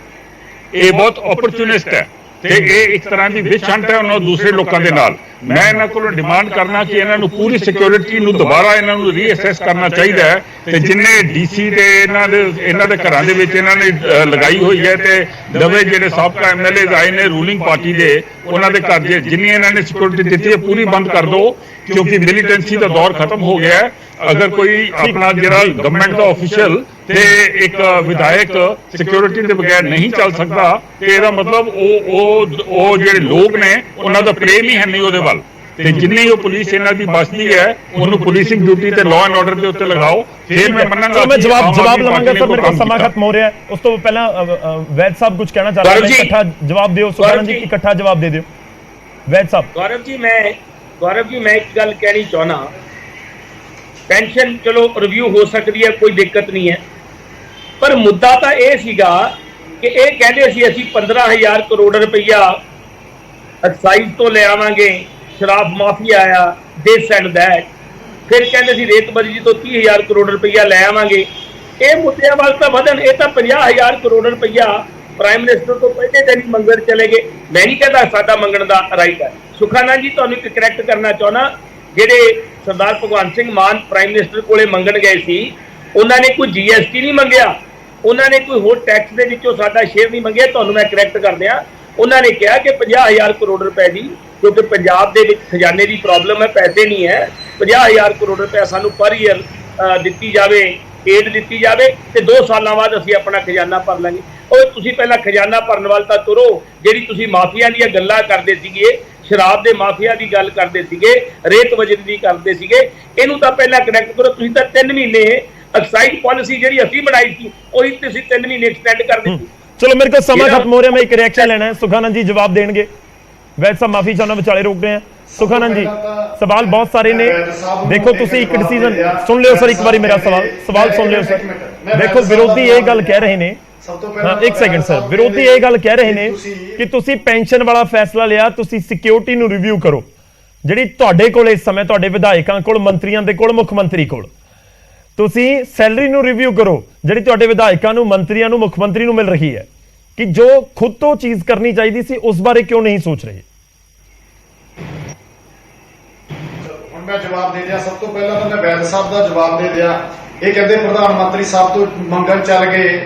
ਇਹ ਬਹੁਤ ਓਪਰਚੁਨਿਸਟ ਹੈ ਤੇ ਇਹ ਇੱਕ ਤਰ੍ਹਾਂ ਦੀ ਵਿਸ਼ ਹੰਟ ਹੈ ਉਹਨਾਂ ਦੂਸਰੇ ਲੋਕਾਂ ਦੇ ਨਾਲ। ਮੈਂ ਇਹਨਾਂ ਕੋਲੋਂ ਡਿਮਾਂਡ ਕਰਨਾ ਕਿ ਇਹਨਾਂ ਨੂੰ ਪੂਰੀ ਸਿਕਿਉਰਿਟੀ ਨੂੰ ਦੁਬਾਰਾ ਇਹਨਾਂ ਨੂੰ ਰੀਅਸੈਸ ਕਰਨਾ ਚਾਹੀਦਾ ਹੈ ਤੇ ਜਿੰਨੇ ਡੀਸੀ ਦੇ ਇਹਨਾਂ ਦੇ ਘਰਾਂ ਦੇ ਵਿੱਚ ਇਹਨਾਂ ਨੇ ਲਗਾਈ ਹੋਈ ਹੈ ਤੇ ਨਵੇਂ ਜਿਹੜੇ ਸਾਬਕਾ ਐਮਐਲਏ ਆਏ ਨੇ ਰੂਲਿੰਗ ਪਾਰਟੀ ਦੇ, ਉਹਨਾਂ ਦੇ ਘਰ ਜਿੰਨੀ ਇਹਨਾਂ ਨੇ ਸਿਕਿਉਰਿਟੀ ਦਿੱਤੀ ਹੈ ਪੂਰੀ ਬੰਦ ਕਰ ਦਿਓ, ਕਿਉਂਕਿ ਮਿਲੀਟੈਂਸੀ ਦਾ ਦੌਰ ਖਤਮ ਹੋ ਗਿਆ ਹੈ। ਅਗਰ ਕੋਈ ਆਪਣਾ ਜਿਹੜਾ ਗਵਰਨਮੈਂਟ ਦਾ ਆਫੀਸ਼ੀਅਲ ਤੇ ਇੱਕ ਵਿਧਾਇਕ ਸਿਕਿਉਰਿਟੀ ਦੇ ਬਗੈਰ ਨਹੀਂ ਚੱਲ ਸਕਦਾ ਤੇ ਇਹਦਾ ਮਤਲਬ ਉਹ ਜਿਹੜੇ ਲੋਕ ਨੇ ਉਹਨਾਂ ਦਾ ਪ੍ਰੇਮ ਹੀ ਹੈ ਨਹੀਂ ਉਹਦੇ ਵੱਲ। ਤੇ ਜਿੰਨੀ ਉਹ ਪੁਲਿਸ ਇਹਨਾਂ ਦੀ ਬਚਦੀ ਹੈ ਉਹਨੂੰ ਪੁਲਿਸਿੰਗ ਡਿਊਟੀ ਤੇ ਲਾਅ ਐਂਡ ਆਰਡਰ ਦੇ ਉੱਤੇ ਲਗਾਓ, ਫਿਰ ਮੈਂ ਮੰਨਾਂਗਾ। ਮੈਂ ਜਵਾਬ ਲਵਾਂਗਾ ਸਰ, ਮੇਰੇ ਕੋਲ ਸਮਾਂ ਖਤਮ ਹੋ ਰਿਹਾ ਹੈ। ਉਸ ਤੋਂ ਪਹਿਲਾਂ ਵੈਦ ਸਾਹਿਬ ਕੁਝ ਕਹਿਣਾ ਚਾਹ ਰਹੇ ਨੇ, ਇਕੱਠਾ ਜਵਾਬ ਦਿਓ। ਸੁਖਾਨੰਦ ਜੀ ਇਕੱਠਾ ਜਵਾਬ ਦੇ ਦਿਓ। ਵੈਦ ਸਾਹਿਬ। ਗੌਰਵ ਜੀ ਮੈਂ ਇੱਕ ਗੱਲ ਕਹਿਣੀ ਚਾਹਣਾ, ਪੈਨਸ਼ਨ ਚਲੋ ਰਿਵਿਊ ਹੋ ਸਕਦੀ ਹੈ, ਕੋਈ ਦਿੱਕਤ ਨਹੀਂ ਹੈ, ਪਰ ਮੁੱਦਾ ਤਾਂ ਇਹ ਸੀਗਾ ਕਿ ਇਹ ਕਹਿੰਦੇ ਸੀ ਅਸੀਂ 15,000 ਕਰੋੜ ਰੁਪਈਆ ਐਕਸਾਈਜ਼ ਤੋਂ ਲੈ ਆਵਾਂਗੇ, ਸ਼ਰਾਬ ਮਾਫੀਆ ਆਇਆ, ਦਿਸ ਐਂਡ ਦੈਟ, ਫਿਰ ਕਹਿੰਦੇ ਸੀ ਰੇਤਬੰਦੀ ਤੋਂ 30,000 ਕਰੋੜ ਰੁਪਈਆ ਲੈ ਆਵਾਂਗੇ। ਇਹ ਮੁੱਦਿਆਂ ਵੱਲ ਤਾਂ ਵਧਣ, ਇਹ ਤਾਂ 50,000 ਕਰੋੜ ਰੁਪਈਆ ਪ੍ਰਾਈਮ ਮਿਨਿਸਟਰ ਤੋਂ ਪਹਿਲੇ ਦਿਨ ਹੀ ਮੰਗਣ ਚਲੇ ਗਏ। ਮੈਂ ਨਹੀਂ ਕਹਿੰਦਾ ਸਾਡਾ ਮੰਗਣ ਦਾ ਰਾਈਟ ਹੈ। ਸੁਖਾਨੰਦ ਜੀ ਤੁਹਾਨੂੰ ਇੱਕ ਕਰੈਕਟ ਕਰਨਾ ਚਾਹੁੰਦਾ, ਜਿਹੜੇ ਸਰਦਾਰ ਭਗਵੰਤ ਸਿੰਘ ਮਾਨ ਪ੍ਰਾਈਮ ਮਿਨਿਸਟਰ ਕੋਲੇ ਮੰਗਣ ਗਏ ਸੀ, ਉਹਨਾਂ ਨੇ ਕੋਈ GST ਨਹੀਂ ਮੰਗਿਆ, ਉਹਨਾਂ ਨੇ ਕੋਈ ਹੋਰ ਟੈਕਸ ਦੇ ਵਿੱਚੋਂ ਸਾਡਾ ਸ਼ੇਅਰ ਨਹੀਂ ਮੰਗਿਆ। ਤੁਹਾਨੂੰ ਮੈਂ ਕਰੈਕਟ ਕਰ ਦਿਆਂ, ਉਹਨਾਂ ਨੇ ਕਿਹਾ ਕਿ 50,000 ਕਰੋੜ ਰੁਪਏ ਦੀ, ਕਿਉਂਕਿ ਪੰਜਾਬ ਦੇ ਵਿੱਚ ਖਜ਼ਾਨੇ ਦੀ ਪ੍ਰੋਬਲਮ ਹੈ, ਪੈਸੇ ਨਹੀਂ ਹੈ, 50,000 ਕਰੋੜ ਰੁਪਏ ਸਾਨੂੰ ਪਰ ਈਅਰ ਦਿੱਤੀ ਜਾਵੇ, ਏਡ ਦਿੱਤੀ ਜਾਵੇ ਤੇ 2 ਸਾਲਾਂ ਬਾਅਦ ਅਸੀਂ ਆਪਣਾ ਖਜ਼ਾਨਾ ਭਰ ਲਾਂਗੇ। ਉਹ ਤੁਸੀਂ ਪਹਿਲਾਂ ਖਜ਼ਾਨਾ ਭਰਨ ਵੱਲ ਤਾਂ ਤੁਰੋ। ਜਿਹੜੀ ਤੁਸੀਂ ਮਾਫੀਆ ਦੀਆਂ ਗੱਲਾਂ ਕਰਦੇ ਸੀਗੇ, ਸ਼ਰਾਬ ਦੇ ਮਾਫੀਆ ਦੀ ਗੱਲ ਕਰਦੇ ਸੀਗੇ, ਰੇਤ ਵਜਨ ਦੀ ਕਰਦੇ ਸੀਗੇ, ਇਹਨੂੰ ਤਾਂ ਪਹਿਲਾਂ ਕਨੈਕਟ ਕਰੋ। ਤੁਸੀਂ ਤਾਂ 3 ਮਹੀਨੇ ਐਕਸਾਈਜ਼ ਪਾਲਿਸੀ ਜਿਹੜੀ ਅਸੀਂ ਬਣਾਈ ਸੀ ਉਹੀ ਤੁਸੀਂ 3 ਮਹੀਨੇ ਐਕਸਟੈਂਡ ਕਰ ਦਿੱਤੀ। ਚਲੋ ਮੇਰੇ ਕੋਲ ਸਮਾਂ ਖਤਮ ਹੋ ਰਿਹਾ, ਮੈਂ ਇੱਕ ਰਿਐਕਸ਼ਨ ਲੈਣਾ ਹੈ। ਸੁਖਾਨੰਦ ਜੀ ਜਵਾਬ ਦੇਣਗੇ। ਵੈਦ ਸਾਹਿਬ ਮਾਫੀ ਚਾਹੁੰਦਾ ਵਿਚਾਲੇ ਰੋਕ ਰਹੇ ਆ। ਸੁਖਾਨੰਦ ਜੀ ਸਵਾਲ ਬਹੁਤ ਸਾਰੇ ਨੇ, ਦੇਖੋ ਤੁਸੀਂ ਇੱਕ ਡਿਸੀਜਨ ਸੁਣ ਲਿਓ ਸਰ, ਇੱਕ ਵਾਰੀ ਮੇਰਾ ਸਵਾਲ ਸੁਣ ਲਿਓ ਸਰ। ਦੇਖੋ ਵਿਰੋਧੀ ਇਹ ਗੱਲ ਕਹਿ ਰਹੇ ਨੇ, ਹਾਂ ਇੱਕ ਸੈਕਿੰਡ ਸਰ, ਵਿਰੋਧੀ ਇਹ ਗੱਲ ਕਹਿ ਰਹੇ ਨੇ ਕਿ ਤੁਸੀਂ ਪੈਨਸ਼ਨ ਵਾਲਾ ਫੈਸਲਾ ਲਿਆ, ਤੁਸੀਂ ਸਿਕਿਉਰਿਟੀ ਨੂੰ ਰਿਵਿਊ ਕਰੋ, ਜਿਹੜੀ ਤੁਹਾਡੇ ਕੋਲ ਇਸ ਸਮੇਂ ਤੁਹਾਡੇ ਵਿਧਾਇਕਾਂ ਕੋਲ, ਮੰਤਰੀਆਂ ਦੇ ਕੋਲ, ਮੁੱਖ ਮੰਤਰੀ ਕੋਲ। ਤੁਸੀਂ ਸੈਲਰੀ ਨੂੰ ਰਿਵਿਊ ਕਰੋ ਜਿਹੜੀ ਤੁਹਾਡੇ ਵਿਧਾਇਕਾਂ ਨੂੰ, ਮੰਤਰੀਆਂ ਨੂੰ, ਮੁੱਖ ਮੰਤਰੀ ਨੂੰ ਮਿਲ ਰਹੀ ਹੈ, ਕਿ ਜੋ ਖੁਦ ਤੋਂ ਚੀਜ਼ ਕਰਨੀ ਚਾਹੀਦੀ ਸੀ ਉਸ ਬਾਰੇ ਕਿਉਂ ਨਹੀਂ ਸੋਚ ਰਹੇ। ਹੁਣ ਮੈਂ ਜਵਾਬ ਦੇ ਦਿਆਂ। ਸਭ ਤੋਂ ਪਹਿਲਾਂ ਤਾਂ ਮੈਂ ਵੈਦ ਸਾਹਿਬ ਦਾ ਜਵਾਬ ਦੇ ਦਿਆਂ। ਇਹ ਕਹਿੰਦੇ ਪ੍ਰਧਾਨ ਮੰਤਰੀ ਸਾਹਿਬ ਤੋਂ ਮੰਗਣ ਚੱਲ ਗਏ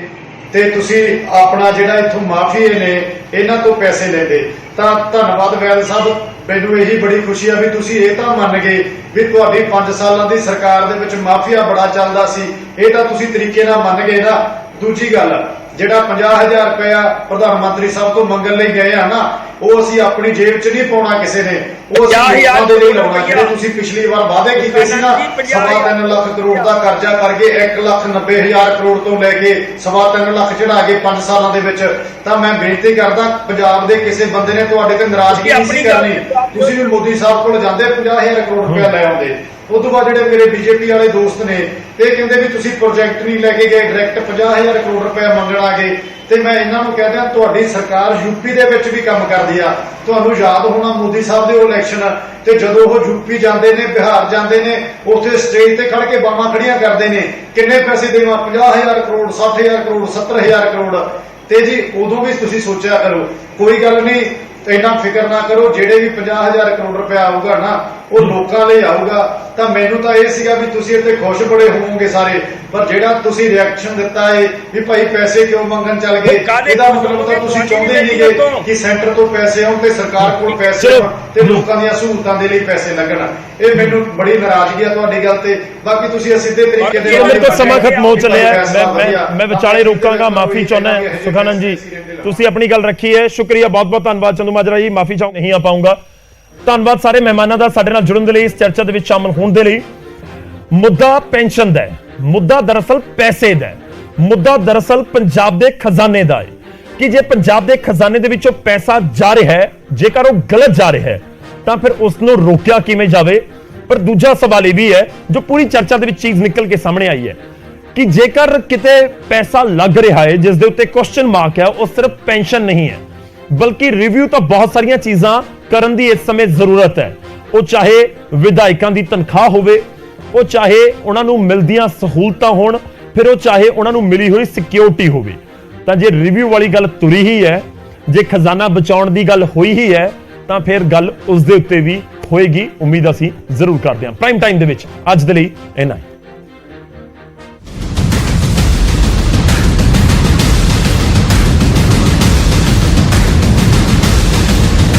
ਤੇ ਤੁਸੀਂ ਆਪਣਾ ਜਿਹੜਾ ਇੱਥੋਂ ਮਾਫੀਏ ਨੇ ਇਹਨਾਂ ਤੋਂ ਪੈਸੇ ਲੈਂਦੇ। ਤਾਂ ਧੰਨਵਾਦ ਵੈਦ ਸਾਹਿਬ, ਮੈਨੂੰ ਇਹੀ ਬੜੀ ਖੁਸ਼ੀ ਆ ਵੀ ਤੁਸੀਂ ਇਹ ਤਾਂ ਮੰਨ ਗਏ ਵੀ ਤੁਹਾਡੀ 5 ਸਾਲਾਂ ਦੀ ਸਰਕਾਰ ਦੇ ਵਿੱਚ ਮਾਫੀਆ ਬੜਾ ਚੱਲਦਾ ਸੀ, ਇਹ ਤਾਂ ਤੁਸੀਂ ਤਰੀਕੇ ਨਾਲ ਮੰਨ ਗਏ ਨਾ। ਦੂਜੀ ਗੱਲ, ਜਿਹੜਾ 50,000 ਰੁਪਇਆ ਪ੍ਰਧਾਨ ਮੰਤਰੀ ਸਾਹਿਬ ਤੋਂ ਮੰਗਣ ਲਈ ਗਏ ਆ ਨਾ, ਉਹ ਅਸੀਂ ਆਪਣੀ ਜੇਬ 'ਚ ਨਹੀਂ ਪਾਉਣਾ ਕਿਸੇ ਨੇ, ਉਹ ਅਸੀਂ ਲੋਕਾਂ ਦੇ ਲਈ ਲਾਉਣਾ। ਜਿਹੜੇ ਤੁਸੀਂ ਪਿਛਲੀ ਵਾਰ ਵਾਅਦੇ ਕੀਤੇ ਸੀ ਨਾ, 3.25 ਲੱਖ ਕਰੋੜ ਦਾ ਕਰਜ਼ਾ ਕਰਕੇ 1,90,000 ਕਰੋੜ ਤੋਂ ਲੈ ਕੇ 3.25 ਲੱਖ ਚੜਾ ਕੇ 5 ਸਾਲਾਂ ਦੇ ਵਿੱਚ, ਤਾਂ ਮੈਂ ਬੇਨਤੀ ਕਰਦਾ ਪੰਜਾਬ ਦੇ ਕਿਸੇ ਬੰਦੇ ਨੇ ਤੁਹਾਡੇ ਤੇ ਨਾਰਾਜ਼ਗੀ ਨਹੀਂ ਸੀ ਕਰਨੀ। ਤੁਸੀਂ ਵੀ ਮੋਦੀ ਸਾਹਿਬ ਕੋਲ ਜਾਂਦੇ 50,000 ਕਰੋੜ ਰੁਪਇਆ ਲੈ ਆਉਂਦੇ। ਉਸ ਤੋਂ ਬਾਅਦ ਜਿਹੜੇ ਮੇਰੇ ਬੀਜੇਪੀ ਵਾਲੇ ਦੋਸਤ ਨੇ ਇਹ ਕਹਿੰਦੇ ਵੀ ਤੁਸੀਂ ਪ੍ਰੋਜੈਕਟ ਨਹੀਂ ਲੈ ਕੇ ਗਏ, ਡਾਇਰੈਕਟ 50,000 ਕਰੋੜ ਰੁਪਇਆ ਮੰਗਣ ਆ ਗਏ। ਤੇ ਮੈਂ ਇਹਨਾਂ ਨੂੰ ਕਹਿੰਦਾ ਤੁਹਾਡੀ ਸਰਕਾਰ ਯੂਪੀ ਦੇ ਵਿੱਚ ਵੀ ਕੰਮ ਕਰਦੀ ਆ। ਤੁਹਾਨੂੰ ਯਾਦ ਹੋਣਾ ਮੋਦੀ ਸਾਹਿਬ ਦੇ ਇਲੈਕਸ਼ਨ ਤੇ ਜਦੋਂ ਉਹ ਯੂਪੀ ਜਾਂਦੇ ਨੇ, ਬਿਹਾਰ ਜਾਂਦੇ ਨੇ, ਉੱਥੇ ਸਟੇਜ ਤੇ ਖੜ ਕੇ ਬਾਹਾਂ ਖੜੀਆਂ ਕਰਦੇ ਨੇ, ਕਿੰਨੇ ਪੈਸੇ ਦੇਵਾਂ, 50,000 ਕਰੋੜ, 60,000 ਕਰੋੜ, 70,000 ਕਰੋੜ। ਤੇ ਜੀ ਉਦੋਂ ਵੀ ਤੁਸੀਂ ਸੋਚਿਆ ਕਰੋ, ਕੋਈ ਗੱਲ ਨਹੀਂ, ਇੰਨਾ ਫਿਕਰ ਨਾ ਕਰੋ, ਜਿਹੜੇ ਵੀ 50,000 ਕਰੋੜ ਰੁਪਇਆ ਆਊਗਾ ਨਾ ਉਹ ਲੋਕਾਂ ਲਈ ਆਊਗਾ। ਤਾਂ ਮੈਨੂੰ ਤਾਂ ਇਹ ਸੀਗਾ ਵੀ ਤੁਸੀਂ ਇੱਥੇ ਖੁਸ਼ ਬੜੇ ਹੋਵੋਗੇ ਸਾਰੇ, ਪਰ ਜਿਹੜਾ ਤੁਸੀਂ ਰਿਐਕਸ਼ਨ ਦਿੱਤਾ ਏ ਵੀ ਭਾਈ ਪੈਸੇ ਕਿਉਂ ਮੰਗਣ ਚੱਲ ਗਏ, ਇਹਦਾ ਮਤਲਬ ਤਾਂ ਤੁਸੀਂ ਚਾਹੁੰਦੇ ਨਹੀਂਗੇ ਕਿ ਸੈਂਟਰ ਤੋਂ ਪੈਸੇ ਆਉਣ ਤੇ ਸਰਕਾਰ ਕੋਲ ਪੈਸੇ ਆਉਣ ਤੇ ਲੋਕਾਂ ਦੀਆਂ ਸਹੂਲਤਾਂ ਦੇ ਲਈ ਪੈਸੇ ਲੱਗਣ। ਇਹ ਮੈਨੂੰ ਬੜੀ ਨਾਰਾਜ਼ਗੀ ਆ ਤੁਹਾਡੀ ਗੱਲ ਤੇ। ਬਾਕੀ ਤੁਸੀਂ ਸਿੱਧੇ ਤਰੀਕੇ ਦੇ ਮੇਰੇ ਕੋਲ ਸਮਾਂ ਖਤਮ ਹੋ ਚੱਲਿਆ, ਮੈਂ ਵਿਚਾਲੇ ਰੋਕਾਂਗਾ, ਮਾਫੀ ਚਾਹੁੰਦਾ। ਸੁਖਾਨੰਦ ਜੀ ਤੁਸੀਂ ਆਪਣੀ ਗੱਲ ਰੱਖੀ ਹੈ, ਸ਼ੁਕਰੀਆ, ਬਹੁਤ ਬਹੁਤ ਧੰਨਵਾਦ। ਚੰਦੂ ਮਾਜਰਾ ਜੀ ਮਾਫੀ ਚਾਹੁੰਦਾ ਨਹੀਂ ਆ ਪਾਉਂਗਾ। ਧੰਨਵਾਦ ਸਾਰੇ ਮਹਿਮਾਨਾਂ ਦਾ ਸਾਡੇ ਨਾਲ ਜੁੜਨ ਦੇ ਲਈ, ਇਸ ਚਰਚਾ ਦੇ ਵਿੱਚ ਸ਼ਾਮਲ ਹੋਣ ਦੇ ਲਈ। ਮੁੱਦਾ ਪੈਨਸ਼ਨ ਦਾ ਹੈ, ਮੁੱਦਾ ਦਰਅਸਲ ਪੈਸੇ ਦਾ ਹੈ, ਮੁੱਦਾ ਦਰਅਸਲ ਪੰਜਾਬ ਦੇ ਖਜ਼ਾਨੇ ਦਾ ਹੈ ਕਿ ਜੇ ਪੰਜਾਬ ਦੇ ਖਜ਼ਾਨੇ ਦੇ ਵਿੱਚੋਂ ਪੈਸਾ ਜਾ ਰਿਹਾ ਹੈ, ਜੇਕਰ ਉਹ ਗਲਤ ਜਾ ਰਿਹਾ ਹੈ ਤਾਂ ਫਿਰ ਉਸ ਨੂੰ ਰੋਕਿਆ ਕਿਵੇਂ ਜਾਵੇ। ਪਰ ਦੂਜਾ ਸਵਾਲ ਇਹ ਵੀ ਹੈ ਜੋ ਪੂਰੀ ਚਰਚਾ ਦੇ ਵਿੱਚ ਚੀਜ਼ ਨਿਕਲ ਕੇ ਸਾਹਮਣੇ ਆਈ ਹੈ ਕਿ ਜੇਕਰ ਕਿਤੇ ਪੈਸਾ ਲੱਗ ਰਿਹਾ ਹੈ ਜਿਸ ਦੇ ਉੱਤੇ ਕੁਐਸਚਨ ਮਾਰਕ ਹੈ, ਉਹ ਸਿਰਫ ਪੈਨਸ਼ਨ ਨਹੀਂ ਹੈ ਬਲਕਿ ਰਿਵਿਊ ਤਾਂ ਬਹੁਤ ਸਾਰੀਆਂ ਚੀਜ਼ਾਂ ਕਰਨ ਦੀ ਇਸ ਸਮੇਂ ਜ਼ਰੂਰਤ ਹੈ। ਉਹ ਚਾਹੇ ਵਿਧਾਇਕਾਂ ਦੀ ਤਨਖਾਹ ਹੋਵੇ, ਉਹ ਚਾਹੇ ਉਹਨਾਂ ਨੂੰ ਮਿਲਦੀਆਂ ਸਹੂਲਤਾਂ ਹੋਣ, ਫਿਰ ਉਹ ਚਾਹੇ ਉਹਨਾਂ ਨੂੰ ਮਿਲੀ ਹੋਈ ਸਿਕਿਉਰਿਟੀ ਹੋਵੇ। ਤਾਂ ਜੇ ਰਿਵਿਊ ਵਾਲੀ ਗੱਲ ਤੁਰੀ ਹੀ ਹੈ, ਜੇ ਖਜ਼ਾਨਾ ਬਚਾਉਣ ਦੀ ਗੱਲ ਹੋਈ ਹੀ ਹੈ, ਤਾਂ ਫਿਰ ਗੱਲ ਉਸ ਦੇ ਉੱਤੇ ਵੀ ਹੋਏਗੀ। ਉਮੀਦ ਅਸੀਂ ਜ਼ਰੂਰ ਕਰਦੇ ਹਾਂ। ਪ੍ਰਾਈਮ ਟਾਈਮ ਦੇ ਵਿੱਚ ਅੱਜ ਦੇ ਲਈ ਇੰਨਾ ਹੀ।